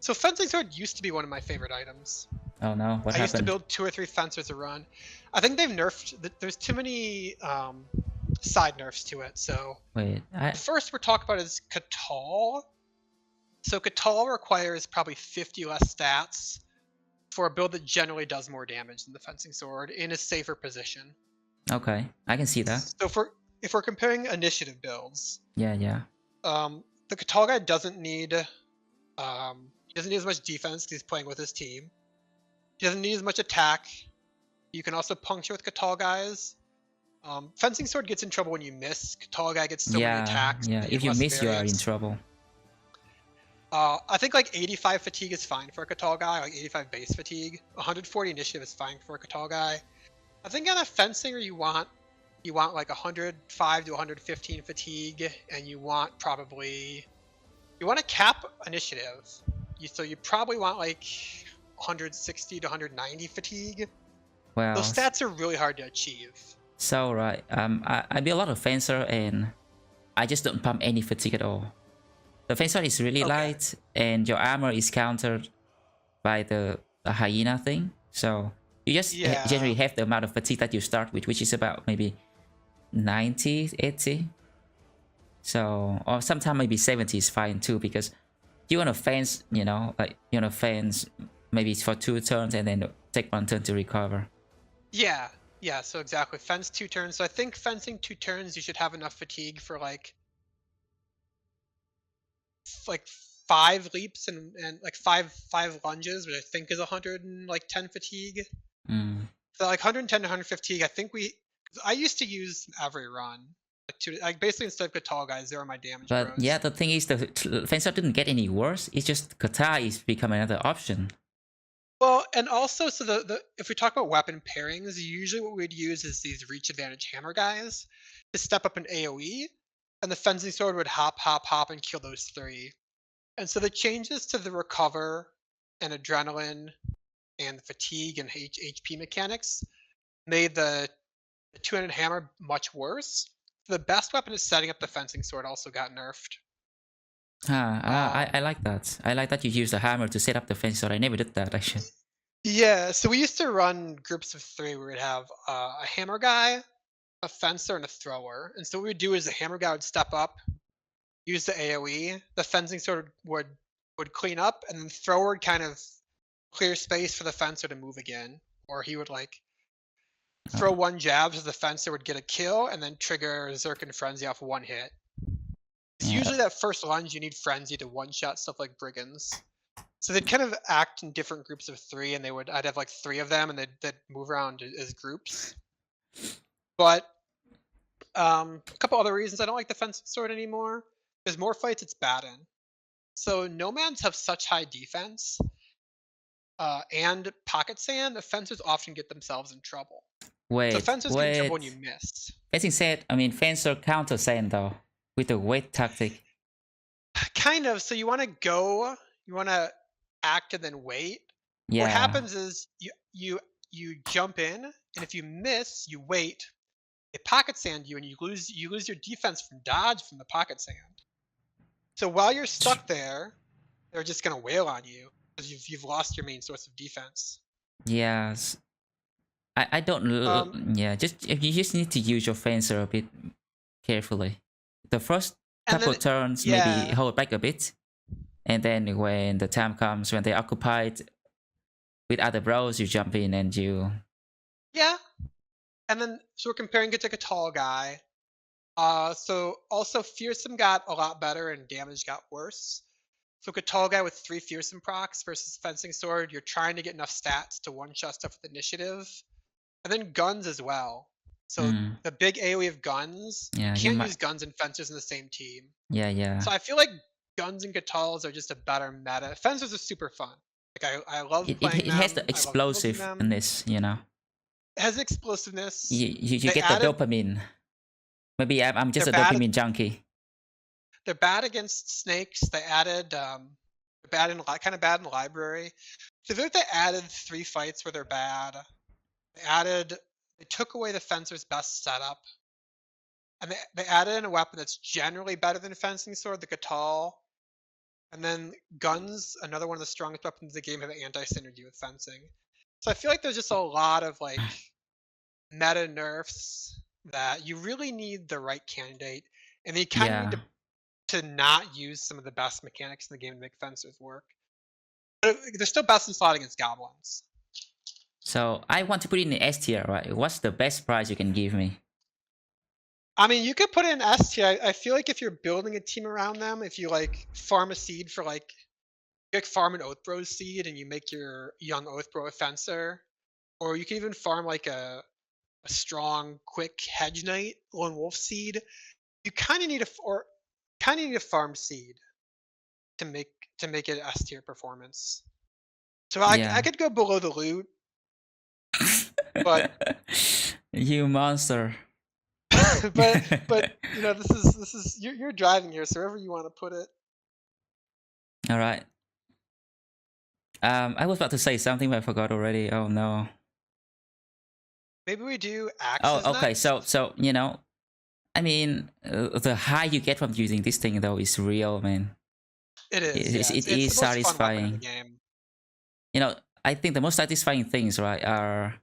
So fencing sword used to be one of my favorite items. Oh no, what happened? I used to build 2 or 3 fencers a run. I think they've nerfed. There's too many side nerfs to it. So wait, first we're talking about is Qatar. So Qatar requires probably 50 less stats for a build that generally does more damage than the fencing sword in a safer position. Okay, I can see that. So if we're comparing initiative builds, yeah. The Qatar guy doesn't need as much defense because he's playing with his team. He doesn't need as much attack. You can also puncture with Qatar guys. Fencing sword gets in trouble when you miss. Tall guy gets so many Yeah, attacks. yeah. That If have you less miss, you are in variance. trouble. I think like 85 fatigue is fine for a Qatar guy, like 85 base fatigue. 140 initiative is fine for a Qatar guy. I think on a fencing you want like 105 to 115 fatigue, and you want to cap initiative. So you probably want like 160 to 190 fatigue. Well, Those stats are really hard to achieve. so right. I be a lot of fencer and I just don't pump any fatigue at all. The fencer is really Okay. light, and your armor is countered by the hyena thing. So you just Yeah. generally have the amount of fatigue that you start with, which is about maybe 90, 80. So, or sometimes maybe 70 is fine too, because you want to fence, you know, like you want to fence maybe for 2 turns and then take 1 turn to recover. Yeah. Yeah. So exactly. Fence 2 turns. So I think fencing 2 turns, you should have enough fatigue for like 5 leaps and like five lunges, which I think is 110 fatigue. Mm. So like 110 to 100 fatigue. I think I used to use every run. Like basically instead of Qatar guys, there are my damage But bros. yeah, the thing is, the fencer didn't get any worse. It's just Qatar is becoming another option. Well, and also, so if we talk about weapon pairings, usually what we'd use is these reach advantage hammer guys to step up an AoE, and the fencing sword would hop, hop, hop, and kill those 3. And so the changes to the recover and adrenaline and fatigue and HP mechanics made the two-handed hammer much worse. The best weapon is setting up the fencing sword also got nerfed. I like that. I like that you use the hammer to set up the fencer. I never did that actually. Yeah, so we used to run groups of 3 where we'd have a hammer guy, a fencer, and a thrower. And so what we'd do is the hammer guy would step up, use the AoE, the fencing sword would clean up, and then the thrower would kind of clear space for the fencer to move again. Or he would like throw 1 jab so the fencer would get a kill and then trigger Zerkin Frenzy off 1 hit. Because usually that first lunge you need Frenzy to one-shot stuff like Brigands. So they'd kind of act in different groups of 3, and I'd have like 3 of them, and they'd move around as groups. But a couple other reasons I don't like the fencing sword anymore. There's more fights it's bad in. So nomads have such high defense, and pocket sand. The fencers often get themselves in trouble. Wait, so fencers get in trouble when you miss. Fencing said, I mean, fencer counter sand though with the wait tactic. Kind of. So you want to act and then wait. Yeah. What happens is you jump in, and if you miss, you wait. They pocket sand you, and you lose your defense from dodge from the pocket sand. So while you're stuck there, they're just gonna wail on you because you've lost your main source of defense. Yes. I don't. Yeah, you just need to use your fencer a bit carefully. The first couple turns, maybe hold back a bit, and then when the time comes when they're occupied with other bros, you jump in and you. Yeah, and then so we're comparing it to a tall guy. So also fearsome got a lot better and damage got worse. So a tall guy with 3 fearsome procs versus fencing sword, you're trying to get enough stats to one-shot stuff with initiative. And then guns as well. So the big AoE of guns, you can't use guns and fencers in the same team. Yeah. So I feel like guns and guitars are just a better meta. Fencers are super fun. Like I love playing them. It has the explosiveness, you know. It has explosiveness. You get the dopamine. Maybe I'm just a dopamine junkie. They're bad against snakes. They added kind of bad in library. So I feel like they added 3 fights where they're bad. They took away the fencer's best setup, and they added in a weapon that's generally better than a fencing sword, the Qatar. And then guns, another one of the strongest weapons in the game, have anti-synergy with fencing. So I feel like there's just a lot of like meta nerfs that you really need the right candidate, and you kind of need to not use some of the best mechanics in the game to make fencers work. But they're still best in slot against goblins. So I want to put it in the S tier, right? What's the best price you can give me? I mean, you could put it in S tier. I feel like if you're building a team around them, if you like farm a seed for like, you like farm an Oathbros seed and you make your young Oathbro a fencer, or you can even farm like a a strong, quick hedge knight, lone wolf seed, you kind of need a farm seed to make it S tier performance. So I Yeah. could go below the loot, but You monster. but you know, this is you're driving here, so wherever you want to put it. All right. I was about to say something, but I forgot already. Oh no. Maybe we do Oh, axes okay. next. So you know, I mean, the high you get from using this thing though is real, man. It is, yeah. It It's is the most fun weapon in the satisfying. game. You know, I think the most satisfying things, right, are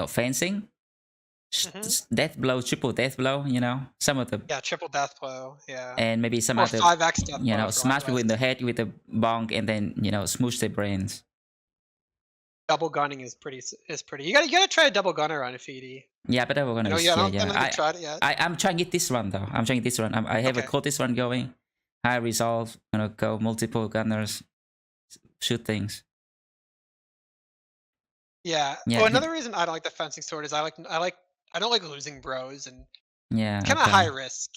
fencing, death blow, triple death blow. You know, some of the Yeah, triple death blow. Yeah, and maybe some or other 5x death blow for smash people in the armorists. head with a bonk and then smoosh their brains. Double gunning is pretty. You gotta try a double gunner on a Feedy. Yeah, but we're gonna. No, yeah, I don't think I you've tried it yet. I'm trying it this run though. I'm trying it this run. I have a Okay. code this one going. High resolve. Go multiple gunners, shoot things. Yeah. Yeah. Well, another reason I don't like the fencing sword is I don't like losing bros, and Yeah. kind of Okay. high risk.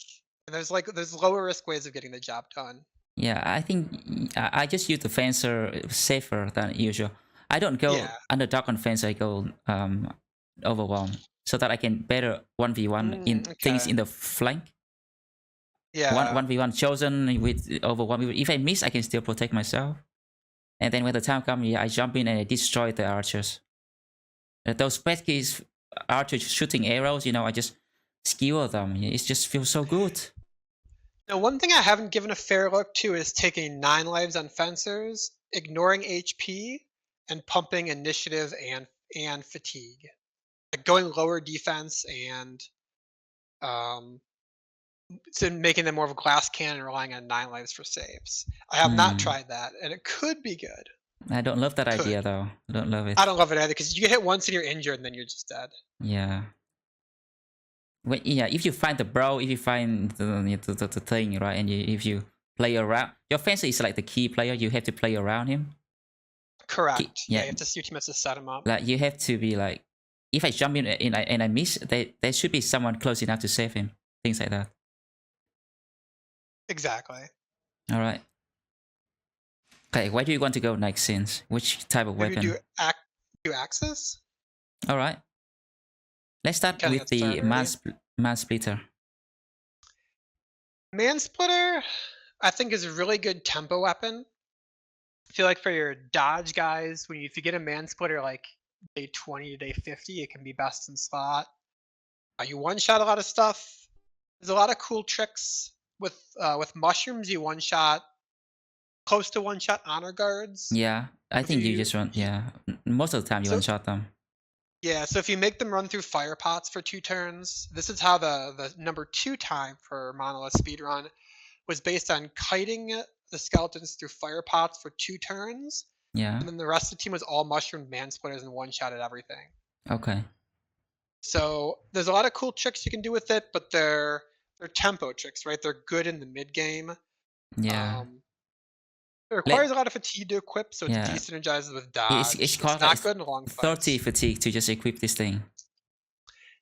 And there's lower risk ways of getting the job done. Yeah, I think I just use the fencer safer than usual. I don't go underdog on fence. I go overwhelm so that I can better 1v1 in things in the flank. Yeah. 1v1 chosen with overwhelm. If I miss, I can still protect myself. And then when the time comes, I jump in and I destroy the archers. Those pesky archers shooting arrows, I just skewer them. It just feels so good. Now, one thing I haven't given a fair look to is taking 9 lives on fencers, ignoring HP, and pumping initiative and fatigue. Like going lower defense and so making them more of a glass cannon, relying on 9 lives for saves. I have not tried that, and it could be good. I don't love that idea though. I don't love it. I don't love it either, because you get hit once and you're injured, and then you're just dead. Yeah. If you find the bro, if you find the thing, right, and if you play around, your fencer is like the key player. You have to play around him. Correct. Yeah, you have to your teammates to set him up. Like you have to be like, if I jump in and I miss, there should be someone close enough to save him. Things like that. Exactly. All right. Okay, where do you want to go next, Sins? Which type of weapon? Do axes? All right. Let's start with the man splitter. Man splitter, I think, is a really good tempo weapon. I feel like for your dodge guys, if you get a man splitter like day 20 to day 50, it can be best in slot. You one shot a lot of stuff. There's a lot of cool tricks with mushrooms. You one shot close to one shot honor guards. Yeah, I think you just run. Yeah, most of the time you one shot them. Yeah, so if you make them run through fire pots for 2 turns, this is how the number 2 time for Monolith speedrun was based on kiting the skeletons through fire pots for 2 turns. Yeah. And then the rest of the team was all mushroomed man splitters and one shot at everything. Okay. So there's a lot of cool tricks you can do with it, but they're tempo tricks, right? They're good in the mid game. Yeah. It requires a lot of fatigue to equip, so it de-synergizes with dodge. It's not good in long fights. 30 fatigue to just equip this thing.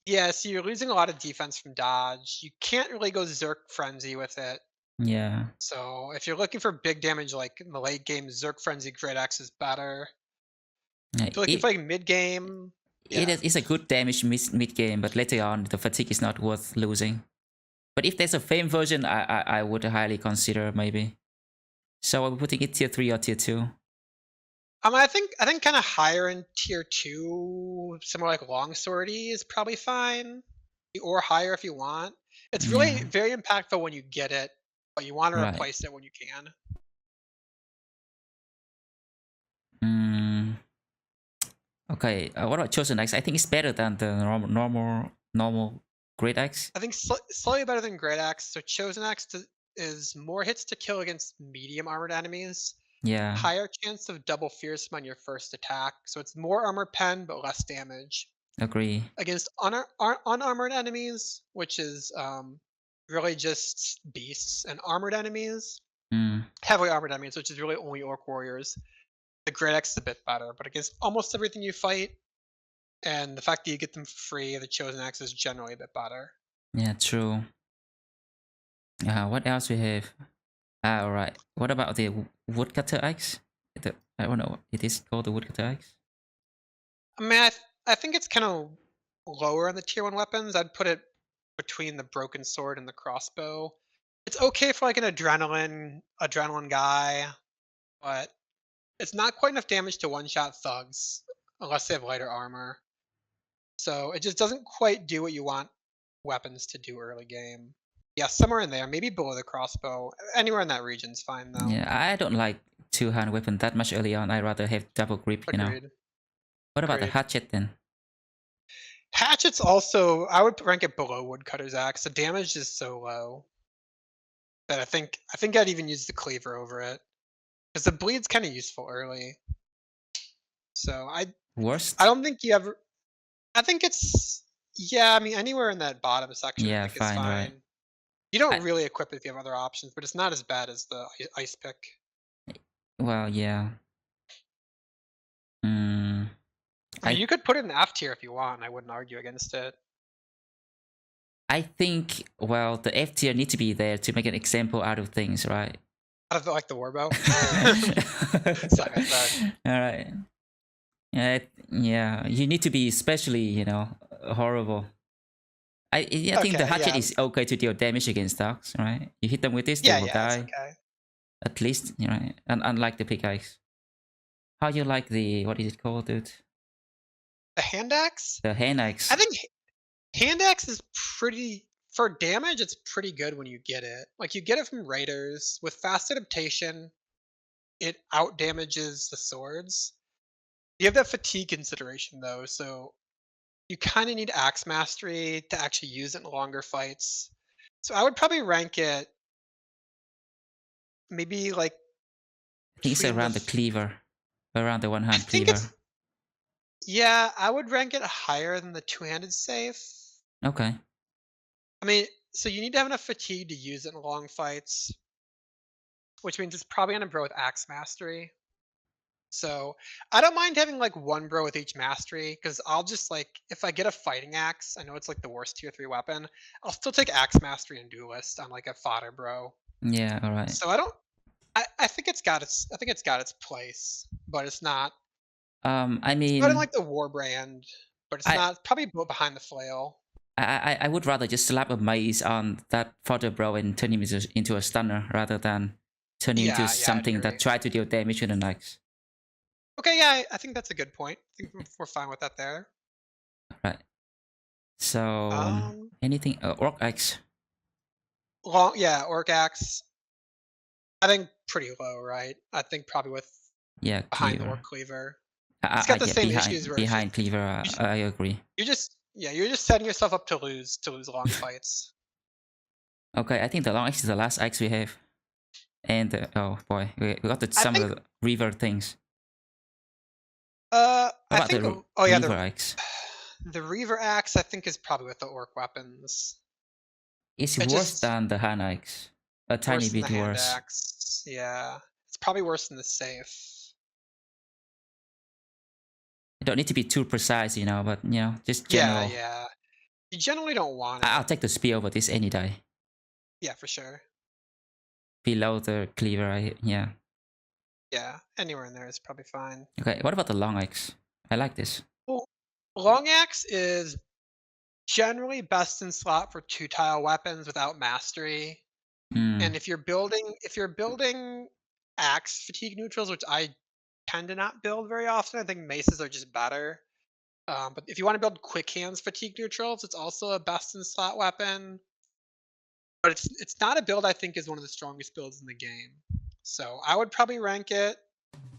Yeah, so you're losing a lot of defense from dodge. You can't really go Zerk Frenzy with it. Yeah. So if you're looking for big damage, like in the late game, Zerk Frenzy Great Axe is better. If you're looking for like mid game, it's a good damage mid game, but later on the fatigue is not worth losing. But if there's a fame version, I would highly consider maybe. So are we putting it tier 3 or tier 2? I think kind of higher in tier 2, somewhere like Longswordy is probably fine, or higher if you want. It's really very impactful when you get it, but you want to replace it when you can. Okay, what about Chosen Axe? I think it's better than the normal Great Axe. I think slightly better than Great Axe. So Chosen Axe is more hits to kill against medium armored enemies. Yeah. Higher chance of double fearsome on your first attack. So it's more armor pen, but less damage. Agree. Against unarmored enemies, which is really just beasts, and armored enemies, heavily armored enemies, which is really only orc warriors, the Great Axe is a bit better. But against almost everything you fight, And the fact that you get them free, the chosen axe is generally a bit better. Yeah, true. What else we have? Alright. What about the woodcutter axe? I don't know. It is called the woodcutter axe. I mean, I think it's kind of lower on the tier 1 weapons. I'd put it between the broken sword and the crossbow. It's okay for like an adrenaline guy, but it's not quite enough damage to one-shot thugs unless they have lighter armor. So it just doesn't quite do what you want weapons to do early game. Yeah, somewhere in there, maybe below the crossbow. Anywhere in that region's fine though. Yeah, I don't like two-hand weapon that much early on. I'd rather have double grip, you know. Agreed. What about the Agreed. hatchet then? Hatchet's also, I would rank it below woodcutter's axe. The damage is so low that I think I'd even use the cleaver over it because the bleed's kind of useful early. So Worst? I don't think you ever. I think it's, yeah. I mean, anywhere in that bottom section, Yeah, I think it's fine, fine. right. You don't I- really equip it if you have other options, but it's not as bad as the ice pick. Well, yeah. I mean, you could put it in F tier if you want, and I wouldn't argue against it. I think, well, the F tier need to be there to make an example out of things, right? Out of like the warbow. Sorry. Alright. Yeah, you need to be especially, you know, horrible. I think the hatchet is okay to deal damage against dogs, right? You hit them with this, they will die. Okay. At least, you know, and unlike the pickaxe. How you like the, what is it called, dude? The hand axe? The hand axe. I think hand axe is pretty, for damage, it's pretty good when you get it. Like, you get it from raiders. With fast adaptation, it out damages the swords. You have that fatigue consideration, though, so you kind of need axe mastery to actually use it in longer fights. So I would probably rank it maybe like, I think it's around the cleaver. Around the one-hand cleaver. Yeah, I would rank it higher than the two-handed safe. Okay. I mean, so you need to have enough fatigue to use it in long fights, which means it's probably gonna bro with axe mastery. So I don't mind having like one bro with each mastery, because I'll just like, if I get a fighting axe, I know it's like the worst tier 3 weapon, I'll still take axe mastery and duelist on like a fodder bro. Yeah, alright. So I think it's got its place, but it's not. I mean, it's not in like the war brand, but it's not probably behind the flail. I would rather just slap a mace on that fodder bro and turn him into a stunner rather than turn him into something that try to deal damage with an axe. Okay, yeah, I think that's a good point. I think we're fine with that there. Right. So anything orc axe. Orc axe. I think pretty low, right? I think probably with behind the orc cleaver. It's got the same issues behind cleaver. I agree. You're just setting yourself up to lose long fights. Okay, I think the long axe is the last axe we have, and oh boy, we got some of the river things. I think the Reaver axe. The Reaver axe, I think, is probably with the orc weapons. It's worse than the hand axe. A tiny bit worse. Axe. Yeah, it's probably worse than the safe. You don't need to be too precise, you know, but you know, just general. Yeah. You generally don't want it. I'll take the spear over this any day. Yeah, for sure. Below the cleaver, yeah. Yeah, anywhere in there is probably fine. Okay, what about the long axe? I like this. Well, long axe is generally best in slot for 2-tile weapons without mastery. And if you're building axe fatigue neutrals, which I tend to not build very often, I think maces are just better. But if you want to build quick hands fatigue neutrals, it's also a best in slot weapon. But it's not a build I think is one of the strongest builds in the game. So I would probably rank it.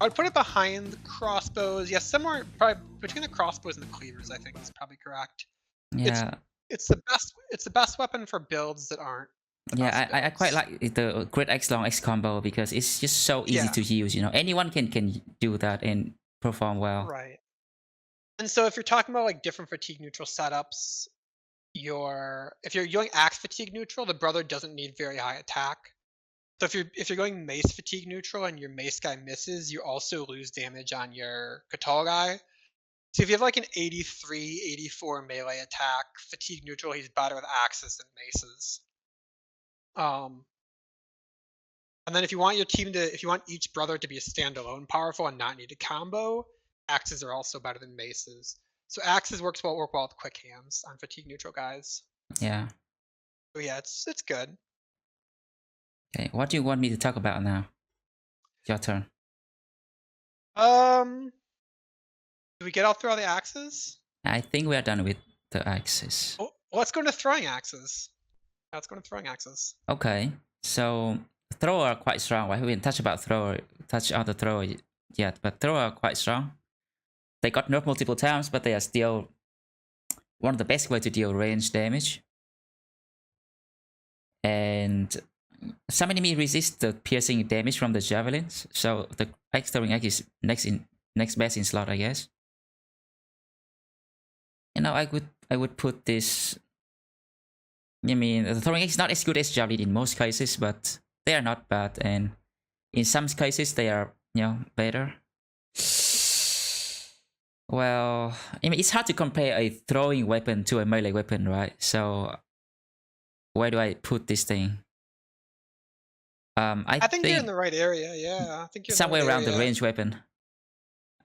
I would put it behind the crossbows. Yeah, somewhere probably between the crossbows and the cleavers, I think is probably correct. Yeah. It's the best weapon for builds that aren't. Yeah, I quite like the Great Axe Long Axe combo because it's just so easy to use, you know. Anyone can do that and perform well. Right. And so if you're talking about like different fatigue neutral setups, if you're going axe fatigue neutral, the brother doesn't need very high attack. So if you're going mace fatigue neutral and your mace guy misses, you also lose damage on your Qatar guy. So if you have like an 83, 84 melee attack, fatigue neutral, he's better with axes than maces. And then if you want your team to, if you want each brother to be a standalone powerful and not need a combo, axes are also better than maces. So axes work well with quick hands on fatigue neutral guys. Yeah. So yeah, it's good. Okay, what do you want me to talk about now? Your turn. Do we get all through all the axes? I think we are done with the axes. Oh, let's go into throwing axes. Let's go into throwing axes. Okay, so thrower are quite strong, right? We didn't touch on the thrower yet, but thrower are quite strong. They got nerfed multiple times, but they are still one of the best way to deal range damage. And some enemy resist the piercing damage from the javelins, so the throwing axe is next best in slot, I guess. You know, I would put this. I mean, the throwing axe is not as good as javelin in most cases, but they are not bad, and in some cases they are, you know, better. Well, I mean, it's hard to compare a throwing weapon to a melee weapon, right? So where do I put this thing? I think you're in the right area. Yeah, I think you're somewhere in the right around area. the range weapon.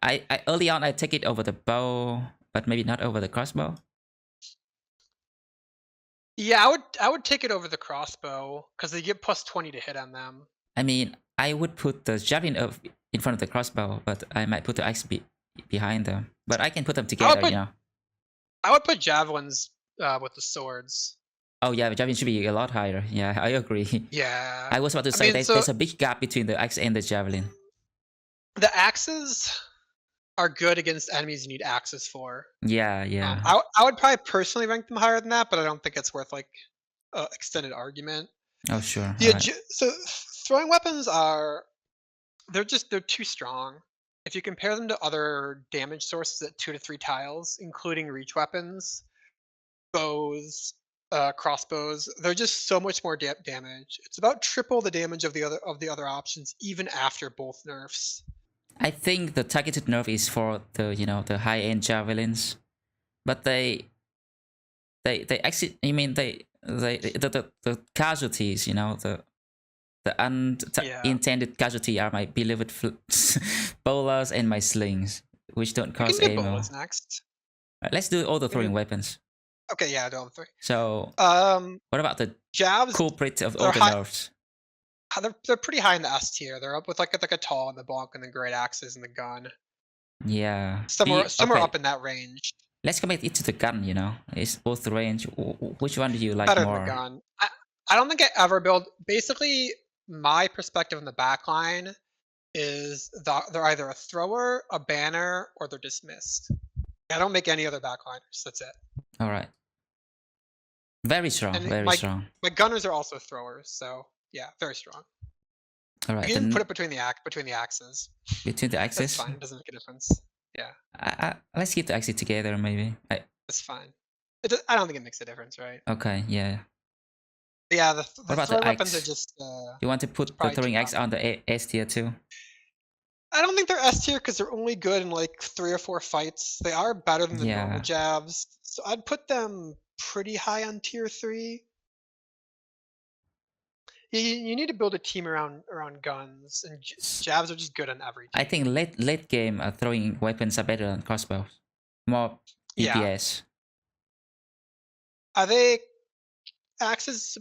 I early on I take it over the bow, but maybe not over the crossbow. Yeah, I would take it over the crossbow because they get plus 20 to hit on them. I mean, I would put the javelin in front of the crossbow, but I might put the axe behind them. But I can put them together, you know. I would put javelins with the swords. Oh yeah, the javelin should be a lot higher. Yeah, I agree. Yeah. I was about to say there's a big gap between the axe and the javelin. The axes are good against enemies you need axes for. Yeah, yeah. I would probably personally rank them higher than that, but I don't think it's worth like extended argument. Oh sure. Yeah. Right. So throwing weapons they're too strong. If you compare them to other damage sources at 2 to 3 tiles, including reach weapons, bows, crossbows, they're just so much more damage. It's about triple the damage of the other options, even after both nerfs. I think the targeted nerf is for the, you know, the high end javelins, but they actually, I mean, the casualties, you know, the unintended casualty are my beloved bowlers and my slings, which don't cost ammo. Bowlers next. Right, let's do all the throwing weapons. Okay, yeah, do all the three. So, what about the jabs? Culprit of all the nerfs? They're pretty high in the S tier. They're up with like a tall and the bonk and the great axes and the gun. Yeah. Somewhere up in that range. Let's commit it to the gun, you know. It's both the range. Which one do you like Better more? Than the gun. I don't think I ever build. Basically, my perspective in the backline is they're either a thrower, a banner, or they're dismissed. I don't make any other backliners. That's it. All right. Very strong. Very strong. My gunners are also throwers, so yeah, very strong. All right. You can put it between the axes. Between the axes. That's fine. It doesn't make a difference. Yeah. Let's keep the axes together, maybe. That's fine. I don't think it makes a difference, right? Okay. Yeah. Yeah. The what about throwing the weapons axe? are just. You want to put the throwing axe on the S tier too? I don't think they're S tier because they're only good in like 3 or 4 fights. They are better than the normal jabs, so I'd put them pretty high on tier 3. You need to build a team around guns, and jabs are just good on every team. I think late game throwing weapons are better than crossbows. More DPS. Are they axes?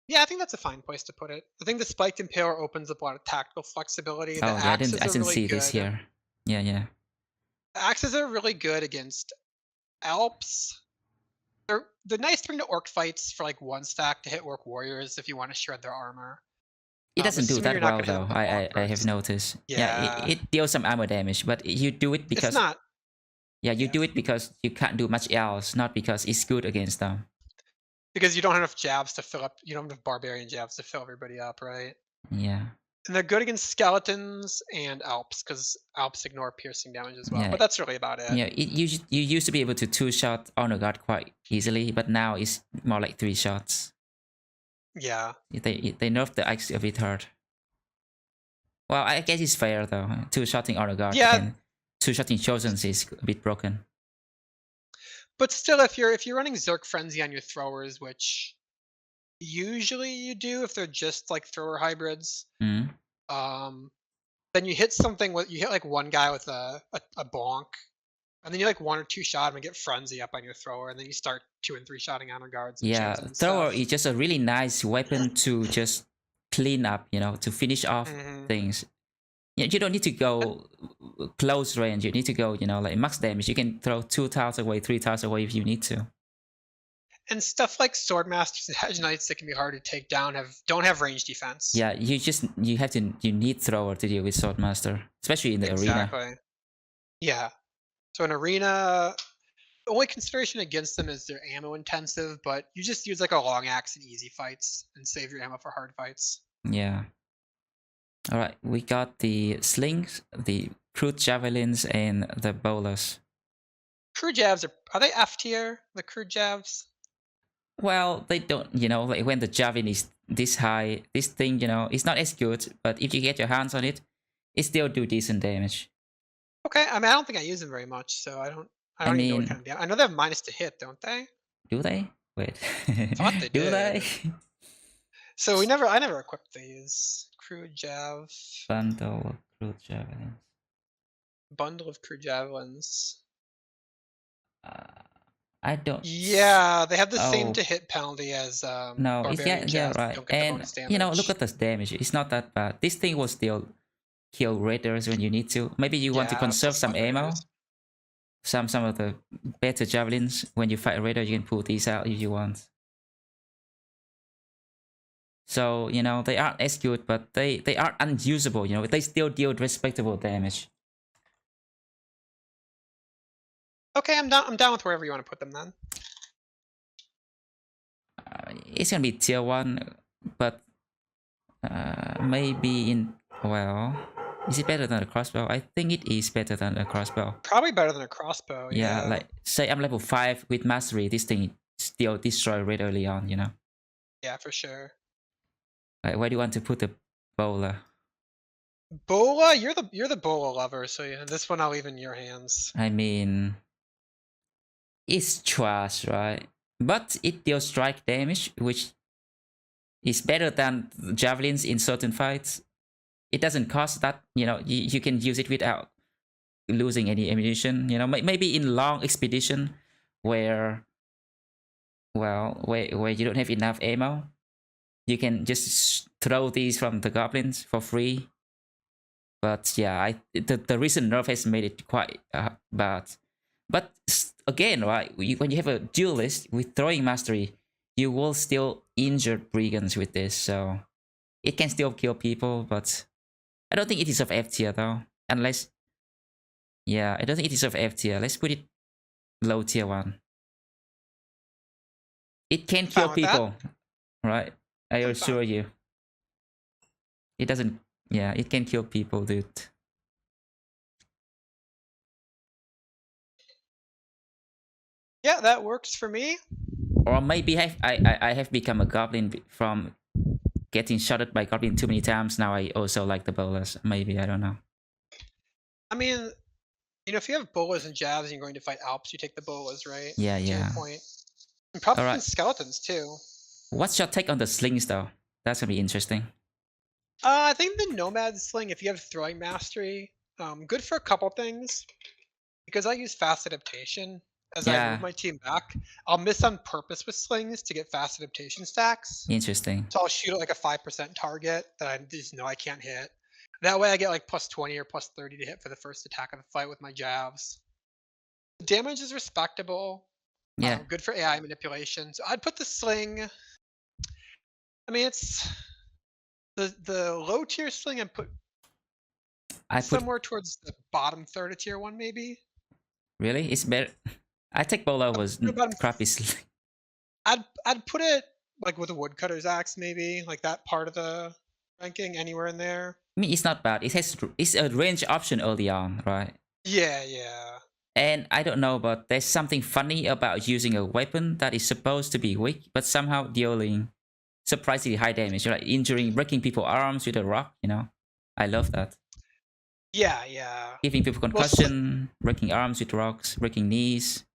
Yeah, I think that's a fine place to put it. I think the spiked impaler opens up a lot of tactical flexibility. I didn't see this here. Yeah. Axes are really good against Alps. They're nice to bring to orc fights for like 1 stack to hit orc warriors if you want to shred their armor. It doesn't do that well though. I have noticed. Yeah, it deals some armor damage, but you do it because it's not. Yeah, you do it because you can't do much else, not because it's good against them. Because you don't have enough jabs to fill up. You don't have barbarian jabs to fill everybody up, right? Yeah. And they're good against skeletons and Alps because Alps ignore piercing damage as well. But that's really about it. Yeah, you used to be able to 2-shot Honor Guard quite easily, but now it's more like 3 shots. Yeah. They nerfed the axe a bit hard. Well, I guess it's fair though. 2-shotting Honor Guard and 2-shotting Chosens is a bit broken. But still, if you're running Zerk Frenzy on your throwers, which usually you do if they're just like thrower hybrids, Mm. then you hit something with you hit like one guy with a bonk, and then you like 1 or 2 shot him and get Frenzy up on your thrower, and then you start 2 and 3 shotting honor guards and Yeah, champs and thrower stuff. is just a really nice weapon to just clean up, you know, to finish off things. You don't need to go close range. You need to go, you know, like max damage. You can throw 2 tiles away, 3 tiles away if you need to. And stuff like Swordmasters and Hedge Knights that can be hard to take down don't have range defense. Yeah, you need thrower to deal with Swordmaster, especially in the arena. Exactly. Yeah. So in arena, the only consideration against them is they're ammo intensive, but you just use like a long axe in easy fights and save your ammo for hard fights. Yeah. All right, we got the slings, the crude javelins, and the bolas. Crude jabs are they F tier? The crude jabs? Well, they don't, you know, like when the javelin is this high, this thing, you know, it's not as good, but if you get your hands on it, it still do decent damage. Okay, I mean, I don't think I use them very much, so I don't even know what kind of damage. I know they have minus to hit, don't they? Do they? Wait. Thought they do did. they? So I never equipped these. Crude jav. Bundle of crude javelins. Bundle of crude javelins. I don't. Yeah, they have the same to hit penalty as no, yeah, right. And you know, look at this damage. It's not that bad. This thing will still kill raiders when you need to. Maybe you want to conserve some ammo. Some of the better javelins. When you fight a raider, you can pull these out if you want. So you know they aren't as good, but they aren't unusable. You know they still deal respectable damage. Okay, I'm down with wherever you want to put them then. It's gonna be tier 1, but maybe in, well, is it better than a crossbow? I think it is better than a crossbow. Probably better than a crossbow. Yeah, like say I'm level 5 with mastery, this thing still destroy right early on, you know. Yeah, for sure. Like, where do you want to put the bowler? Bola, you're the bola lover, so yeah, this one I'll leave in your hands. I mean, it's trash, right? But it deals strike damage, which is better than javelins in certain fights. It doesn't cost that, you know, you can use it without losing any ammunition, you know. Maybe in long expedition where, well, where you don't have enough ammo, you can just throw these from the goblins for free. But yeah, the recent nerf has made it quite bad. But again, right, when you have a duelist with throwing mastery, you will still injure brigands with this, so it can still kill people, but I don't think it is of F tier though. Unless, yeah, I don't think it is of F tier. Let's put it low tier 1. It can kill people, right? I assure you. It doesn't, yeah, it can kill people, dude. Yeah, that works for me. Or maybe I have become a goblin from getting shotted by goblin too many times. Now I also like the bolas. Maybe, I don't know. I mean, you know, if you have bolas and jabs and you're going to fight Alps, you take the bolas, right? Yeah, to yeah. your point. And probably skeletons too. What's your take on the slings though? That's gonna be interesting. I think the Nomad Sling, if you have throwing mastery, good for a couple things. Because I use fast adaptation as I move my team back. I'll miss on purpose with slings to get fast adaptation stacks. Interesting. So I'll shoot at like a 5% target that I just know I can't hit. That way I get like plus 20 or plus 30 to hit for the first attack of the fight with my jabs. The damage is respectable. Yeah. Good for AI manipulation. So I'd put the sling. I mean, it's the low tier sling and put somewhere towards the bottom third of tier 1 maybe. Really? It's better. I think bola was crappy sling. I'd put it like with a woodcutter's axe maybe, like that part of the ranking, anywhere in there. I mean, it's not bad. It's a range option early on, right? Yeah, yeah. And I don't know, but there's something funny about using a weapon that is supposed to be weak, but somehow dealing surprisingly high damage, like injuring, breaking people's arms with a rock, you know? I love that. Yeah, yeah. Giving people concussion, breaking arms with rocks, breaking knees.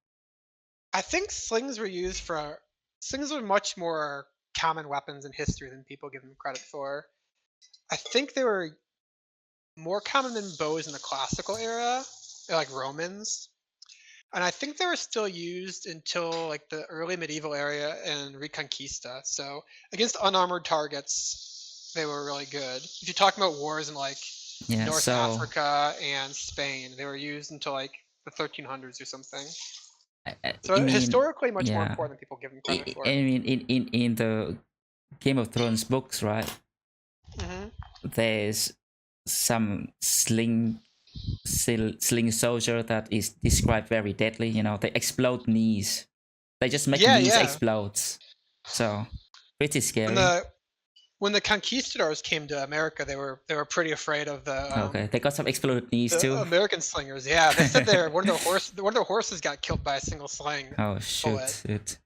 I think slings were used for slings were much more common weapons in history than people give them credit for. I think they were more common than bows in the classical era, like Romans. And I think they were still used until like the early medieval era and Reconquista. So against unarmored targets, they were really good. If you're talking about wars in like Yeah, North so Africa and Spain, they were used until like the 1300s or something. I So mean, historically, much more yeah. important than people give them credit for. I mean, in the Game of Thrones books, right? Hmm. There's some sling soldier that is described very deadly. You know, they explode knees. They just make Yeah, knees yeah. explode. So pretty When scary. the conquistadors came to America, they were pretty afraid of Okay, they got some exploded knees the too. American slingers. Yeah, they said one of their horses got killed by a single sling Oh bullet. shoot.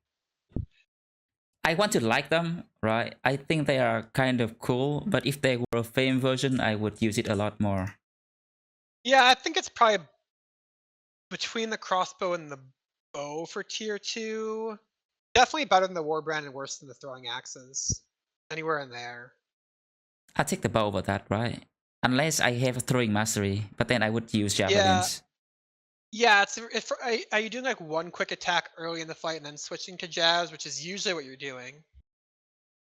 I want to like them, right? I think they are kind of cool, but if they were a fame version, I would use it a lot more. Yeah, I think it's probably between the crossbow and the bow for tier 2. Definitely better than the warbrand and worse than the throwing axes. Anywhere in there. I'll take the bow over that, right? Unless I have a throwing mastery, but then I would use Yeah, javelins. yeah. Are you doing like one quick attack early in the fight and then switching to jabs, which is usually what you're doing.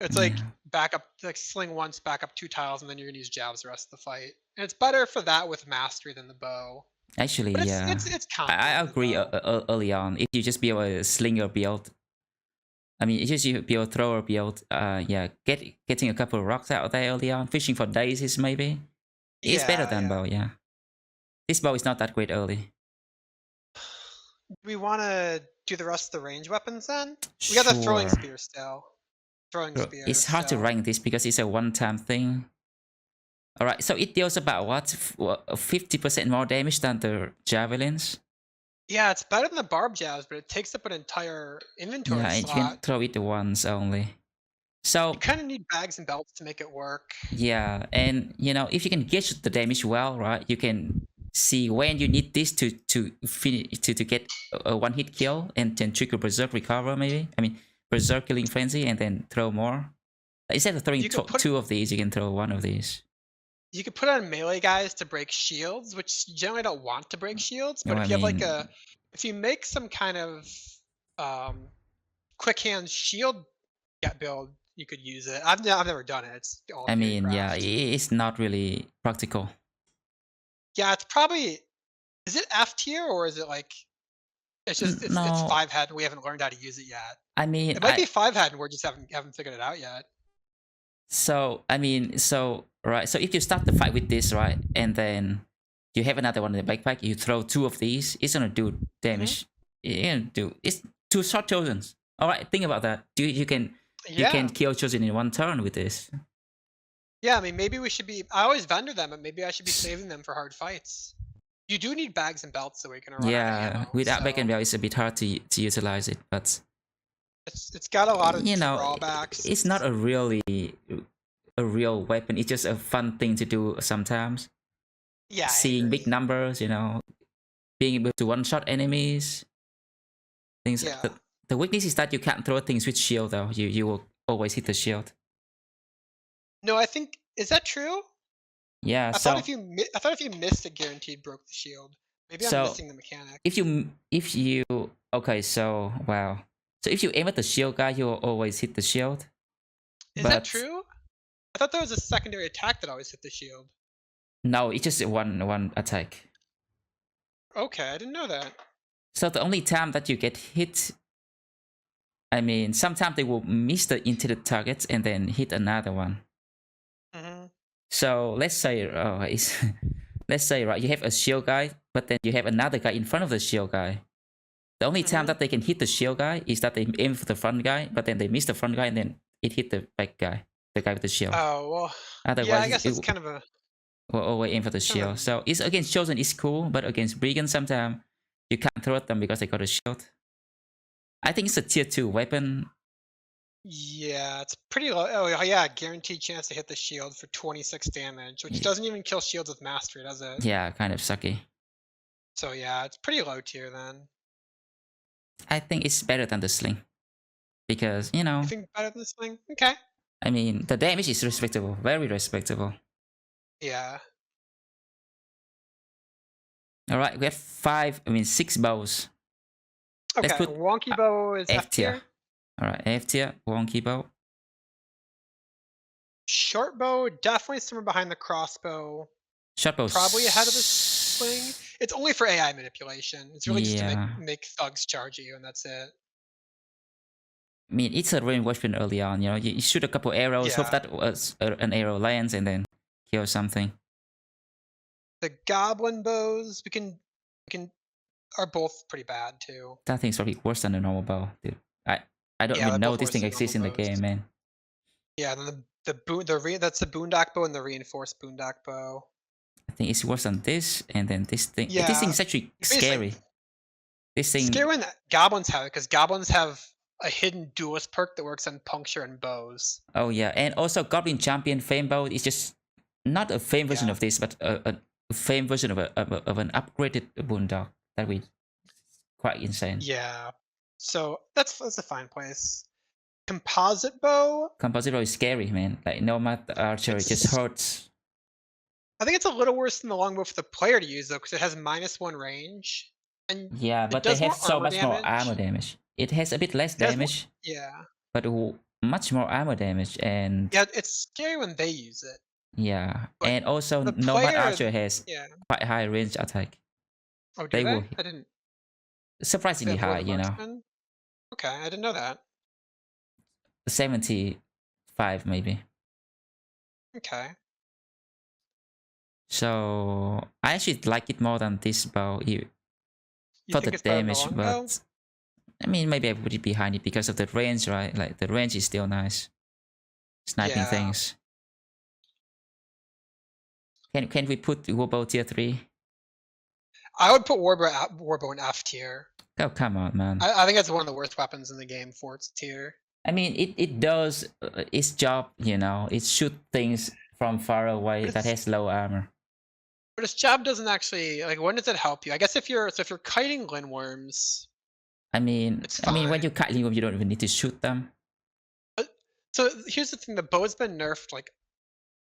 It's like Yeah. back up, like sling once, back up 2 tiles, and then you're gonna use jabs the rest of the fight. And it's better for that with mastery than the bow. Actually, But yeah. it's I competent in the agree bow. early on. If you just build a slinger build, I mean, if you just build a thrower build, yeah, getting a couple of rocks out there early on, fishing for daisies maybe, is better Yeah, than yeah. bow, yeah. This bow is not that great early. We want to do the rest of the range weapons then? We got the throwing Sure. spear still. Throwing spear. It's hard to So rank this because it's a one-time thing. Alright, so it deals about what? 50% more damage than the javelins? yeah, it's better than the barb jabs, but it takes up an entire inventory Yeah, and you can slot. throw it once only. So You kind of need bags and belts to make it work. yeah, and you know, if you can gauge the damage well, right, you can see when you need this to finish to get a one-hit kill and then trigger berserk recover maybe. I mean berserk killing frenzy and then throw more. Instead of throwing You could put two of these, you can throw one of these. you could put on melee guys to break shields, which you generally don't want to break shields. But No, I if you have like mean, if you make some kind of quick hands shield build, you could use it. I've never done it. It's all I mean, yeah, theorycraft. it's not really practical. Yeah, it's probably. Is it F tier or is it like? It's just it's No, 5 head and we haven't learned how to use it yet. I mean, It might be 5 head and we're just haven't figured it out yet. so I mean, so right, so if you start the fight with this, right, and then you have another one in the backpack, you throw two of these, it's gonna do damage. It's two short chosens. All right, think about that. You can Yeah. kill chosen in one turn with this. Yeah, I mean, maybe we should be. I always vendor them, but maybe I should be saving them for hard fights. You do need bags and belts so we can run out of Yeah, ammo. without So back and bell, it's a bit hard to utilize it, but it's got a lot of you know, drawbacks. it's not a real weapon. It's just a fun thing to do sometimes. Yeah, Seeing big numbers, you know, being able to one-shot enemies. Things. Yeah. The weakness is that you can't throw things with shield though. You will always hit the shield. No, I think is that true? Yeah. I thought if you missed it, guaranteed broke the shield. Maybe I'm missing the mechanic. if you okay, so wow. So if you aim at the shield guy, you'll always hit the shield. Is that true? I thought there was a secondary attack that always hit the shield. No, it's just one attack. Okay, I didn't know that. So the only time that you get hit, I mean, sometimes they will miss the intended targets and then hit another one. So let's say, let's say, right, you have a shield guy, but then you have another guy in front of the shield guy. The only time that they can hit the shield guy is that they aim for the front guy, but then they miss the front guy and then it hit the back guy, the guy with the shield. Oh well. Otherwise, yeah, I guess it's kind of a. Will always aim for the shield. So it's against chosen is cool, but against brigands sometimes you can't throw at them because they got a shield. I think it's a tier 2 weapon. Yeah, it's pretty low. Oh yeah, guaranteed chance to hit the shield for 26 damage, which doesn't even kill shields with mastery, does it? Yeah, kind of sucky. So yeah, it's pretty low tier then. I think it's better than the sling. Because, you know, You think better than the sling? Okay. I mean, the damage is respectable, very respectable. Yeah. All right, we have 6 bows. Okay, Let's put wonky bow is F tier. All right, F tier, wonky bow. Short bow, definitely somewhere behind the crossbow. Short bow. Probably ahead of the sling. It's only for AI manipulation. It's really just to make thugs charge you, and that's it. I mean, it's a range weapon early on, you know. You shoot a couple arrows, hope that an arrow lands, and then kill something. The goblin bows, we can are both pretty bad too. That thing's probably worse than a normal bow, dude. I don't even know this thing exists in the game, man. Yeah, then that's the boondock bow and the reinforced boondock bow. I think it's worse than this, and then this thing. Yeah, this thing's actually scary. This thing. Scary when goblins have it, because goblins have a hidden duelist perk that works on puncture and bows. Oh yeah, and also Goblin Champion Fame bow is just not a Fame version of this, but a Fame version of an upgraded boondock. That would be quite insane. Yeah, so that's a fine place. Composite bow. Composite bow is scary, man. Like Nomad Archer, it just hurts. I think it's a little worse than the longbow for the player to use though, because it has -1 range. And yeah, but they have so much more armor damage. It has a bit less damage. Yeah. But much more armor damage, and yeah, it's scary when they use it. Yeah, but and also Nomad Archer has quite high range attack. Oh, do they? I didn't. Surprisingly high, you know. Okay, I didn't know that. 75 maybe. Okay. So I actually like it more than this bow for the damage, but I mean maybe I would be behind it because of the range, right? Like the range is still nice. Sniping things. Can we put Warbow tier 3? I would put Warbow in F tier. Oh, come on, man. I think it's one of the worst weapons in the game for its tier. I mean, it does its job, you know. It shoots things from far away that has low armor. But its job doesn't actually, like, when does it help you? I guess if you're kiting Lindworms. I mean, when you kite Lindworms, you don't even need to shoot them. So here's the thing: the bow's been nerfed like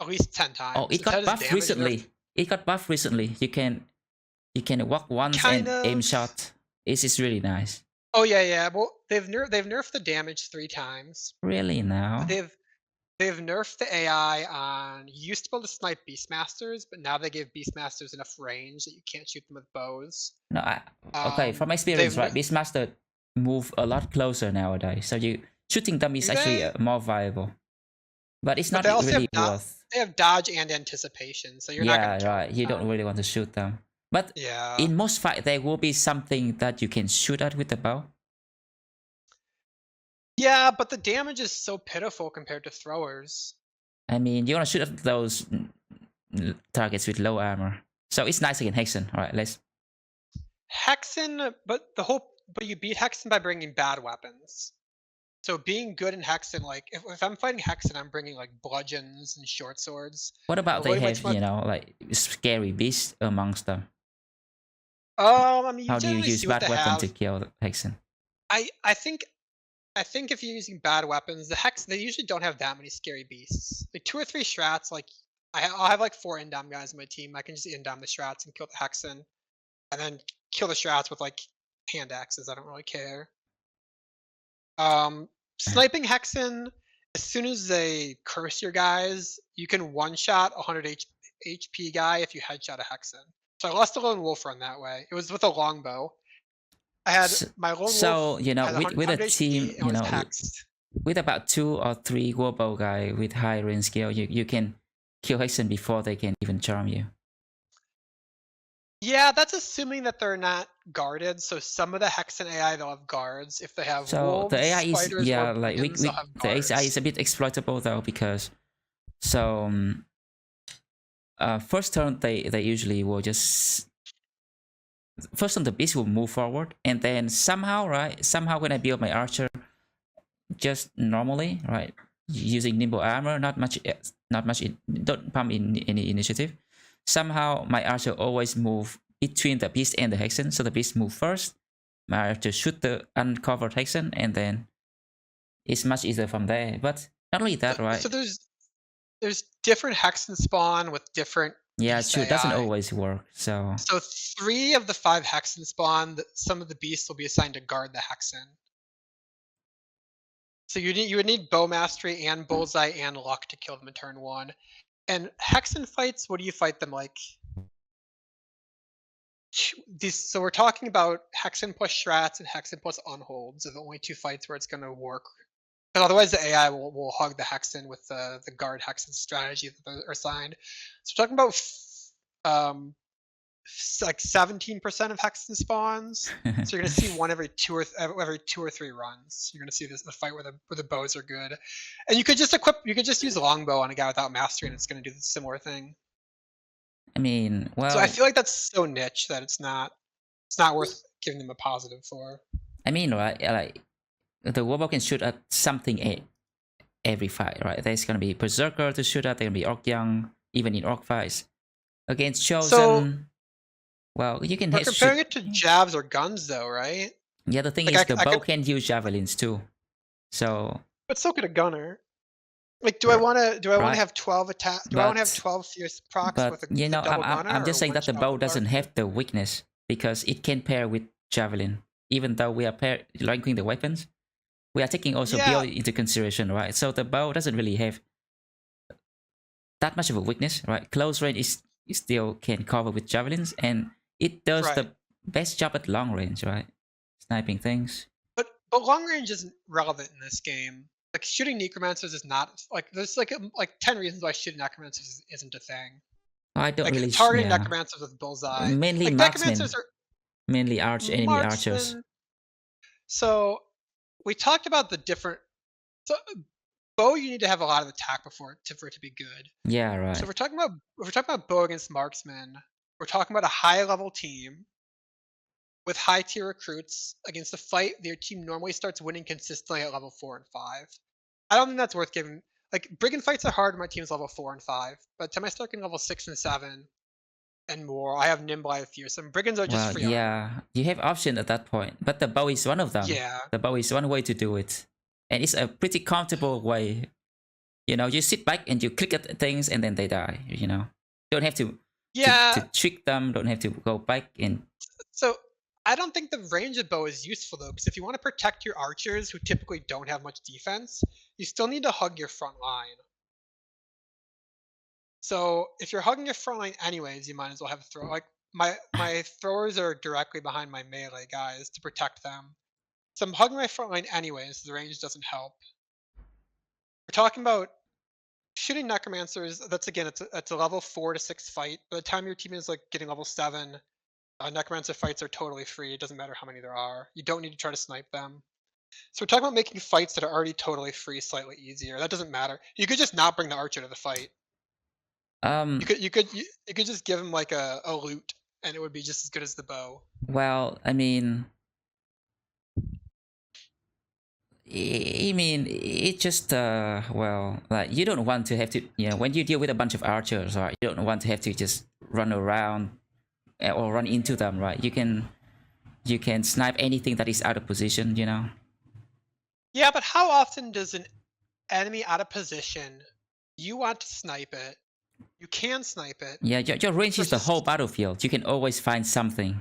at least 10 times. Oh, it got buffed recently. It got buffed recently. You can walk once and aim shot. It's really nice. Oh yeah. Well, they've nerfed the damage 3 times. Really now? They've nerfed the AI on. You used to be able to snipe Beastmasters, but now they give Beastmasters enough range that you can't shoot them with bows. No, okay. From experience, right? Beastmaster move a lot closer nowadays, so shooting them is actually more viable. But it's not really worth. They have dodge and anticipation, so you're not gonna kill right. You don't really want to shoot them. But in most fights, there will be something that you can shoot at with the bow. Yeah, but the damage is so pitiful compared to throwers. I mean, you want to shoot at those targets with low armor. So it's nice against Hexen. All right, let's. Hexen, but you beat Hexen by bringing bad weapons. So being good in Hexen, like if I'm fighting Hexen, I'm bringing like bludgeons and short swords. What about they have, you know, like scary beasts amongst them? I mean, how do you use bad weapons to kill Hexen? I think if you're using bad weapons, the Hexen, they usually don't have that many scary beasts. Like 2 or 3 strats, like I'll have like 4 indom guys on my team. I can just indom the strats and kill the Hexen, and then kill the strats with like hand axes. I don't really care. Sniping Hexen, as soon as they curse your guys, you can one-shot 100 HP guy if you headshot a Hexen. So I lost a lone wolf run that way. It was with a longbow. I had my lone wolf. So you know, with a team, you know, with about 2 or 3 warbow guy with high range skill, you can kill Hexen before they can even charm you. Yeah, that's assuming that they're not guarded. So some of the Hexen AI, they'll have guards. If they have wolves, the AI is spiders, like the AI is a bit exploitable though, because first turn they usually will just first on the beast will move forward, and then somehow when I build my archer just normally, right, using nimble armor, not much don't pump in any initiative. Somehow my archer always move between the beast and the Hexen, so the beast move first, my archer shoot the uncovered hexen, and then it's much easier from there. But not only that, right? So there's different hexen spawn with different Yeah, beast true. It doesn't AI. always work. So 3 of the 5 hexen spawn, some of the beasts will be assigned to guard the hexen. So you would need bow mastery and bullseye and luck to kill them in turn 1. And hexen fights, what do you fight them like? So we're talking about hexen plus shrats and hexen plus unholds are the only 2 fights where it's going to work. But otherwise, the AI will hug the hexen with the guard hexen strategy that are assigned. So we're talking about like 17% of hexen spawns. So you're gonna see one every 2 or 3 runs. You're gonna see the fight where the bows are good, and you could just use longbow on a guy without mastery, and it's gonna do the similar thing. I mean, well, so I feel like that's so niche that it's not worth giving them a positive for. I mean, right? Like the warbow can shoot at something every fight, right? There's gonna be berserker to shoot at. There's gonna be orc young, even in orc fights against chosen. So, well, you can. We're comparing it to jabs or guns, though, right? Yeah, the thing is, the bow can use javelins too. So. But so could a gunner. Like, do I want to have 12 attack? Do I want to have 12 fierce procs with a double gunner? I'm just saying that the bow doesn't have the weakness because it can pair with javelin. Even though we are ranking the weapons, we are taking also BO into consideration, right? So the bow doesn't really have that much of a weakness, right? Close range is still can cover with javelins, and it does the best job at long range, right? Sniping things. But long range isn't relevant in this game. Like, shooting necromancers is not like there's like 10 reasons why shooting necromancers isn't a thing. I don't really targeting necromancers with bullseye. Mainly marksmen. Mainly enemy archers. So we talked about the different. So bow, you need to have a lot of attack for it to be good. Yeah, right. So if we're talking about bow against marksmen, we're talking about a high level team with high tier recruits against a fight their team normally starts winning consistently at level 4 and 5. I don't think that's worth giving. Like, brigand fights are hard when my team's level 4 and 5. By the time I start getting level 6 and 7 and more, I have nimble, I have fearsome. Brigands are just free. Yeah, you have option at that point, but the bow is one of them. Yeah. The bow is one way to do it. And it's a pretty comfortable way. You know, you sit back and you click at things and then they die, you know. Don't have to to trick them, don't have to go back and... So, I don't think the range of bow is useful, though, because if you want to protect your archers who typically don't have much defense, you still need to hug your front line. So, if you're hugging your front line anyways, you might as well have a throw. Like, my throwers are directly behind my melee guys to protect them. So I'm hugging my front line anyways, so the range doesn't help. We're talking about shooting necromancers. That's again, it's a level 4 to 6 fight. By the time your team is like getting level 7, necromancer fights are totally free. It doesn't matter how many there are. You don't need to try to snipe them. So we're talking about making fights that are already totally free slightly easier. That doesn't matter. You could just not bring the archer to the fight. You could just give him like a loot, and it would be just as good as the bow. Well, I mean, it just well, like, you don't want to have to, you know, when you deal with a bunch of archers, right, you don't want to have to just run around or run into them, right? You can snipe anything that is out of position, you know. Yeah, but how often does an enemy out of position, you want to snipe it, you can snipe it. Yeah, your range is the whole battlefield. You can always find something.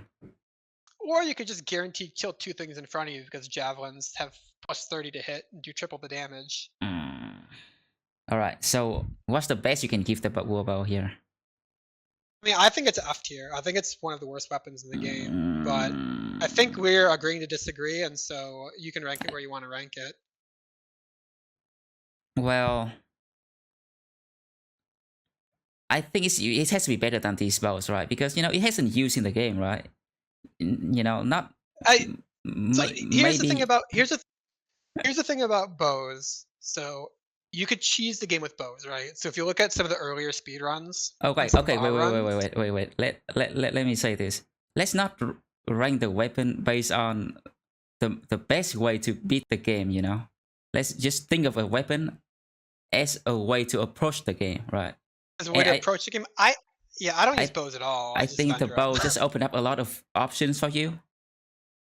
Or you could just guarantee kill 2 things in front of you because javelins have plus 30 to hit and do triple the damage. Alright, so what's the best you can give the warbow here? I mean, I think it's F tier. I think it's one of the worst weapons in the game. But I think we're agreeing to disagree, and so you can rank it where you want to rank it. Well, I think it has to be better than these bows, right? Because, you know, it hasn't used in the game, right? You know, not. Here's the thing about bows. So you could cheese the game with bows, right? So if you look at some of the earlier speedruns. Okay, wait. Let me say this. Let's not rank the weapon based on the best way to beat the game, you know? Let's just think of a weapon as a way to approach the game, right? As a way to approach the game? I don't use bows at all. I think the bow just opened up a lot of options for you.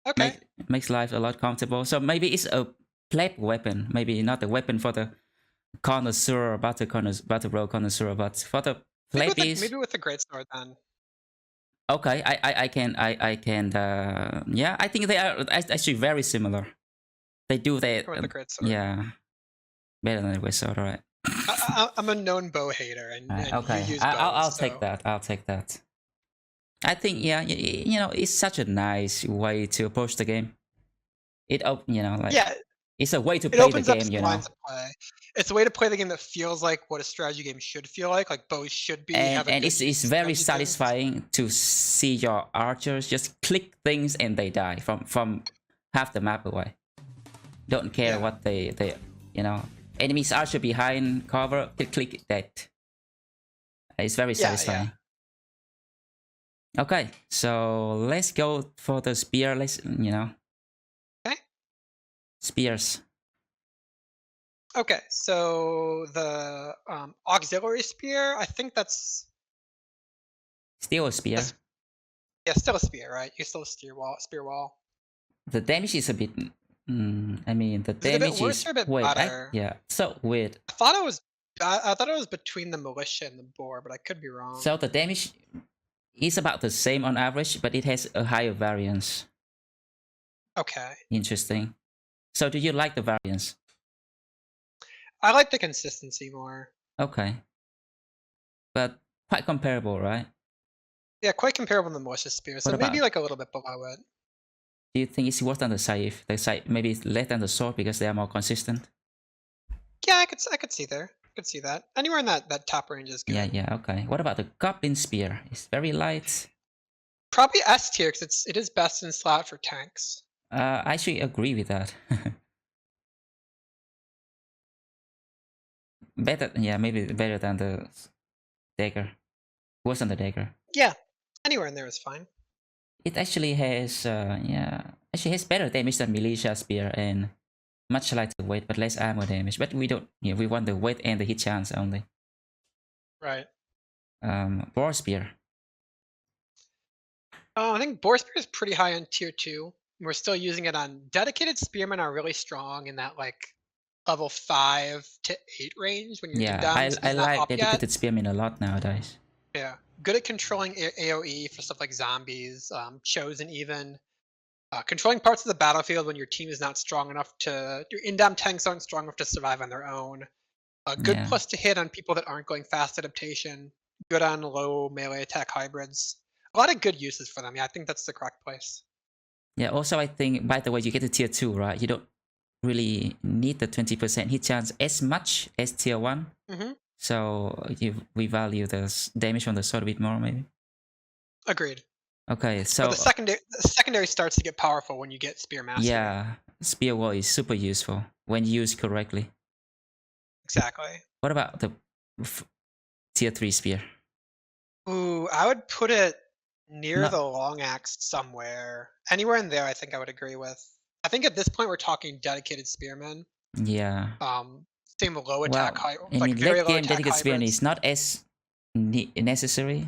Okay. Makes life a lot comfortable. So maybe it's a plate weapon. Maybe not a weapon for the connoisseur, battle royale connoisseur, but for the plate piece. Maybe with the greatsword then. Okay, I can. Yeah, I think they are actually very similar. They do that. With the greatsword. Yeah, better than the greatsword, right? I'm a known bow hater, and okay, you use bows, I'll so. take that. I'll take that. I think yeah, you know, it's such a nice way to approach the game. It like yeah, it's a way to it play the opens up game. some You know, lines of play. It's a way to play the game that feels like what a strategy game should feel like bows should be. and it's very satisfying to see your archers just click things and they die from half the map away. Don't care what they enemies archer behind cover, click that. It's very satisfying. Okay, so let's go for the spear. Let's Okay. Spears. Okay, so the auxiliary spear, I think that's Still a spear. Yeah, still a spear, right? You still spear wall. The damage is a bit. I mean, the damage is it a bit worse or a bit better? Yeah, so weird. I thought it was between the militia and the boar, but I could be wrong. So the damage is about the same on average, but it has a higher variance. Okay. Interesting. So do you like the variance? I like the consistency more. Okay. But quite comparable, right? Yeah, quite comparable to the militia spear, so maybe like a little bit below it. Do you think it's worse than the scythe? The scythe maybe less than the sword because they are more consistent? Yeah, I could see there. I could see that. Anywhere in that top range is good. Yeah, okay. What about the goblin spear? It's very light. Probably S tier because it is best in slot for tanks. I actually agree with that. Maybe better than the dagger. Worse than the dagger. Yeah, anywhere in there is fine. It actually has has better damage than militia spear and much lighter weight but less armor damage. But we don't. We want the weight and the hit chance only. Right. Boar spear. Oh, I think boar spear is pretty high on tier 2. We're still using it on dedicated spearmen are really strong in that like level 5 to 8 range when you're down. I like dedicated spearmen a lot nowadays. Yeah, good at controlling AoE for stuff like zombies, chosen even. Controlling parts of the battlefield when your team is not strong enough to. Your in-dam tanks aren't strong enough to survive on their own. Good plus to hit on people that aren't going fast adaptation. Good on low melee attack hybrids. A lot of good uses for them. Yeah, I think that's the correct place. Yeah, also I think, by the way, you get to tier 2, right? You don't really need the 20% hit chance as much as tier 1. Mm-hmm. So we value the damage from the sword a bit more, maybe. Agreed. Okay, so but the secondary starts to get powerful when you get spear mastery. Yeah, spear wall is super useful when used correctly. Exactly. What about the tier 3 spear? Ooh, I would put it near the long axe somewhere. Anywhere in there, I think I would agree with. I think at this point we're talking dedicated spearmen. Yeah. Same low attack high. In late game, dedicated spearmen is not as necessary.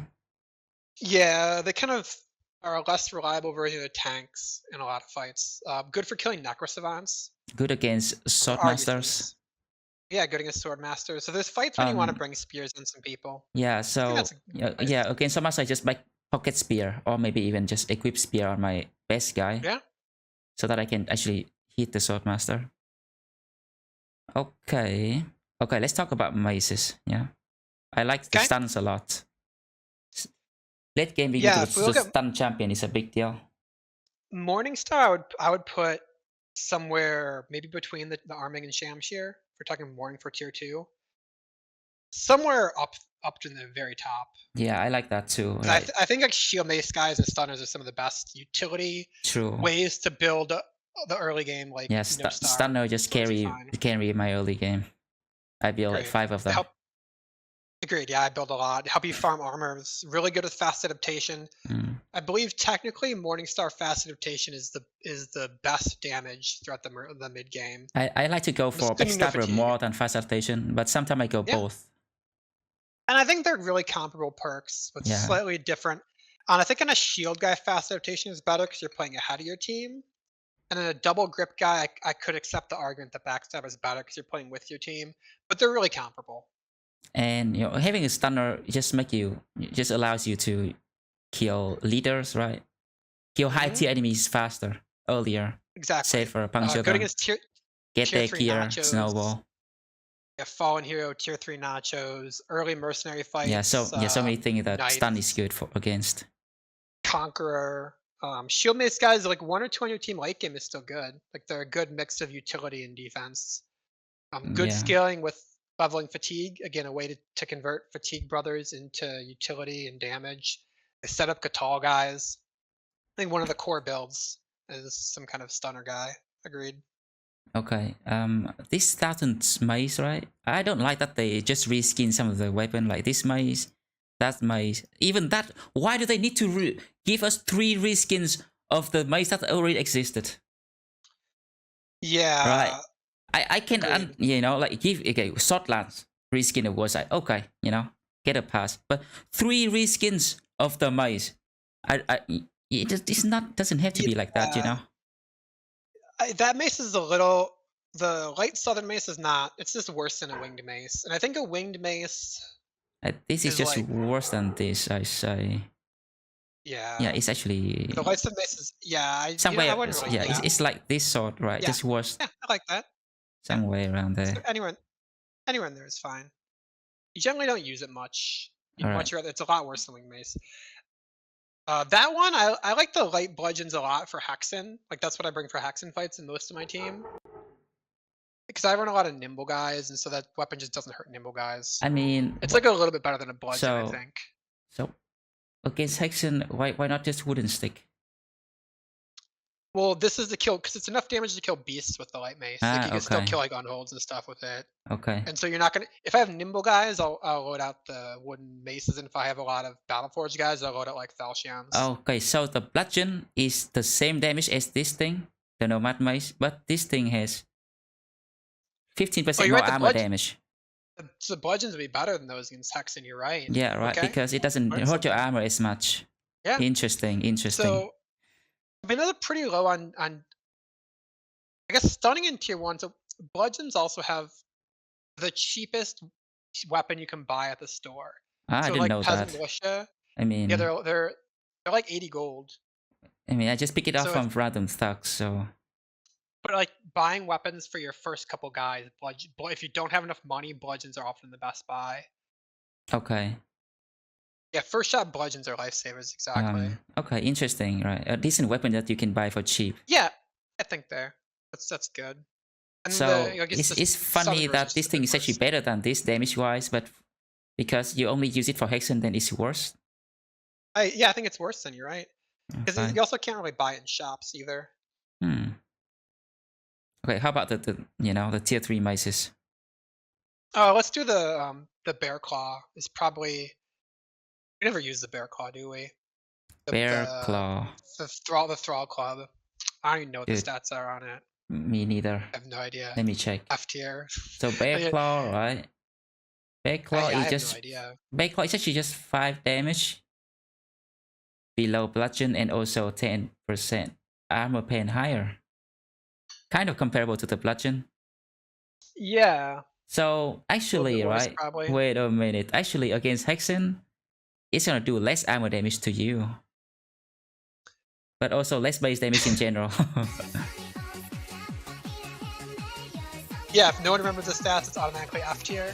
Yeah, they kind of are a less reliable version of tanks in a lot of fights. Good for killing necro savants. Good against sword masters. Yeah, good against sword masters. So there's fights when you want to bring spears on some people. Yeah, so against sword masters, I just like pocket spear or maybe even just equip spear on my best guy. Yeah. So that I can actually hit the sword master. Okay, let's talk about maces. Yeah, I like the stuns a lot. Late game being to stun champion is a big deal. Morningstar, I would put somewhere maybe between the arming and Shamshir. If we're talking morning for tier 2, somewhere up to the very top. Yeah, I like that too. Right? I think like shield mace guys and stunners are some of the best utility ways to build the early game. Like stunner just carry my early game. I build like 5 of them. Agreed. Yeah, I build a lot. Help you farm armor. It's really good with fast adaptation. I believe technically Morningstar fast adaptation is the best damage throughout the mid game. I like to go for backstabber more than fast adaptation, but sometimes I go both. And I think they're really comparable perks, but slightly different. And I think on a shield guy, fast adaptation is better because you're playing ahead of your team. And then a double grip guy, I could accept the argument that backstab is better because you're playing with your team, but they're really comparable. And having a stunner just allows you to kill leaders, right? Kill high tier enemies faster, earlier, Exactly. safer, puncture Good them, against get tier their 3 gear, nachos. snowball. Yeah, fallen hero, tier 3 nachos, early mercenary fights. Yeah, so many things that Knights, stun is good for against. Conqueror. Shield mace guys, like 1 or 2 on your team late game is still good. Like they're a good mix of utility and defense. Good Yeah. scaling with leveling fatigue. Again, a way to convert fatigue brothers into utility and damage. They set up Qatar guys. I think one of the core builds is some kind of stunner guy. Agreed. Okay. This 1000 mace, right? I don't like that they just reskin some of the weapon, like this mace, that mace. Even that, why do they need to give us 3 reskins of the mace that already existed? Yeah. Right. I can, like give short lance reskin of was like okay, get a pass. But 3 reskins of the mace, it's not doesn't have to be like that, That mace is a little. The light southern mace is not. It's just worse than a winged mace, and I think a winged mace. This is just like, worse than this, I say. Yeah. Yeah, it's actually The light southern mace is. Yeah. somewhere. I wouldn't really, it's like this sort, right? Yeah. Just worse. Yeah, I like that. Somewhere around there. So anyone in there is fine. You generally don't use it much. You'd All much rather. It's a lot worse than winged mace. That one, I like the light bludgeons a lot for Hexen. Like that's what I bring for Hexen fights in most of my team. Because I run a lot of nimble guys, and so that weapon just doesn't hurt nimble guys. I mean, it's like a little bit better than a bludgeon, I think. So, against Hexen, why not just wooden stick? Well, this is the kill because it's enough damage to kill beasts with the light mace. Like you can still kill like unholds and stuff with it. Okay. And so you're not gonna. If I have nimble guys, I'll load out the wooden maces, and if I have a lot of Battleforge guys, I'll load out like falchions. Okay, so the bludgeon is the same damage as this thing, the nomad mace, but this thing has 15% more armor damage. So the bludgeons would be better than those against Hexen. You're right. Yeah, right. Okay. Because it doesn't hurt your armor as much. Yeah. Interesting. So, I mean, those are pretty low on. I guess stunning in tier 1. So bludgeons also have the cheapest weapon you can buy at the store. I didn't know that. Militia, I mean, yeah, they're like 80 gold. I mean, I just pick it up from random thugs, so. But like buying weapons for your first couple guys, if you don't have enough money, bludgeons are often the best buy. Okay. Yeah, first shot bludgeons are lifesavers, exactly. Okay, interesting, right? A decent weapon that you can buy for cheap. Yeah, I think that's good. And so it's funny that this thing is actually better than this damage-wise, but because you only use it for Hexen, then it's worse. Yeah, I think it's worse than you're right. Because you also can't really buy it in shops either. Okay, how about the tier 3 maces? Oh, let's do the bear claw. It's probably we never use the bear claw, do we? Bear claw. The thrall club. I don't even know what the stats are on it. Me neither. I have no idea. Let me check. F tier. So bear claw, right? Bear claw is just. No idea. Bear claw is actually just 5 damage. Below bludgeon and also 10% armor pen higher. Kind of comparable to the bludgeon. Yeah. So actually, right? Probably. Wait a minute. Actually, against Hexen, it's gonna do less armor damage to you, but also less base damage in general. Yeah, if no one remembers the stats, it's automatically F tier.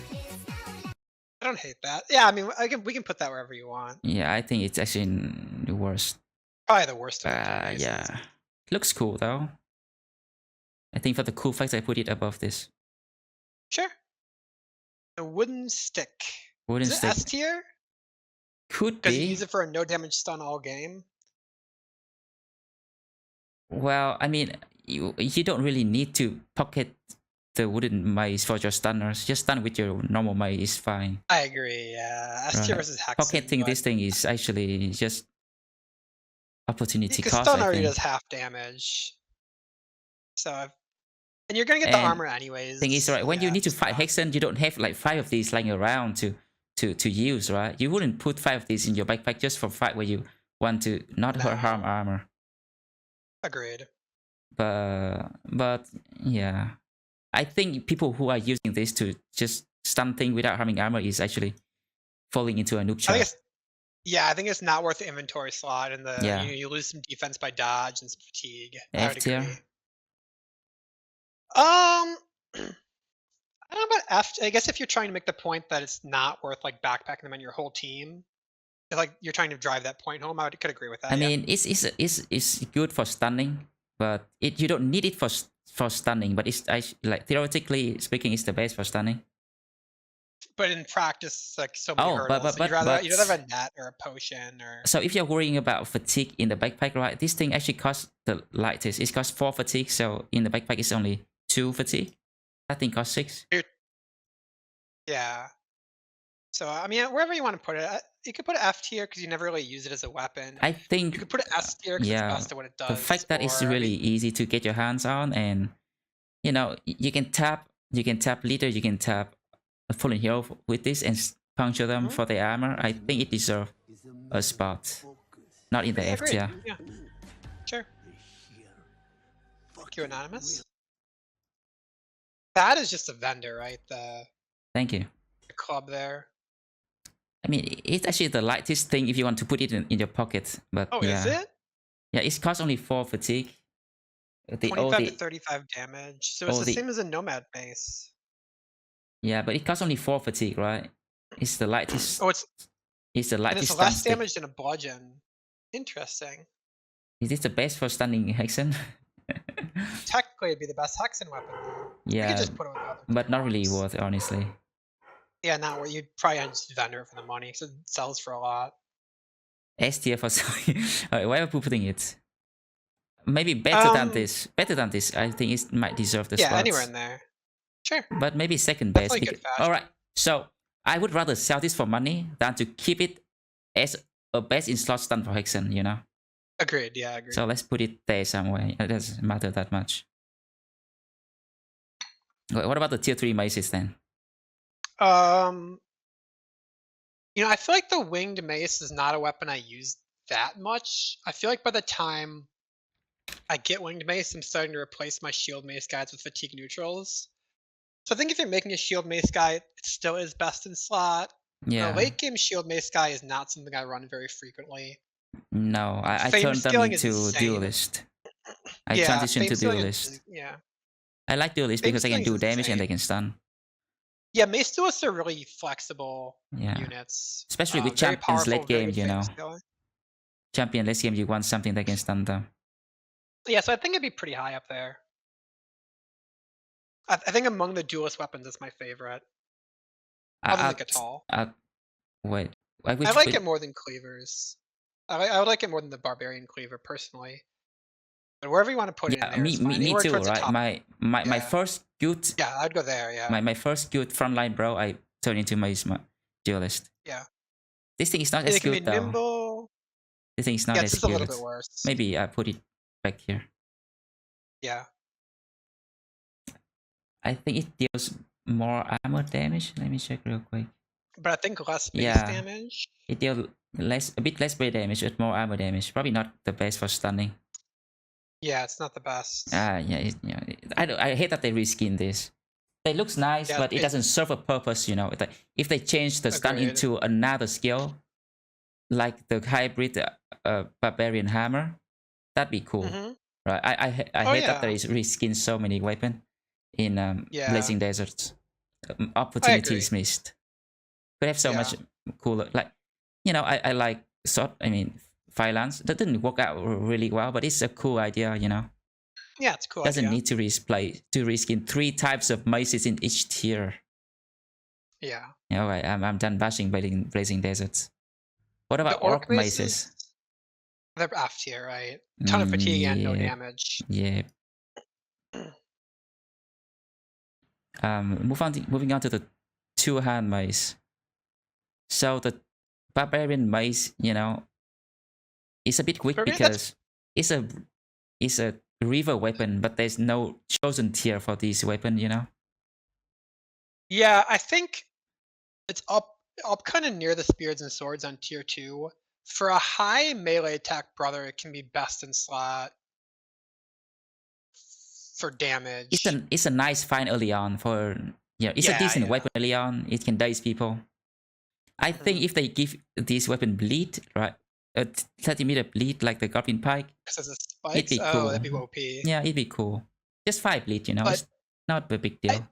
I don't hate that. Yeah, I mean, we can put that wherever you want. Yeah, I think it's actually the worst. Probably the worst. Yeah, looks cool though. I think for the cool facts, I put it above this. Sure. The wooden stick. Wooden stick. S tier? Could be. Because you use it for a no damage stun all game. Well, I mean, you don't really need to pocket the wooden mace for your stunners. Just stun with your normal mace is fine. I agree. Yeah, S tier versus Hexen. Pocketing this thing is actually just opportunity cost. Stun already does half damage. So, and you're gonna get the armor anyways. Thing is, right, when you need to fight Hexen, you don't have like 5 of these lying around to use, right? You wouldn't put 5 of these in your backpack just for fight where you want to not harm armor. Agreed. But yeah, I think people who are using this to just stun thing without having armor is actually falling into a noob I think trap. it's I think it's not worth the inventory slot, and Yeah. you lose some defense by dodge and some fatigue. I F would agree. tier. I don't know about F. I guess if you're trying to make the point that it's not worth like backpacking them on your whole team, if, like you're trying to drive that point home, could agree with that. I Yeah. mean, it's good for stunning, but you don't need it for stunning. But it's like theoretically speaking, it's the best for stunning. But in practice, like so many Oh, hurdles. but You'd rather have a net or a potion or. So if you're worrying about fatigue in the backpack, right? This thing actually costs the lightest. It costs 4 fatigue, so in the backpack it's only 2 fatigue. That thing costs 6. Yeah. So I mean, wherever you want to put it, you could put it F tier because you never really use it as a weapon. I think You could put it S tier because it's best at what it does. the fact that it's really easy to get your hands on, and you know you can tap leader, you can tap a fallen hero with this and puncture them for their armor. I think it deserves a spot, not in the F tier. Yeah, sure. Fuck you, anonymous. That is just a vendor, right? Thank you. The club there. I mean, it's actually the lightest thing if you want to put it in your pocket. But yeah. Is it? Yeah, it costs only 4 fatigue. 25 to 35 damage. So it's the same as a nomad mace. Yeah, but it costs only 4 fatigue, right? It's the lightest. Oh, it's the lightest. And it's less damage than a bludgeon. Interesting. Is this the best for stunning Hexen? Technically, it'd be the best Hexen weapon. Yeah, just put it with other but not really worth it, honestly. Yeah, not where you'd probably just vendor it for the money because it sells for a lot. S tier for Alright, why are we putting it? Maybe better than this. Better than this. I think it might deserve the spot. Yeah, anywhere in there. Sure. But maybe second best. Alright, so I would rather sell this for money than to keep it as a best in slot stun for Hexen, you know? Agreed, yeah, agreed. So let's put it there somewhere. It doesn't matter that much. What about the tier 3 maces then? You know, I feel like the winged mace is not a weapon I use that much. I feel like by the time I get winged mace, I'm starting to replace my shield mace guides with fatigue neutrals. So I think if you're making a shield mace guy, it still is best in slot. Yeah. The late game shield mace guy is not something I run very frequently. No, I turned them into duelist. I transitioned to duelist. Yeah. I like duelist because they can do damage and they can stun. Yeah, mace duelists are really flexible units. Especially with champions late game, you know. Champion late game, you want something that can stun them. Yeah, so I think it'd be pretty high up there. I think among the duelist weapons, it's my favorite. Other than Qatar. Wait. I like it more than Cleavers. I would like it more than the Barbarian Cleaver, personally. But wherever you want to put it in there, me too, right? My first good... Yeah, I'd go there, yeah. My first good frontline bro, I turn into my duelist. Yeah. This thing is not as good, though. Nimble. This thing is not as good. It's a little bit worse. Maybe I put it back here. Yeah. I think it deals more armor damage. Let me check real quick. But I think less base damage. It deals a bit less base damage but more armor damage. Probably not the best for stunning. Yeah, it's not the best. I hate that they reskin this. It looks nice, but it doesn't serve a purpose, you know. If they change the stun into another skill, like the hybrid barbarian hammer, that'd be cool. Right? I hate that there is reskin so many weapons in Blazing Deserts. Opportunities missed. Could have so much cooler, like, you know, I like Firelance. That didn't work out really well, but it's a cool idea, you know. Yeah, it's cool. Doesn't need to reskin 3 types of maces in each tier. Yeah. Alright, I'm done bashing Blazing Deserts. What about orc maces? They're F tier, right? Ton of fatigue and no damage. Yeah. Moving on to the 2-hand mace. So the barbarian mace, you know, it's a bit weak because it's a river weapon, but there's no chosen tier for this weapon, you know. Yeah, I think it's up kind of near the spears and swords on tier 2. For a high melee attack brother, it can be best in slot. for damage. It's a nice find early on for it's a decent weapon early on. It can daze people. I think if they give this weapon bleed, right, a 30-meter bleed like the Goblin Pike, it'd be cool. That'd be OP. Yeah, it'd be cool. Just 5 bleed, you know, it's not a big deal.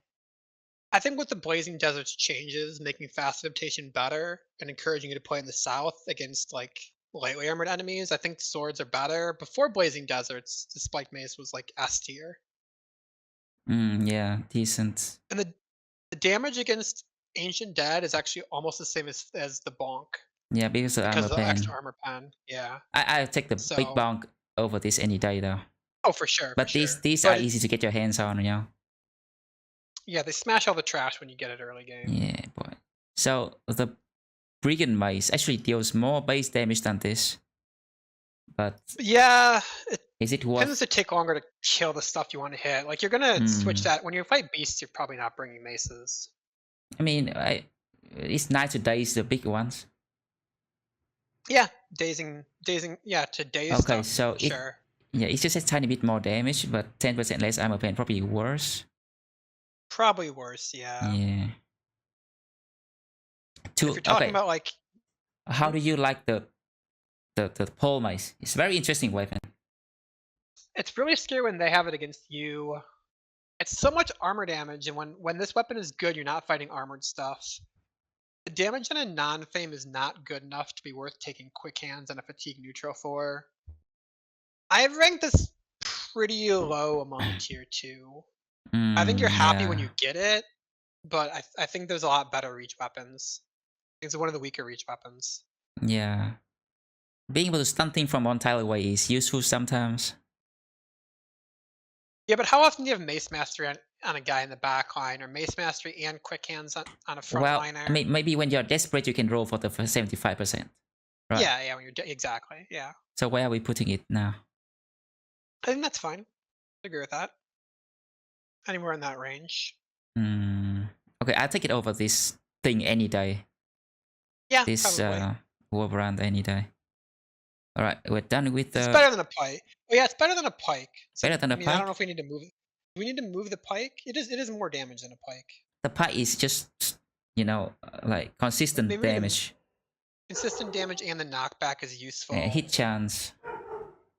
I think with the Blazing Deserts changes, making fast adaptation better and encouraging you to play in the south against like lightly armored enemies, I think swords are better. Before Blazing Deserts, the Spike Mace was like S tier. Yeah, decent. And the damage against Ancient Dead is actually almost the same as the bonk. Yeah, because of the extra armor pen. Yeah. I'll take the big bonk over this any day though. Oh, for sure. But these are easy to get your hands on, you know. Yeah, they smash all the trash when you get it early game. Yeah, boy. So the Brigand Mace actually deals more base damage than this. But yeah, is it worth? It tends to take longer to kill the stuff you want to hit. Like you're gonna switch that when you fight beasts. You're probably not bringing maces. I mean, it's nice to daze the big ones. Yeah, dazing. Yeah, to daze. Okay, stuff, so sure. Yeah, it's just a tiny bit more damage, but 10% less armor pen, probably worse. Probably worse, yeah. Yeah. If you're talking about like, how do you like the pole mace? It's a very interesting weapon. It's really scary when they have it against you. It's so much armor damage, and when this weapon is good, you're not fighting armored stuff. The damage on a non-fame is not good enough to be worth taking quick hands on a fatigue neutral for. I've ranked this pretty low among tier 2. I think you're happy when you get it, but I think there's a lot better reach weapons. It's one of the weaker reach weapons. Yeah. Being able to stun things from one tile away is useful sometimes. Yeah, but how often do you have Mace Mastery on a guy in the back line, or Mace Mastery and Quick Hands on a front liner? I mean, maybe when you're desperate, you can roll for the 75%. Right? Yeah, when you're exactly, yeah. So where are we putting it now? I think that's fine. I agree with that. Anywhere in that range. Okay, I'll take it over this thing any day. Yeah, this Warbrand any day. All right, we're done with the. It's better than a pike. Oh yeah, it's better than a pike. So, better than a pike. I don't know if we need to move it. Do we need to move the pike? It is more damage than a pike. The pike is just, you know, like consistent damage. Consistent damage and the knockback is useful. Hit chance.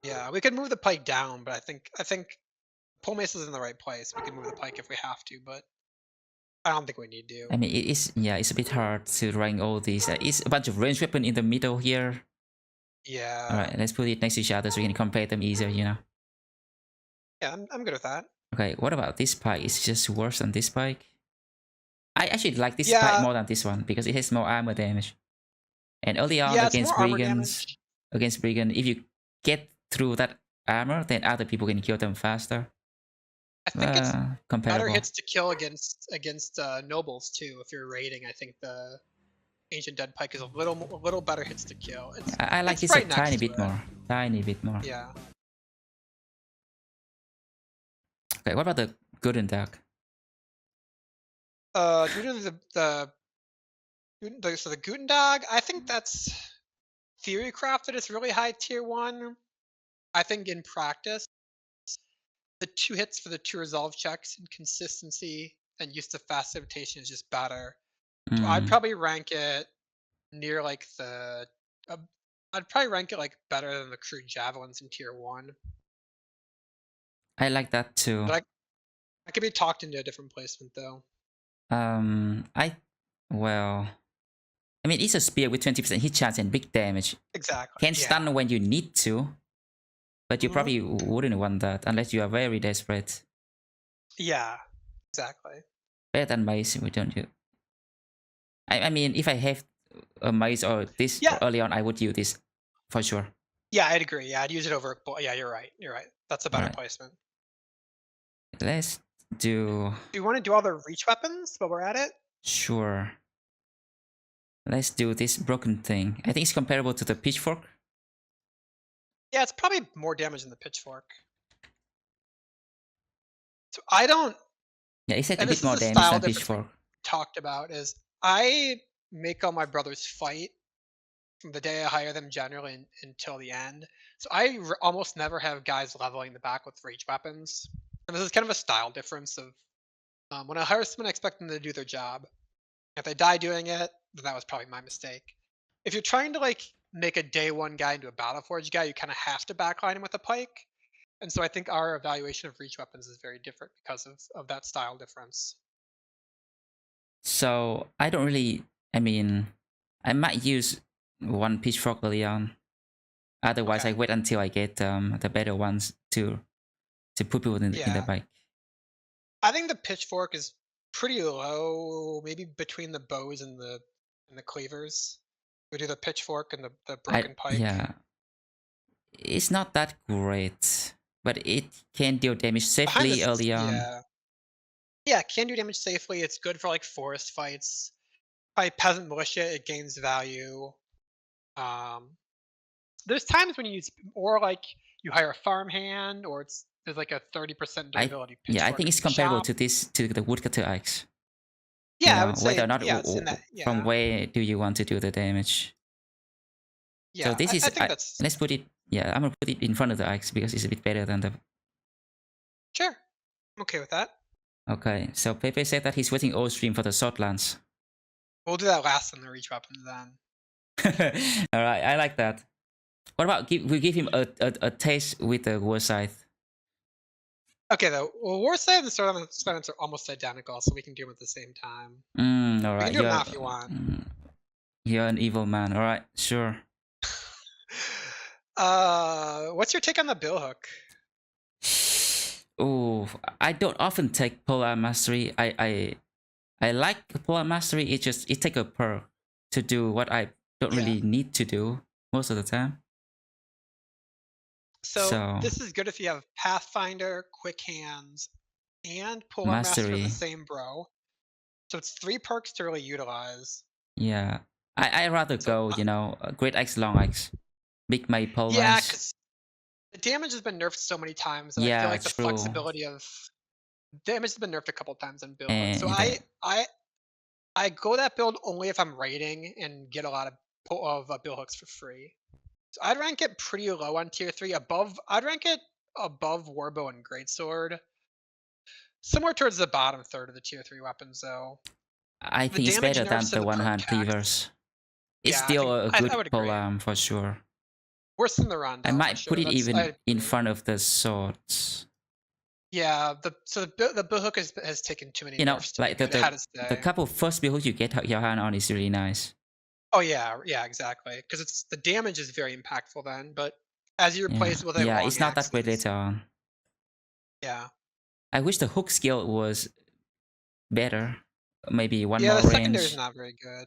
Yeah, we could move the pike down, but I think pole mace is in the right place. We can move the pike if we have to, but I don't think we need to. I mean, it's a bit hard to rank all these. It's a bunch of range weapon in the middle here. Yeah. All right, let's put it next to each other so we can compare them easier, you know. Yeah, I'm good with that. Okay, what about this pike? It's just worse than this pike. I actually like this pike more than this one because it has more armor damage. And early on against brigands, if you get through that armor, then other people can kill them faster. I think it's comparable. Better hits to kill against nobles too. If you're raiding, I think the Ancient Dead Pike is a little better hits to kill. I like this right a tiny bit more. Tiny bit more. Yeah. Okay, what about the Guten Dag? The Guten Dag, I think that's theory crafted as really high tier 1. I think in practice, the 2 hits for the 2 resolve checks and consistency and use of fast adaptation is just better. So I'd probably rank it near like the. I'd probably rank it like better than the crude javelins in tier 1. I like that too. But I could be talked into a different placement though. I mean, it's a spear with 20% hit chance and big damage. Exactly. Can stun when you need to, but you probably wouldn't want that unless you are very desperate. Yeah, exactly. Better than mace, we don't do. I mean, if I have a mace or this early on, I would use this for sure. Yeah, I'd agree. Yeah, I'd use it over. Yeah, you're right. You're right. That's a better placement. Let's do. Do you want to do all the reach weapons while we're at it? Sure. Let's do this broken thing. I think it's comparable to the pitchfork. Yeah, it's probably more damage than the pitchfork. So I don't. Yeah, it's a bit more damage than pitchfork. Talked about is I make all my brothers fight from the day I hire them generally until the end. So I almost never have guys leveling the back with reach weapons. And this is kind of a style difference of when I hire someone, I expect them to do their job. If they die doing it, then that was probably my mistake. If you're trying to like make a day one guy into a Battleforge guy, you kind of have to backline him with a pike. And so I think our evaluation of reach weapons is very different because of that style difference. So I don't really. I mean, I might use one pitchfork early on. Otherwise, Okay. I wait until I get the better ones to put people in the bike. I think the pitchfork is pretty low, maybe between the bows and the cleavers. We do the pitchfork and the broken pike. Yeah, it's not that great, but it can deal damage safely early on. Yeah, can do damage safely. It's good for like forest fights. By peasant militia, it gains value. There's times when you use, or like you hire a farmhand, or there's like a 30% durability. I think it's comparable to the woodcutter axe. Yeah, I would say whether or not it's in that, from where do you want to do the damage. Yeah, so this I is think that's. Let's put it. Yeah, I'm gonna put it in front of the axe because it's a bit better than the. Sure, I'm okay with that. Okay, so Pepe said that he's waiting all stream for the sword lance. We'll do that last on the reach weapon then. All right, I like that. What about we give him a taste with the war scythe? Okay, though. Well, war scythe and sword lance are almost identical, so we can do them at the same time. All right. We can do them now if you want. You're an evil man. All right, sure. What's your take on the billhook? Oh, I don't often take polar mastery. I like polar mastery. It takes a perk to do what I don't really need to do most of the time. So this is good if you have Pathfinder, Quick Hands, and Polar Master in the same bro. So it's 3 perks to really utilize. Yeah, I rather go, Great Axe, Long Axe, Big Maple. Yeah, because the damage has been nerfed so many times, and I feel like the flexibility of damage has been nerfed a couple times in build. So I go that build only if I'm raiding and get a lot of bill hooks for free. So I'd rank it pretty low on tier 3. I'd rank it above Warbow and Greatsword. Somewhere towards the bottom third of the tier 3 weapons, though. I think it's better than the one-hand cleavers. It's still a good polearm for sure. Worse than the Rondo. I might put it even in front of the swords. Yeah, the bill hook has taken too many nerfs. Like the couple first bill hook you get your hand on is really nice. Oh yeah, exactly. Because the damage is very impactful then, but as you replace it with a long it's not that great later on. Yeah. I wish the hook skill was better. Maybe one more range. Yeah, the secondary is not very good.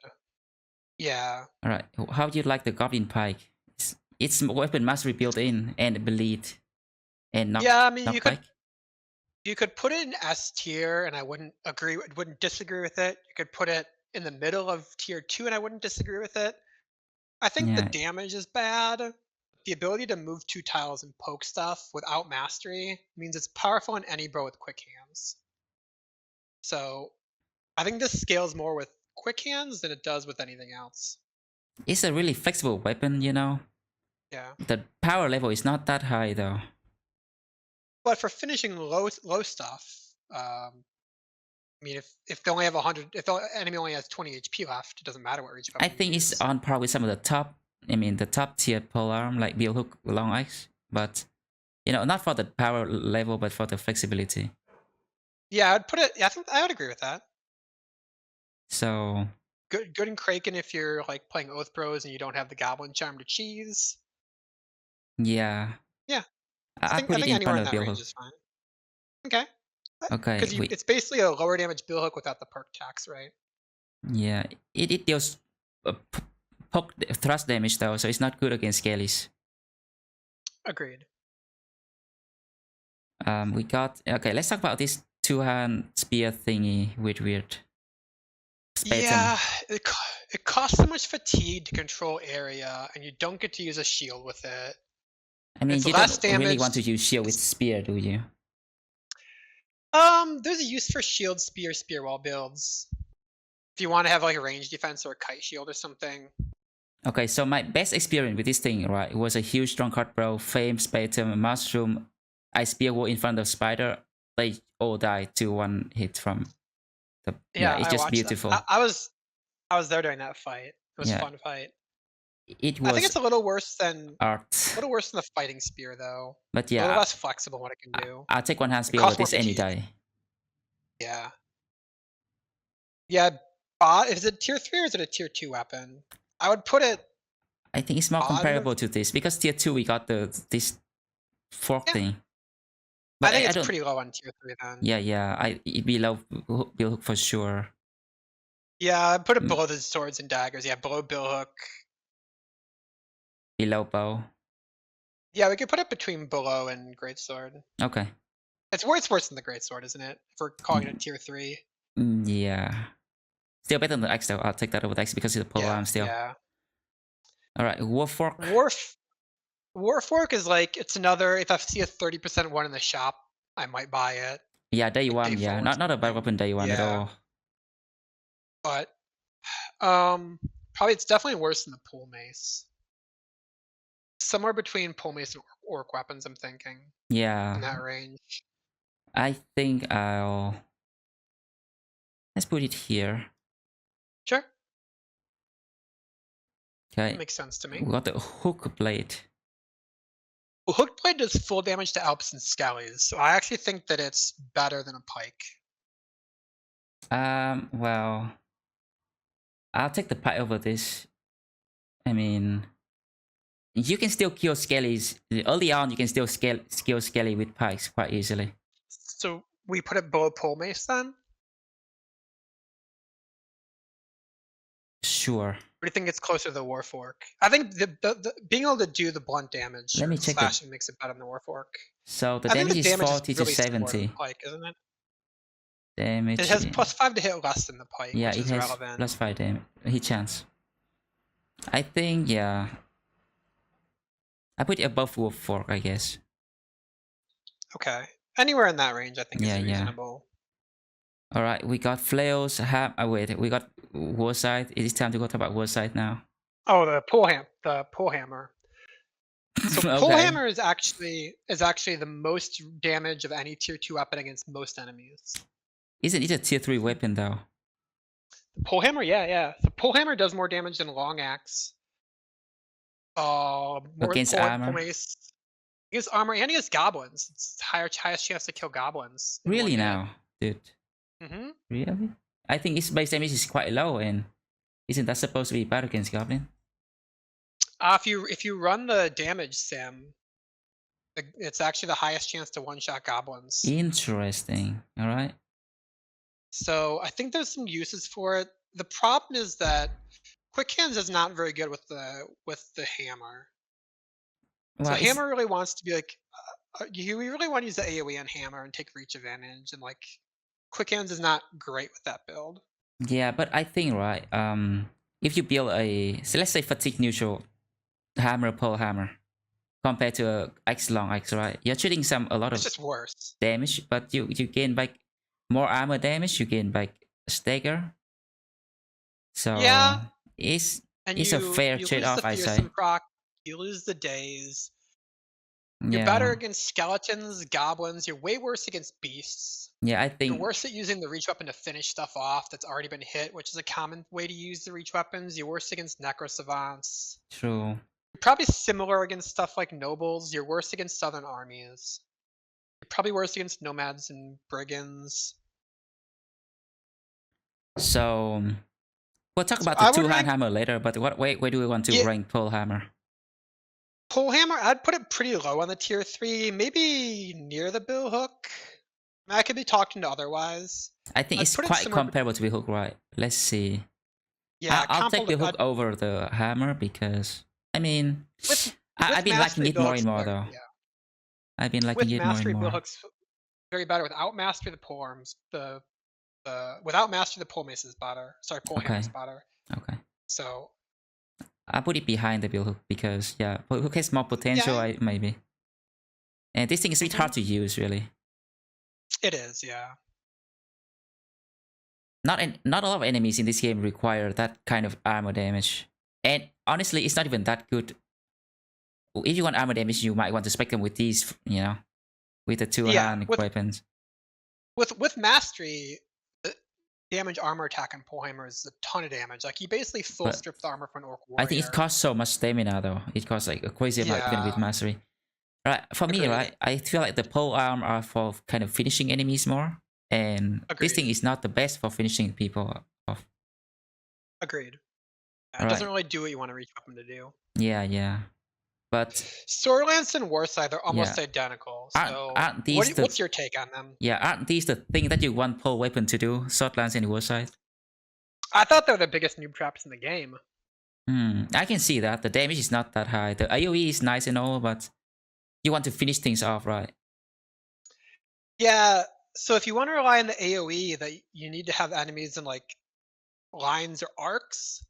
Yeah. All right. How do you like the Goblin Pike? It's weapon mastery built in and bleed and knock. Yeah, I mean you could put it in S tier, and I wouldn't disagree with it. You could put it in the middle of tier 2, and I wouldn't disagree with it. I think the damage is bad. The ability to move 2 tiles and poke stuff without mastery means it's powerful in any bro with quick hands. So I think this scales more with quick hands than it does with anything else. It's a really flexible weapon, Yeah. The power level is not that high though. But for finishing low stuff, I mean, if they only have 100, if the enemy only has 20 HP left, it doesn't matter what reach. I think it's on par with some of the top tier polearm like Bill Hook, Long Axe, but not for the power level, but for the flexibility. Yeah, I'd put it. I think I would agree with that. So good in Kraken if you're like playing Oath Bros and you don't have the Goblin Charm to cheese. Yeah. Yeah. I think anywhere in that range is fine. Okay. Okay. Because it's basically a lower damage bill hook without the perk tax, right? Yeah. It deals poke thrust damage though, so it's not good against skellies. Agreed. We got let's talk about this 2-hand spear thingy with weird. Yeah, it costs so much fatigue to control area, and you don't get to use a shield with it. I mean, you don't really want to use shield with spear, do you? There's a use for shield, spear wall builds. If you want to have like a range defense or a kite shield or something. Okay, so my best experience with this thing, right, was a huge strong card bro, fame, spatum, mushroom, I spear wall in front of spider, they all die to one hit from the. Yeah, it's I just watched beautiful. that. I was there during that fight. It was a Yeah. fun fight. It I think was it's a little worse than art, the fighting spear though. but A little yeah, less flexible what it can do. I'll take one hand It spear over costs more this any fatigue. day. Yeah. Yeah. Is it tier 3 or is it a tier 2 weapon? I would put it. I think it's more Odd comparable with- to this because tier 2 we got this fork Yeah. thing. I think it's don't. pretty low on tier 3 then. Yeah. It'd be low bill hook for sure. Yeah, I put it below the swords and daggers. Yeah, below bill hook. Below bow. Yeah, we could put it between below and greatsword. Okay. It's worse than the greatsword, isn't it? If we're calling it a tier 3. Yeah. Still better than the X though. I'll take that over the X because it's a pole arm still. Yeah. Alright, Warfork. Warfork is like, it's another, if I see a 30% one in the shop, I might buy it. Yeah, day one, day yeah. four Not a bad weapon day one at Yeah. all. But probably it's definitely worse than the pole mace. Somewhere between pole mace and orc weapons, I'm thinking. In Yeah. that range. I think I'll... Let's put it here. Sure. Okay. That makes sense to me. We got the hook blade. Well, hook blade does full damage to Alps and Skellies, so I actually think that it's better than a pike. Well... I'll take the pike over this. I mean... You can still kill skellies. Early on, you can still kill skelly with pikes quite easily. So we put it below pole mace then? Sure. Or do you think it's closer to the Warfork? I think the being able to do the blunt damage Let me or check slashing makes it better than the Warfork. So the I think damage is 40 to really similar 70. the Pike, isn't it? Damage. It has +5 to hit less than the Pike, Yeah, which it is has relevant. +5 damage. Hit chance. I think, yeah. I put it above Warfork, I guess. Okay. Anywhere in that range, I think is reasonable. Alright, we got flails. Wait, we got Warside. It is time to go talk about Warside now. Oh, the pull hammer. So pull hammer is actually the most damage of any tier 2 weapon against most enemies. Isn't it a tier 3 weapon though? The pull hammer, yeah. The pull hammer does more damage than long axe. More against armor. Mace. Against armor and against goblins. It's highest chance to kill goblins. Really now, dude? Mm-hmm. Really? I think its base damage is quite low, and isn't that supposed to be bad against goblin? If you run the damage sim, it's actually the highest chance to one-shot goblins. Interesting. All right. So I think there's some uses for it. The problem is that quick hands is not very good with the hammer. Well, so hammer really wants to be like, you really want to use the AoE on hammer and take reach advantage, and like quick hands is not great with that build. Yeah, but I think right. If you build so let's say fatigue neutral hammer, pole hammer, compared to a X long X, right? You're treating a lot of just worse damage, but you gain like more armor damage. You gain like stagger. So yeah, it's a fair trade-off, I say. You lose the days. You're better against skeletons, goblins. You're way worse against beasts. Yeah, I think you're worse at using the reach weapon to finish stuff off that's already been hit, which is a common way to use the reach weapons. You're worse against necro savants. True. You're probably similar against stuff like nobles. You're worse against southern armies. You're probably worse against nomads and brigands. So we'll talk about the two-hand hammer later, but what way do we want to rank pole hammer? Pole hammer, I'd put it pretty low on the tier 3, maybe near the bill hook. I could be talking to otherwise. I think it's quite comparable to the hook, right? Let's see. Yeah, I'll take the hook over the hammer because I mean, I've been liking it more and more though. Yeah. I've been liking it more and more. With mastery, bill hook's very better. Without mastery, the pole arms, without mastery, the pole mace is better. Sorry, pole hammer is better. Okay. So I put it behind the bill hook because hook has more potential, maybe. And this thing is a bit hard to use, really. It is, yeah. Not a lot of enemies in this game require that kind of armor damage, and honestly, it's not even that good. If you want armor damage, you might want to spec them with these, with the two-hand weapons. with mastery, damage, armor, attack, and pull hammer is a ton of damage. Like you basically full But strip the armor for an orc I think it warrior. costs so much stamina though. It costs like a crazy amount even with Yeah, mastery. Right, for me, agreed. right, I feel like the pole arm are for kind of finishing enemies more, and this Agreed. thing is not the best for finishing people off. Agreed. Yeah, it doesn't Right? really do what you want to reach weapon to do. Yeah, yeah. But Swordlance and Warside, they're almost yeah, identical. aren't So, aren't these the what's your take on them? aren't these the thing that you want pole weapon to do? Sword lance and warside. I thought they were the biggest noob traps in the game. I can see that the damage is not that high. The AOE is nice and all, but you want to finish things off, right? Yeah. So if you want to rely on the AOE, that you need to have enemies in like lines or arcs,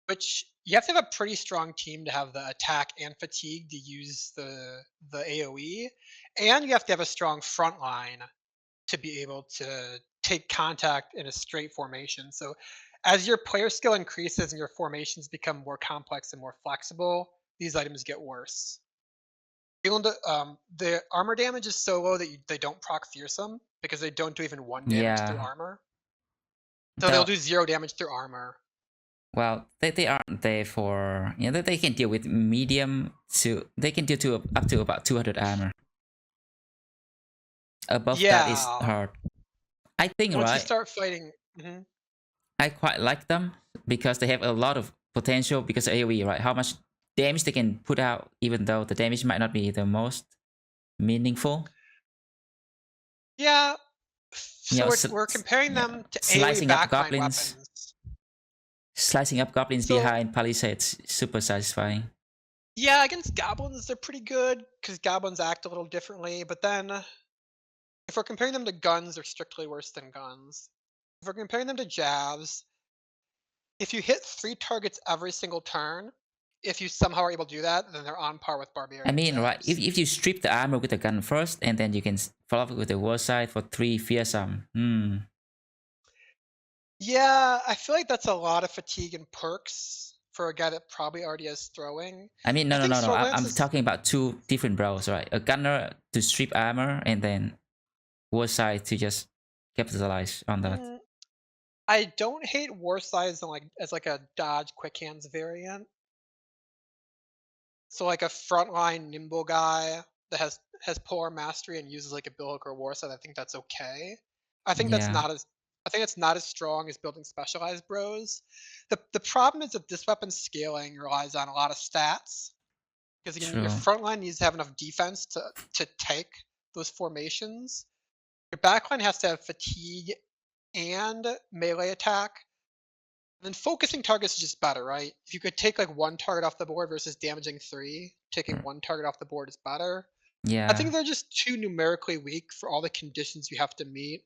which you have to have a pretty strong team to have the attack and fatigue to use the AOE, and you have to have a strong front line to be able to take contact in a straight formation. So as your player skill increases and your formations become more complex and more flexible, these items get worse. The armor damage is so low that they don't proc fearsome because they don't do even 1 damage through Yeah. armor. So they'll The do 0 damage through armor. well, they aren't there for they can deal with medium to they can deal to up to about 200 armor. Above that is Yeah. hard. I think Once you right. start fighting, mhm. I quite like them because they have a lot of potential because of AoE, right? How much damage they can put out, even though the damage might not be the most meaningful. Yeah. You So know, we're comparing them to AoE slicing up backline goblins, weapons. slicing up goblins So behind palisades, super satisfying. yeah, against goblins they're pretty good because goblins act a little differently. But then if we're comparing them to guns, they're strictly worse than guns. If we're comparing them to jabs, if you hit 3 targets every single turn, if you somehow are able to do that, then they're on par with I barbarian mean, right? jabs. If you strip the armor with the gun first, and then you can follow up with the war side for 3 fearsome. Yeah, I feel like that's a lot of fatigue and perks for a guy that probably already has throwing. I mean, I think no. Swordlance I'm is. talking about 2 different bros, right? A gunner to strip armor, and then war side to just capitalize on that. I don't hate Warside as like a dodge quick hands variant. So like a frontline nimble guy that has poor mastery and uses like a Bilhook or Warside, I think that's okay. I think that's Yeah. not as I think it's not as strong as building specialized bros. The problem is that this weapon's scaling relies on a lot of stats. Because again, your True. front line needs to have enough defense to take those formations. Your backline has to have fatigue and melee attack. And then focusing targets is just better, right? If you could take like 1 target off the board versus damaging 3, taking 1 target off the board is better. I think Yeah. they're just too numerically weak for all the conditions you have to meet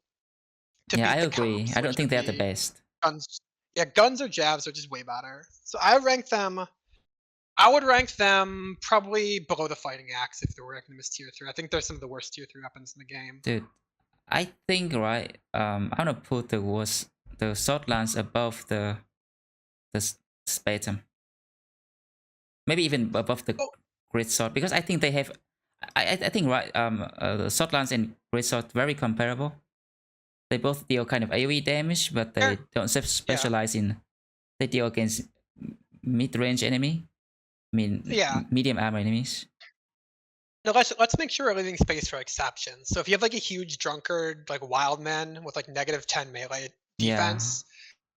to Yeah, I beat the agree. comps, I don't which think would they're the be best. guns. Yeah, guns or jabs are just way better. So I would rank them probably below the fighting axe if they were ranking them as tier 3. I think they're some of the worst tier 3 weapons in the game. Dude, I think right. I'm gonna put the sword lance above the spatum. Maybe even above the Oh, great sword because I think they have. I think right. The sword lance and great sword very comparable. They both deal kind of AoE damage, but they don't yeah. specialize in. They deal against mid-range enemy. I mean, Yeah. medium armor enemies. Now let's make sure we're leaving space for exceptions. So if you have like a huge drunkard, like Wildman with like -10 melee defense,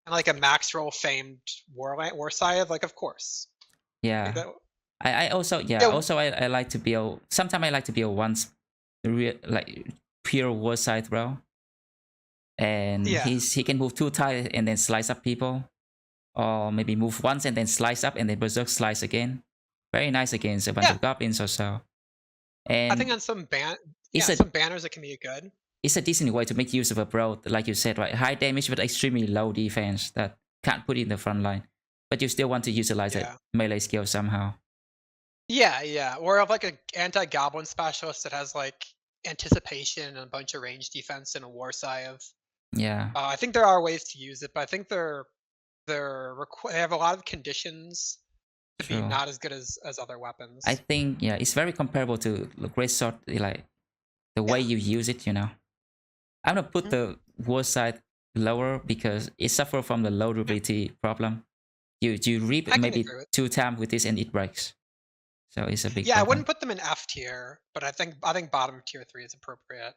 and like a max roll famed war scythe, like of course. Yeah. Like that, I also also I like to build. Sometimes I like to build once like pure war side bro. And he can move 2 tiles and then slice up people. Or maybe move once and then slice up and then berserk slice again. Very nice against a bunch of goblins or so. And I think on some some banners it can be good. It's a decent way to make use of a bro, like you said, right? High damage but extremely low defense that can't put in the front line. But you still want to utilize that melee skill somehow. Yeah. Or of like an anti-goblin specialist that has like anticipation and a bunch of range defense and a war scythe. Yeah. I think there are ways to use it, but I think they have a lot of conditions to be not as good as other weapons. I think it's very comparable to the great sword, like the way you use it, you know. I'm gonna put the war side lower because it suffers from the low durability problem. You reap maybe 2 times with this and it breaks. So it's a big Yeah, problem. I wouldn't put them in F tier, but I think bottom tier 3 is appropriate.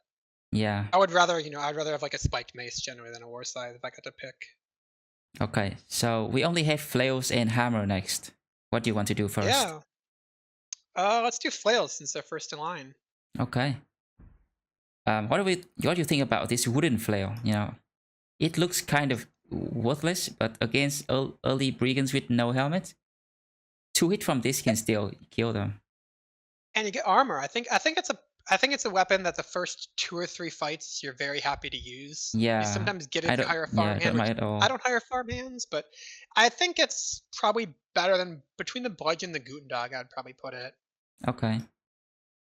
Yeah. I would rather, I'd rather have like a spiked mace generally than a war scythe if I got to pick. Okay, so we only have flails and hammer next. What do you want to do first? Yeah. Let's do flails since they're first in line. Okay. What do you think about this wooden flail? You know, it looks kind of worthless, but against early brigands with no helmet, 2 hits from this can still kill them. And you get armor. I think it's a weapon that the first 2 or 3 fights you're very happy to use. Yeah. You sometimes get it if you hire a farmhand. Yeah, I don't mind at all. I don't hire farmhands, but I think it's probably better than between the bludgeon and the Guten Dog. I'd probably put it. Okay.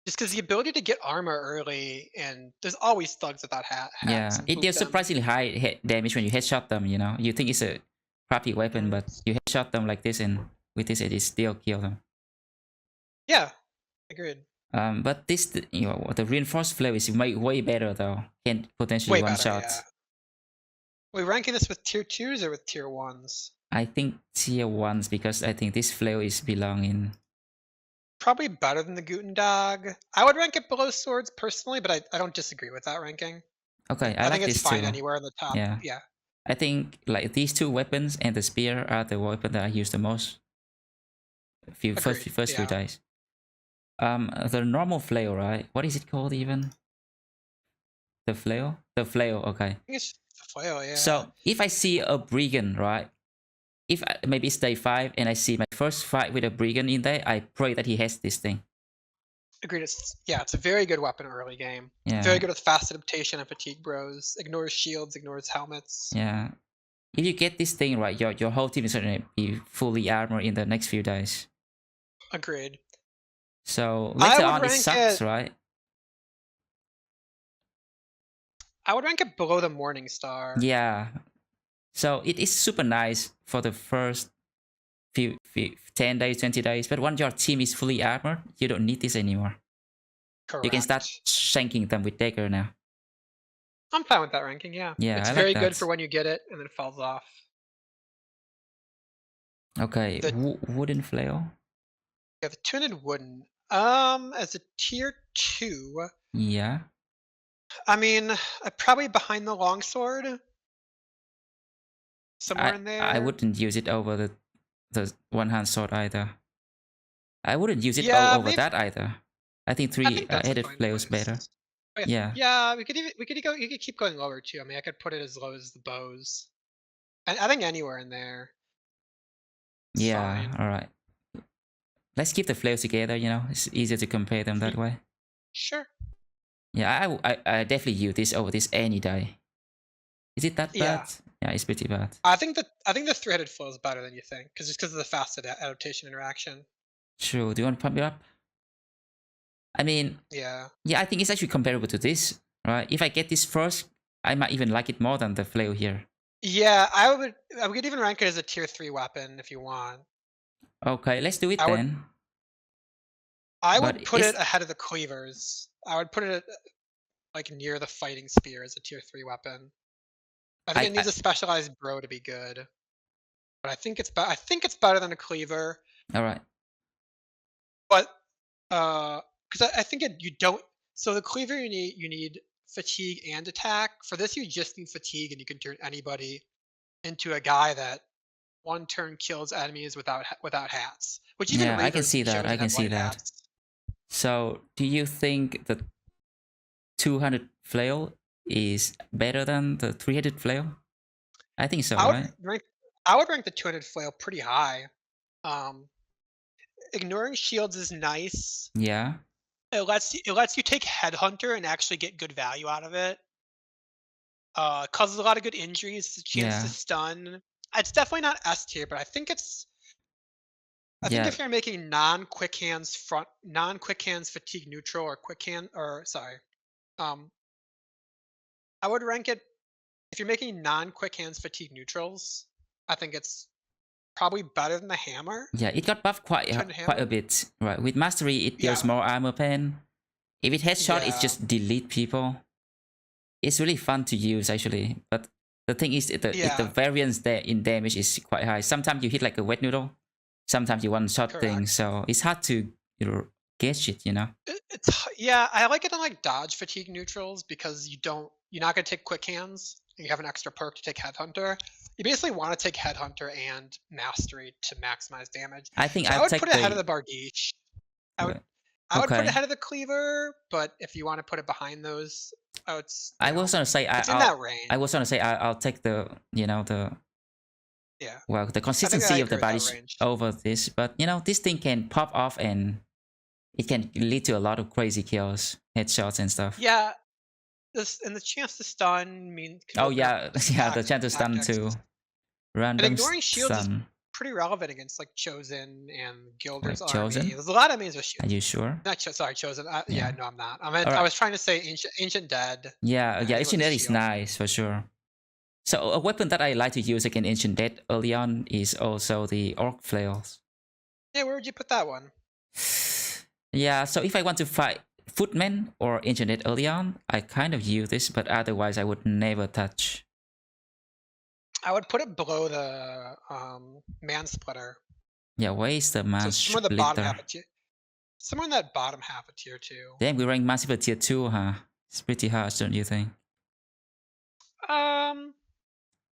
Just because the ability to get armor early, and there's always thugs without hats. Yeah, it deals surprisingly high hit damage when you headshot them. You know, you think it's a crappy weapon, but you headshot them like this, and with this, it still kill them. Yeah, agreed. But this, the reinforced flail is way better though. Can potentially one shot. Yeah. Are we ranking this with tier 2s or with tier 1s? I think tier 1s because I think this flail is belong in. Probably better than the Guten Dog. I would rank it below swords personally, but I don't disagree with that ranking. Okay, I like think it's this fine too. anywhere in the top. Yeah. I think like these 2 weapons and the spear are the weapon that I use the most. First few dice. The normal flail, right? What is it called even? The flail? The flail, okay. I think it's the flail, yeah. So if I see a brigand, right? If maybe it's day 5 and I see my first fight with a brigand in there, I pray that he has this thing. Agreed. It's a very good weapon early game. Yeah. Very good with fast adaptation and fatigue bros. Ignores shields, ignores helmets. Yeah. If you get this thing right, your whole team is going to be fully armored in the next few days. Agreed. So later on it sucks, right? I would rank it below the Morning Star. Yeah. So it is super nice for the first few 10 days, 20 days. But once your team is fully armored, you don't need this anymore. Correct. You can start shanking them with dagger now. I'm fine with that ranking, yeah. Yeah, it's very good for when you get it and then it falls off. Okay, wooden flail. Yeah, the tuned wooden. As a tier 2. Yeah. I mean, probably behind the longsword. Somewhere in there. I wouldn't use it over the one-hand sword either. I wouldn't use it over that either. I think 3-headed flail is better. Yeah. Yeah, you could keep going lower too. I mean, I could put it as low as the bows. I think anywhere in there. Yeah, alright. Let's keep the flails together, you know. It's easier to compare them that way. Sure. Yeah, I definitely use this over this any day. Is it that bad? Yeah, it's pretty bad. I think the 3-headed flail is better than you think, just because of the fast adaptation interaction. True. Do you want to pump it up? I mean, yeah, I think it's actually comparable to this, right? If I get this first, I might even like it more than the flail here. Yeah, I would even rank it as a tier 3 weapon if you want. Okay, let's do it then. I would put it ahead of the cleavers. I would put it like near the fighting spear as a tier 3 weapon. I think it needs a specialized bro to be good. But I think it's better than a cleaver. All right. But because I think you don't. So the cleaver you need fatigue and attack. For this you just need fatigue, and you can turn anybody into a guy that one turn kills enemies without hats. Which even I can see that. I can see that. So do you think the 200 flail is better than the 3-headed flail? I think so, right? I would rank the 200 flail pretty high. Ignoring shields is nice. Yeah. It lets you take Headhunter and actually get good value out of it. Causes a lot of good injuries, it's a chance to stun. It's definitely not S tier, but I think it's. I think if you're making non-quick hands fatigue neutral or I would rank it if you're making non-quick hands fatigue neutrals. I think it's probably better than the hammer. Yeah, it got buffed quite a bit. Right, with mastery, it deals more armor pen. If it headshot, it just delete people. it's really fun to use actually. But the thing is, the variance there in damage is quite high. Sometimes you hit like a wet noodle, sometimes you one shot things, so it's hard to gauge it. Yeah, I like it on like dodge fatigue neutrals because you're not gonna take quick hands. You have an extra perk to take Headhunter. You basically want to take Headhunter and Mastery to maximize damage. I think I would put it ahead of the bardiche. I would put it ahead of the Cleaver, but if you want to put it behind those, I was gonna say it's in that range. I was gonna say I'll take the the consistency of the bardiche over this, but this thing can pop off and it can lead to a lot of crazy kills, headshots and stuff. Yeah, and the chance to stun means. Oh yeah, the chance to stun too. Random and ignoring shields is pretty relevant against like Chosen and Gilder's army. Chosen? There's a lot of enemies with shields. Are you sure? Sorry, Chosen. Yeah, no, I'm not. I was trying to say Ancient Dead. Yeah, Ancient Dead is nice for sure. So a weapon that I like to use against Ancient Dead early on is also the Orc Flails. Yeah, where would you put that one? Yeah, so if I want to fight Footmen or Ancient Dead early on, I kind of use this, but otherwise I would never touch. I would put it below the Mansplitter. Yeah, where is the Mansplitter? The bottom half of tier. Somewhere in that bottom half of tier 2. Damn, we rank Mansplitter tier 2, huh? It's pretty harsh, don't you think?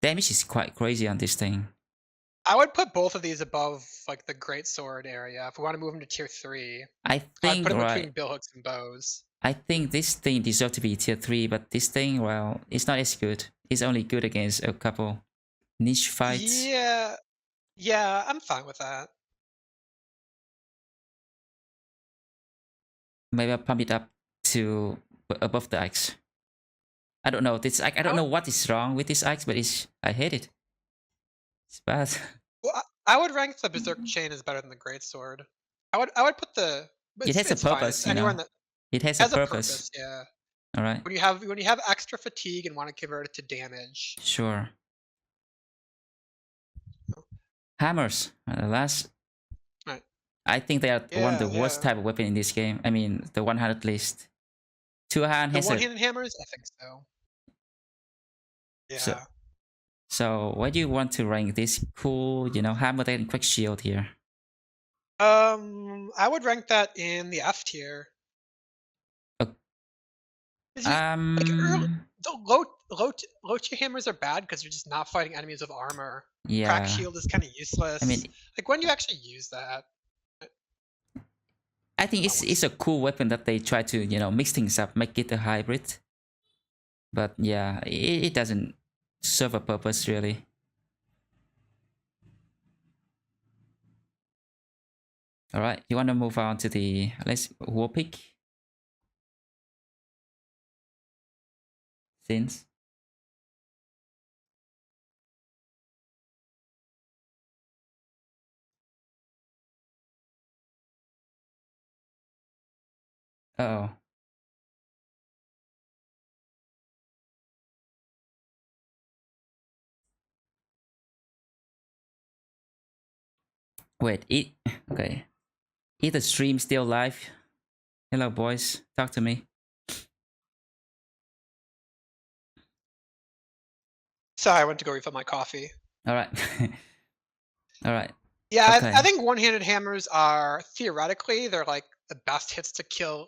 Damage is quite crazy on this thing. I would put both of these above like the Great Sword area. If we want to move them to tier 3, I think I'd put them between billhooks and bows. I think this thing deserves to be tier 3, but this thing, well, it's not as good. It's only good against a couple niche fights. Yeah, I'm fine with that. Maybe I'll pump it up to above the axe. I don't know. This I don't know what is wrong with this axe, but I hate it. It's bad. Well, I would rank the Berserk Chain as better than the Great Sword. I would put the. It has a purpose, you know. It has a purpose. Yeah. All right. When you have extra fatigue and want to convert it to damage. Sure. Hammers, the last. Right. I think they are one of the worst type of weapon in this game. I mean, the 100 list. Two-hand has one-handed hammers. I think so. Yeah. So why do you want to rank this cool, hammer and quick shield here? I would rank that in the F tier. The low tier hammers are bad because you're just not fighting enemies with armor. Yeah. Crack shield is kind of useless. I mean, like when do you actually use that? I think it's a cool weapon that they try to mix things up, make it a hybrid. But yeah, it doesn't serve a purpose really. All right, you want to move on to the war pick? Since oh. Wait, okay. Is the stream still live? Hello boys, talk to me. Sorry, I went to go refill my coffee. Alright. Alright. Yeah, okay. I think one-handed hammers are, theoretically, they're like the best hits to kill,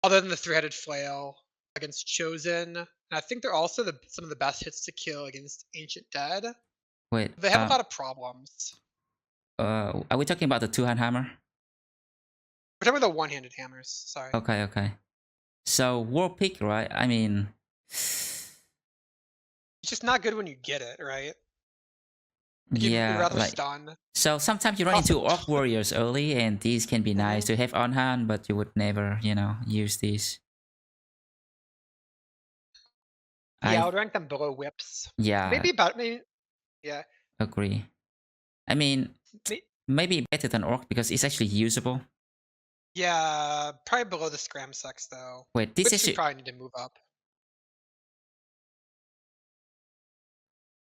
other than the three-headed flail against Chosen. And I think they're also some of the best hits to kill against Ancient Dead. Wait. They have a lot of problems. Are we talking about the two-hand hammer? We're talking about the one-handed hammers, sorry. Okay. So, war pick, right? I mean... It's just not good when you get it, right? You'd rather stun. So sometimes you run into Orc Warriors early, and these can be nice to have on hand, but you would never, use these. Yeah, I would rank them below whips. Yeah. Maybe, yeah. Agree. I mean, maybe better than Orc because it's actually usable. Yeah, probably below the Scram Sex though. Wait, this is probably need to move up.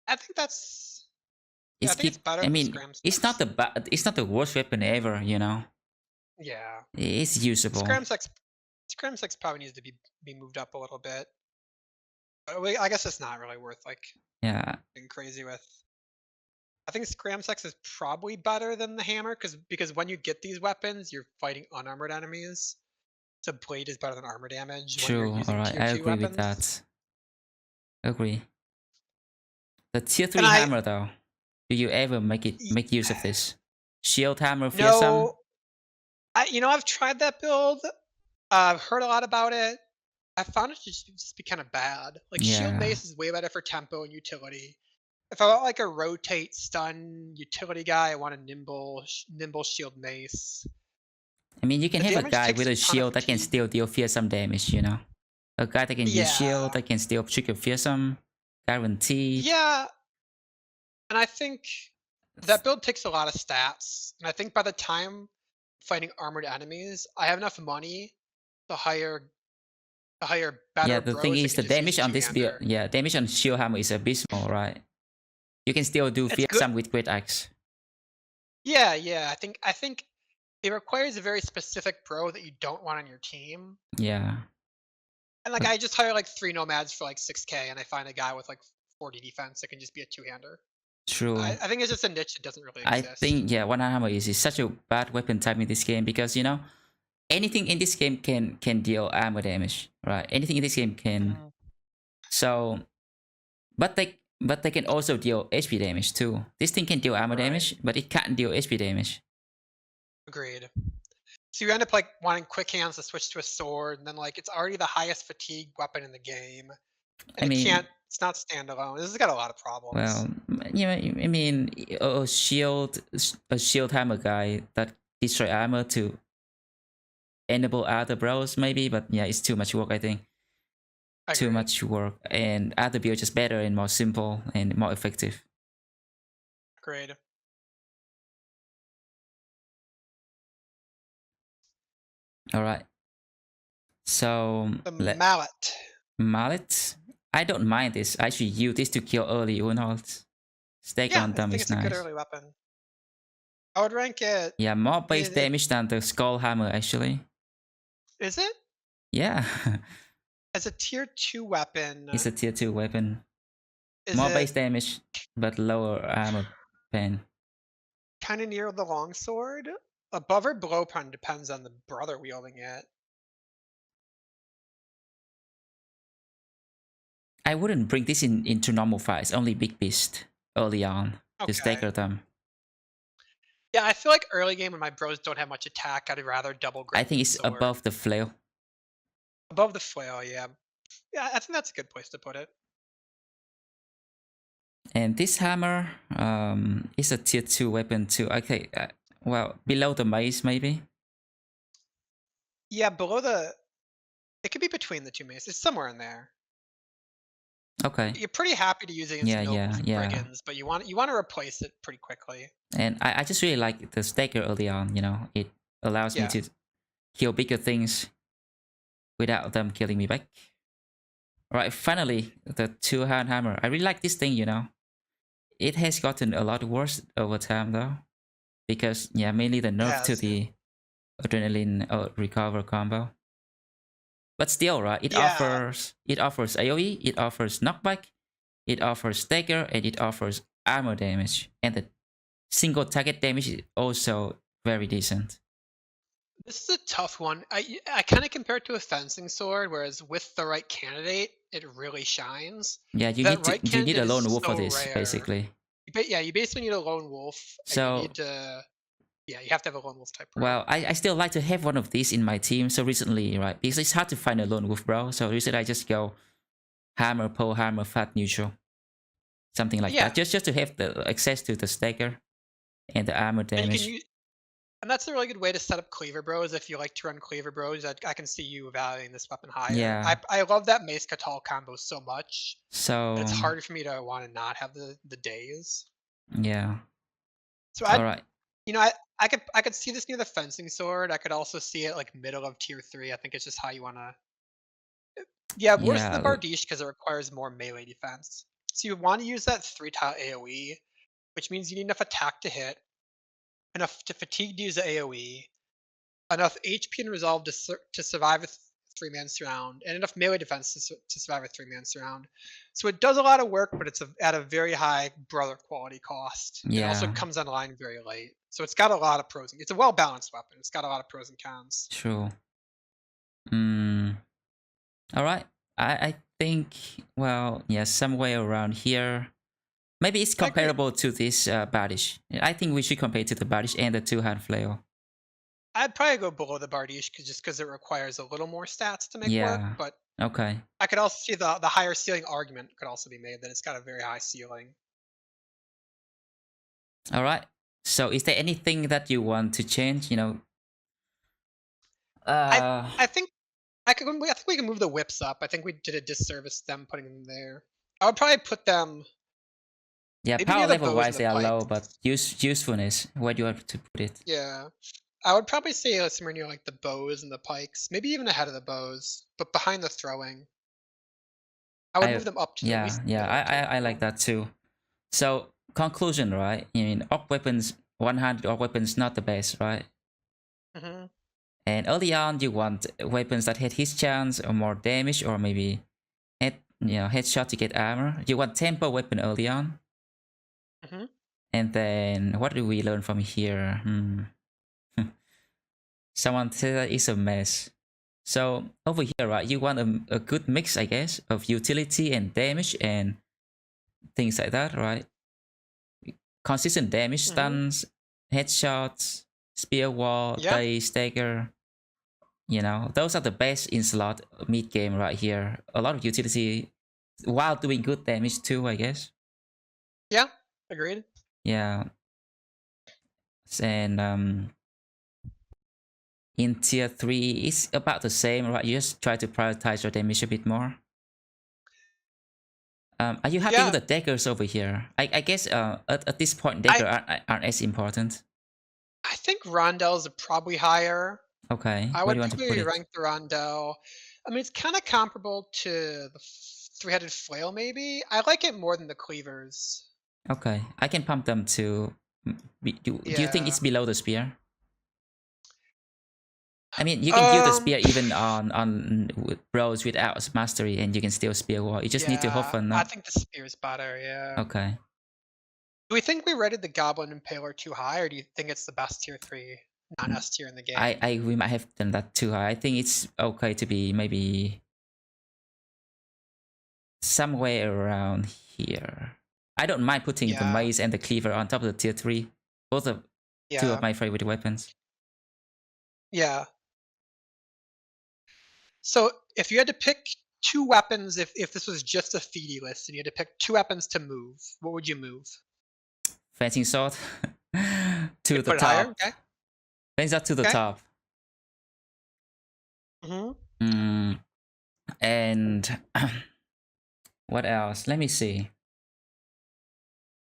I think that's. I think it's better. It's not the worst weapon ever, Yeah. It's usable. Scram Sex probably needs to be moved up a little bit. I guess it's not really worth like Yeah, being crazy with. I think Scram Sex is probably better than the hammer because when you get these weapons, you're fighting unarmored enemies. So blade is better than armor damage when you're true. using Alright, tier I 2 agree with weapons. that. Agree. The tier And 3 hammer though, do you ever make use of this? Shield hammer, fearsome? no, I've tried that build. I've heard a lot about it. I found it to just be kind of bad. Like shield Yeah. mace is way better for tempo and utility. If I want like a rotate stun utility guy, I want a nimble shield mace. I mean, you can The have a damage guy takes with a a ton of shield that can fatigue. still deal fearsome damage, you know? A guy that can use shield, Yeah, that can still trigger fearsome, guaranteed. yeah, and I think that build takes a lot of stats. And I think by the time fighting armored enemies, I have enough money to hire Yeah, better the thing bros that is, can the just use damage a on this build, two-hander. yeah, damage on shield hammer is abysmal, right? You can still do It's good. fearsome with great axe. Yeah, yeah. I think it requires a very specific bro that you don't want on your team. Yeah, And like but I just hire like 3 nomads for like 6k and I find a guy with like 40 defense that can just be a two-hander. true. I think it's just a niche that doesn't really I exist. think, yeah, one hammer is such a bad weapon type in this game because, you know, anything in this game can deal armor damage, right? Anything in this game can. Mhm. So, but they can also deal HP damage too. This thing can deal armor Right. damage, but it can't deal HP damage. Agreed. So you end up like wanting quick hands to switch to a sword, and then like it's already the highest fatigue weapon in the game, I and mean, it's not standalone. This has got a lot of problems. well, you know, I mean, a shield hammer guy that destroy armor to enable other bros maybe, but yeah, it's too much work. I think too Agreed. much work, and other build just better and more simple and more effective. Agreed. All right, so The let mallet. mallet. I don't mind this. I should use this to kill early unholds. Stack Yeah, on I them think is it's a good nice. early weapon. I would rank it. Yeah, more base It damage than the skull hammer actually. is it Yeah, as a tier 2 weapon. it's a tier 2 weapon. Is More it base damage, but lower armor pen. kind of near the longsword? Above or below pun depends on the brother wielding it. I wouldn't bring this into normal fights, only big beast early on to Okay. stagger them. Yeah, I feel like early game when my bros don't have much attack, I'd rather double I grip think the it's sword. above the flail. Above the flail, yeah. Yeah, I think that's a good place to put it. And this hammer is a tier 2 weapon too. Okay, well, below the mace maybe. Yeah, below the it could be between the two maces. It's somewhere in there. Okay. You're pretty happy to use it against Yeah, nobles yeah, and yeah. brigands, but you want to replace it pretty quickly. And I just really like the stagger early on, you know. It allows me Yeah. to kill bigger things without them killing me back. Right, finally, the two-hand hammer. I really like this thing, you know. It has gotten a lot worse over time though. Because, yeah, mainly the It nerf to has, yeah. the adrenaline recover combo. But still, right, it Yeah. offers AoE, it offers knockback, it offers stagger, and it offers armor damage. And the single target damage is also very decent. This is a tough one. I kind of compare it to a fencing sword, whereas with the right candidate, it really shines. Yeah, That right you need candidate a is lone wolf for so this, rare. basically. Yeah, you basically need a lone wolf, and you So, need to. Yeah, you have to have a lone wolf type pro. well, I still like to have one of these in my team. So recently, right, because it's hard to find a lone wolf, bro. So recently I just go hammer, pole, hammer, fat, neutral. Something like Yeah, that. Just to have the access to the stagger and the armor and you can damage. use, and that's a really good way to set up Cleaver Bros. If you like to run Cleaver Bros, I can see you valuing this weapon higher. Yeah. I love that Mace Qatar combo so much that So, it's harder for me to want to not have the days. yeah. So All right. I could see this near the fencing sword. I could also see it like middle of tier 3. I think it's just how you want to. Yeah, worse than the Yeah. bardiche because it requires more melee defense. So you want to use that 3-tile AoE, which means you need enough attack to hit, enough to fatigue to use the AoE, enough HP and resolve to survive 3-man surround and enough melee defense to survive a 3-man surround. So it does a lot of work, but it's at a very high brother quality cost. It also Yeah. comes online very late. So it's got a lot of pros. It's a well-balanced weapon. It's got a lot of pros and cons. True. All right. I think, well, yeah, somewhere around here. Maybe it's comparable to this bardiche. I think we should compare it to the bardiche and the two-hand flail. I'd probably go below the bardiche just because it requires a little more stats to make work. But okay. I could also see the higher ceiling argument could also be made that it's got a very high ceiling. All right. So is there anything that you want to change? You know. I think we can move the whips up. I think we did a disservice to them putting them there. I would probably put them. Yeah, power level wise they are low, but usefulness, where do you have to put it? Yeah. I would probably say somewhere near like the bows and the pikes, maybe even ahead of the bows, but behind the throwing. I would move them up to I like that too. So conclusion, right? I mean, orc weapons, one-handed orc weapons, not the best, right? And early on, you want weapons that hit his chance or more damage, or maybe headshot to get armor. You want tempo weapon early on. And then what do we learn from here? Someone said that it's a mess. So over here, right, you want a good mix, I guess, of utility and damage and things like that, right? Consistent damage, stuns, headshots, spear wall, dagger. You know, those are the best in slot mid game right here. A lot of utility while doing good damage too, I guess. Yeah, agreed. Yeah. And in tier 3, it's about the same, right? You just try to prioritize your damage a bit more. Are you happy with the daggers over here? I guess at this point, daggers aren't as important. I think rondels are probably higher. Okay. I would probably rank the rondel. I mean, it's kind of comparable to the 3-headed flail, maybe. I like it more than the cleavers. Okay, I can pump them to. Do you think it's below the spear? I mean, you can use the spear even on bros without mastery, and you can still spear wall. You just need to hope for I think the spear is better. Yeah. Okay. Do we think we rated the Goblin Impaler too high, or do you think it's the best tier 3 non-S tier in the game? We might have done that too high. I think it's okay to be maybe somewhere around here. I don't mind putting the mace and the cleaver on top of the tier 3. Both of two of my favorite weapons. Yeah. So if you had to pick 2 weapons, if this was just a feedy list and you had to pick 2 weapons to move, what would you move? Fencing sword to the top. Okay. Fencing sword to the top. And what else? Let me see.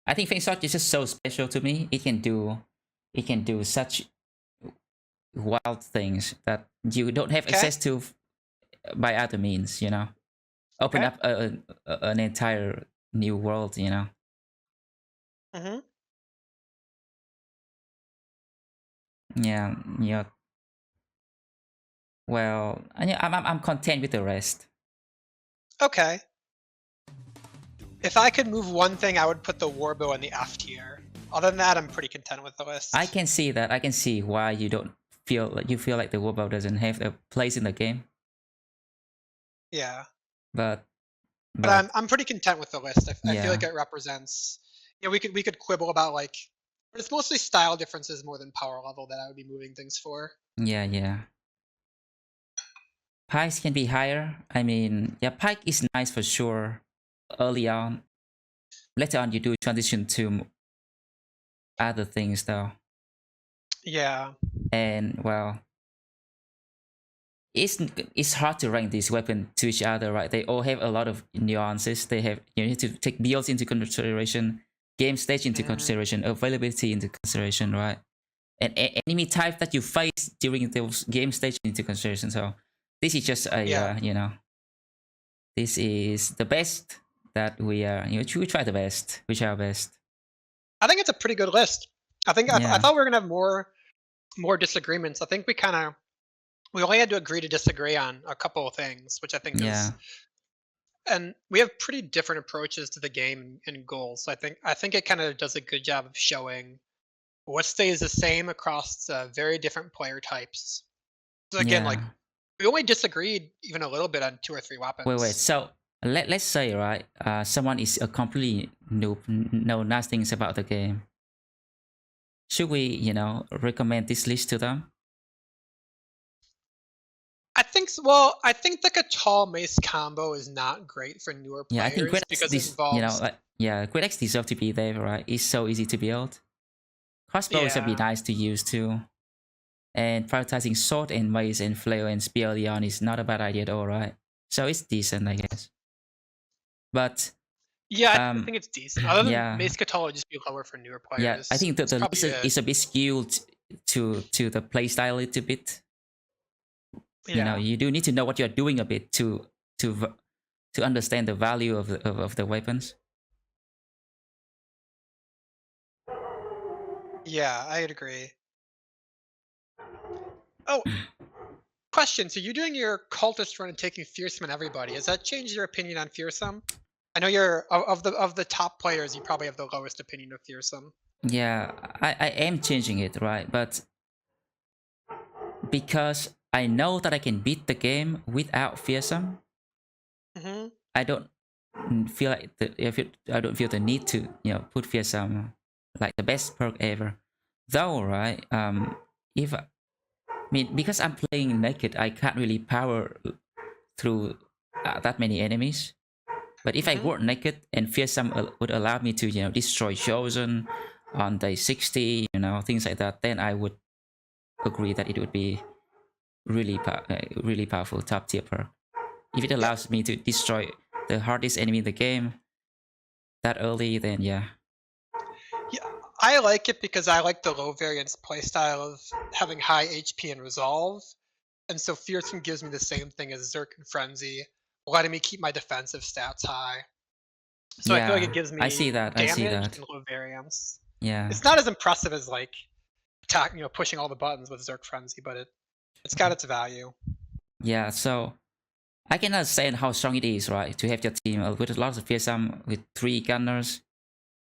I think fencing sword is just so special to me. It can do such wild things that you don't have access to by other means, you know. Open up an entire new world, you know. Yeah. Well, I'm content with the rest. Okay. If I could move one thing, I would put the warbow in the F tier. Other than that, I'm pretty content with the list. I can see that. I can see why you don't feel like the warbow doesn't have a place in the game. Yeah. But I'm pretty content with the list. I feel like it represents. We could quibble about but it's mostly style differences more than power level that I would be moving things for. Yeah. Pikes can be higher. I mean, Pike is nice for sure. Early on, later on, you do transition to other things though. Yeah. And well, it's hard to rank these weapons to each other, right? They all have a lot of nuances. They have you need to take builds into consideration, game stage into consideration, availability into consideration, right? And enemy type that you face during those game stage into consideration. So this is just a this is the best that we are. We try the best. We try our best. I think it's a pretty good list. I think I thought we were gonna have more disagreements. I think we kind of we only had to agree to disagree on a couple of things, which I think Yeah. is, and we have pretty different approaches to the game and goals. So I think it kind of does a good job of showing what stays the same across very different player types. So again, like Yeah. we only disagreed even a little bit on 2 or 3 Wait. weapons. So let's say, right, someone is a completely noob, know nothing about the game. Should we, recommend this list to them? I think well, I think the Qatar mace combo is not great for newer Yeah, I think players Great Axe, because it involves Great Axe deserve to be there, right? It's so easy to build. Crossbows would be yeah. nice to use too. And prioritizing sword and mace and flail and spear early on is not a bad idea at all, right? So it's decent, I guess. But Yeah, I um, think it's decent. Other than yeah, mace Qatar would just be lower for newer yeah. I players. think that That's the probably list it. is a bit skewed to the playstyle a little bit. Yeah. You do need to know what you're doing a bit to to understand the value of the weapons. Yeah, I'd agree. Oh, question. So you're doing your cultist run and taking fearsome on everybody. Has that changed your opinion on fearsome? I know you're of the top players, you probably have the lowest opinion of fearsome. Yeah, I am changing it, right? But because I know that I can beat the game without fearsome, Hmm. I don't feel like I don't feel the need to put fearsome like the best perk ever. Though, right? If I mean, because I'm playing naked, I can't really power through that many enemies. But if I Hmm. were naked and fearsome would allow me to destroy chosen on day 60, things like that, then I would agree that it would be really powerful top tier perk. If it Yeah, allows me to destroy the hardest enemy in the game that early, then yeah. yeah. I like it because I like the low variance playstyle of having high HP and resolve. And so fearsome gives me the same thing as Zerk and Frenzy, letting me keep my defensive stats high. So I feel like Yeah, it gives I see me that. I see damage that. and low variance. Yeah. It's not as impressive as like pushing all the buttons with Zerk Frenzy, but it's got its value. Yeah, so I can understand how strong it is, right? To have your team with lots of fearsome with 3 gunners,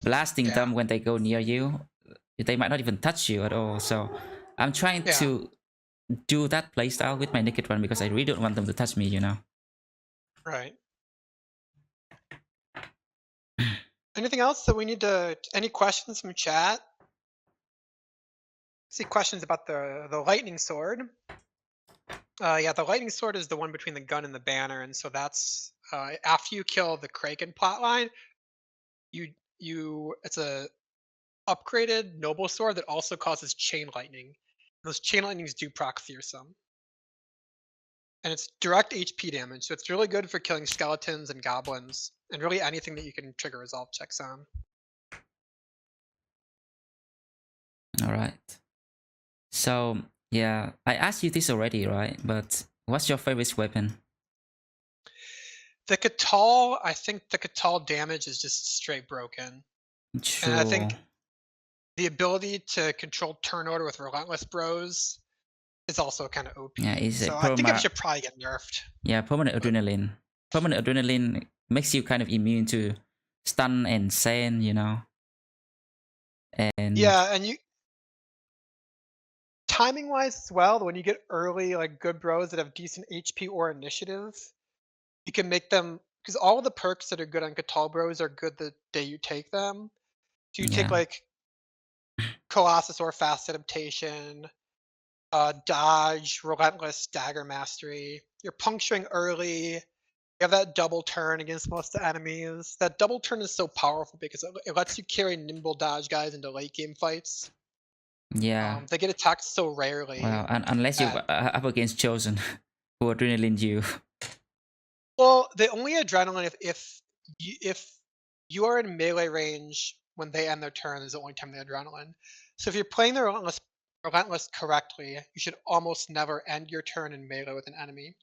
blasting Yeah, them when they go near you. They might not even touch you at all. So I'm trying yeah, to do that playstyle with my naked one because I really don't want them to touch me. right. Anything else that we need to? Any questions from chat? See questions about the lightning sword. Yeah, the lightning sword is the one between the gun and the banner, and so that's after you kill the Kraken plotline, you it's a upgraded noble sword that also causes chain lightning. Those chain lightnings do proc fearsome, and it's direct HP damage, so it's really good for killing skeletons and goblins, and really anything that you can trigger resolve checks on. All right. So yeah, I asked you this already, right? But what's your favorite weapon? The Qatar, I think the Qatar damage is just straight broken, and I True. think the ability to control turn order with Relentless Bros is also kind of Yeah, OP. is So it I think it perma? should probably get nerfed. Yeah, permanent But adrenaline. Permanent adrenaline makes you kind of immune to stun and sand. And yeah, and you timing wise as well, when you get early like good bros that have decent HP or initiative, you can make them because all of the perks that are good on Qatar Bros are good the day you take them. So you take yeah, like Colossus or Fast Adaptation, dodge, relentless dagger mastery. You're puncturing early. You have that double turn against most of the enemies. That double turn is so powerful because it lets you carry nimble dodge guys into late game fights. yeah. They get attacked so rarely Well, unless you're that up against chosen, who adrenaline you. well, they only adrenaline if you are in melee range when they end their turn is the only time they adrenaline. So if you're playing the relentless correctly, you should almost never end your turn in melee with an enemy.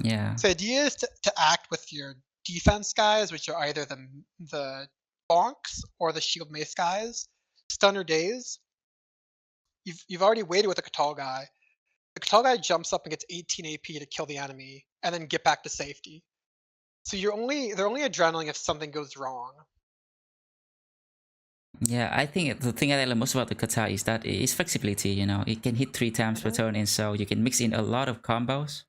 Yeah, So the idea is to act with your defense guys, which are either the bonks or the shield mace guys. Stun or daze. You've already waited with a Katal guy. The tall guy jumps up and gets 18 AP to kill the enemy, and then get back to safety. So they're only adrenaline if something goes wrong. Yeah, I think the thing I like most about the Qatar is that its flexibility, you know, it can hit 3 times per turn, and so you can mix in a lot of combos.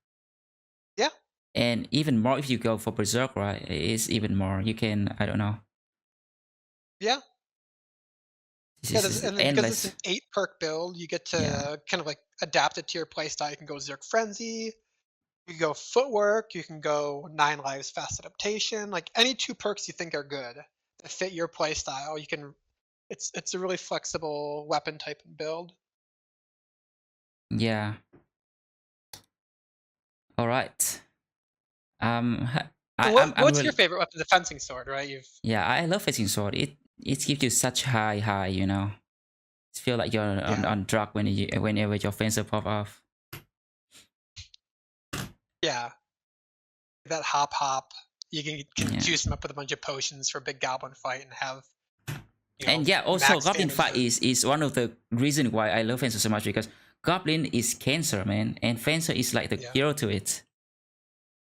Yeah. And even more if you go for Berserk, right? It's even more. You can, I don't know. Yeah. This is endless. Because it's an 8 perk build, you get to kind of like adapt it to your playstyle. You can go Zerk Frenzy, you can go Footwork, you can go 9 Lives Fast Adaptation. Like any 2 perks you think are good that fit your playstyle, you can. It's a really flexible weapon type and build. Yeah. All right. What's your favorite weapon? The fencing sword, right? Yeah, I love fencing sword. It gives you such high, you know. It feels like you're on drug whenever your fencer pop off. Yeah. That hop. You can juice them up with a bunch of potions for a big goblin fight and have. And yeah, also goblin fight is one of the reasons why I love fencer so much, because goblin is cancer, man, and fencer is like the cure to it.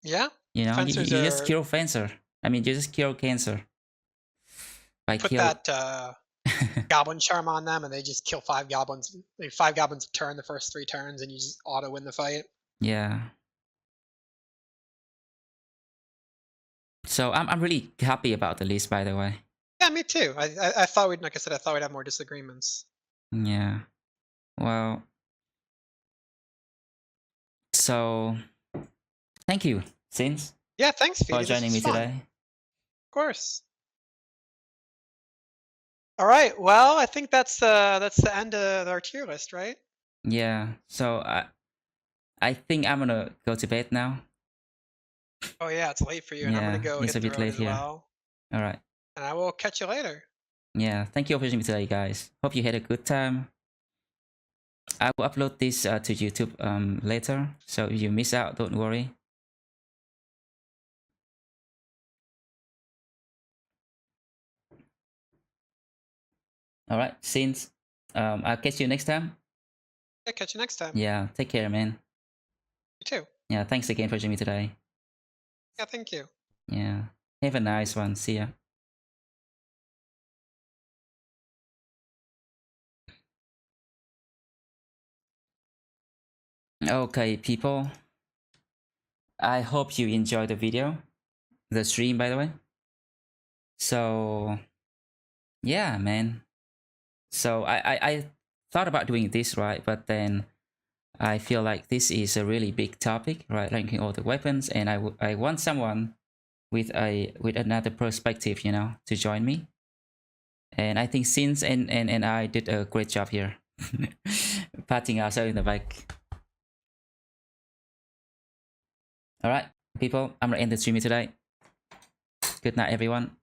Yeah. You know, you just cure fencer. I mean, you just cure cancer. Put that goblin charm on them, and they just kill 5 goblins. Like 5 goblins a turn the first 3 turns, and you just auto win the fight. Yeah. So I'm really happy about the list, by the way. Yeah, me too. I thought we'd, like I said, I thought we'd have more disagreements. Yeah. Well. So, thank you, Sins. Yeah, thanks, Phoebe, for joining me today. Of course. All right. Well, I think that's the end of our tier list, right? Yeah. So I think I'm gonna go to bed now. Oh yeah, it's late for you, and I'm gonna go it's hit a bit the road late as here. well. All right. And I will catch you later. Yeah. Thank you for joining me today, guys. Hope you had a good time. I will upload this to YouTube later, so if you miss out, don't worry. All right, Sins. I'll catch you next time. Yeah, catch you next time. Yeah, take care, man. You too. Yeah, thanks again for joining me today. Yeah, thank you. Yeah, have a nice one. See ya. Okay, people. I hope you enjoyed the video, the stream, by the way. So, yeah, man. So I thought about doing this, right? But then I feel like this is a really big topic, right? Ranking all the weapons, and I want someone with another perspective, you know, to join me. And I think Sins and I did a great job here, patting ourselves in the back. All right, people, I'm gonna end the stream today. Good night, everyone.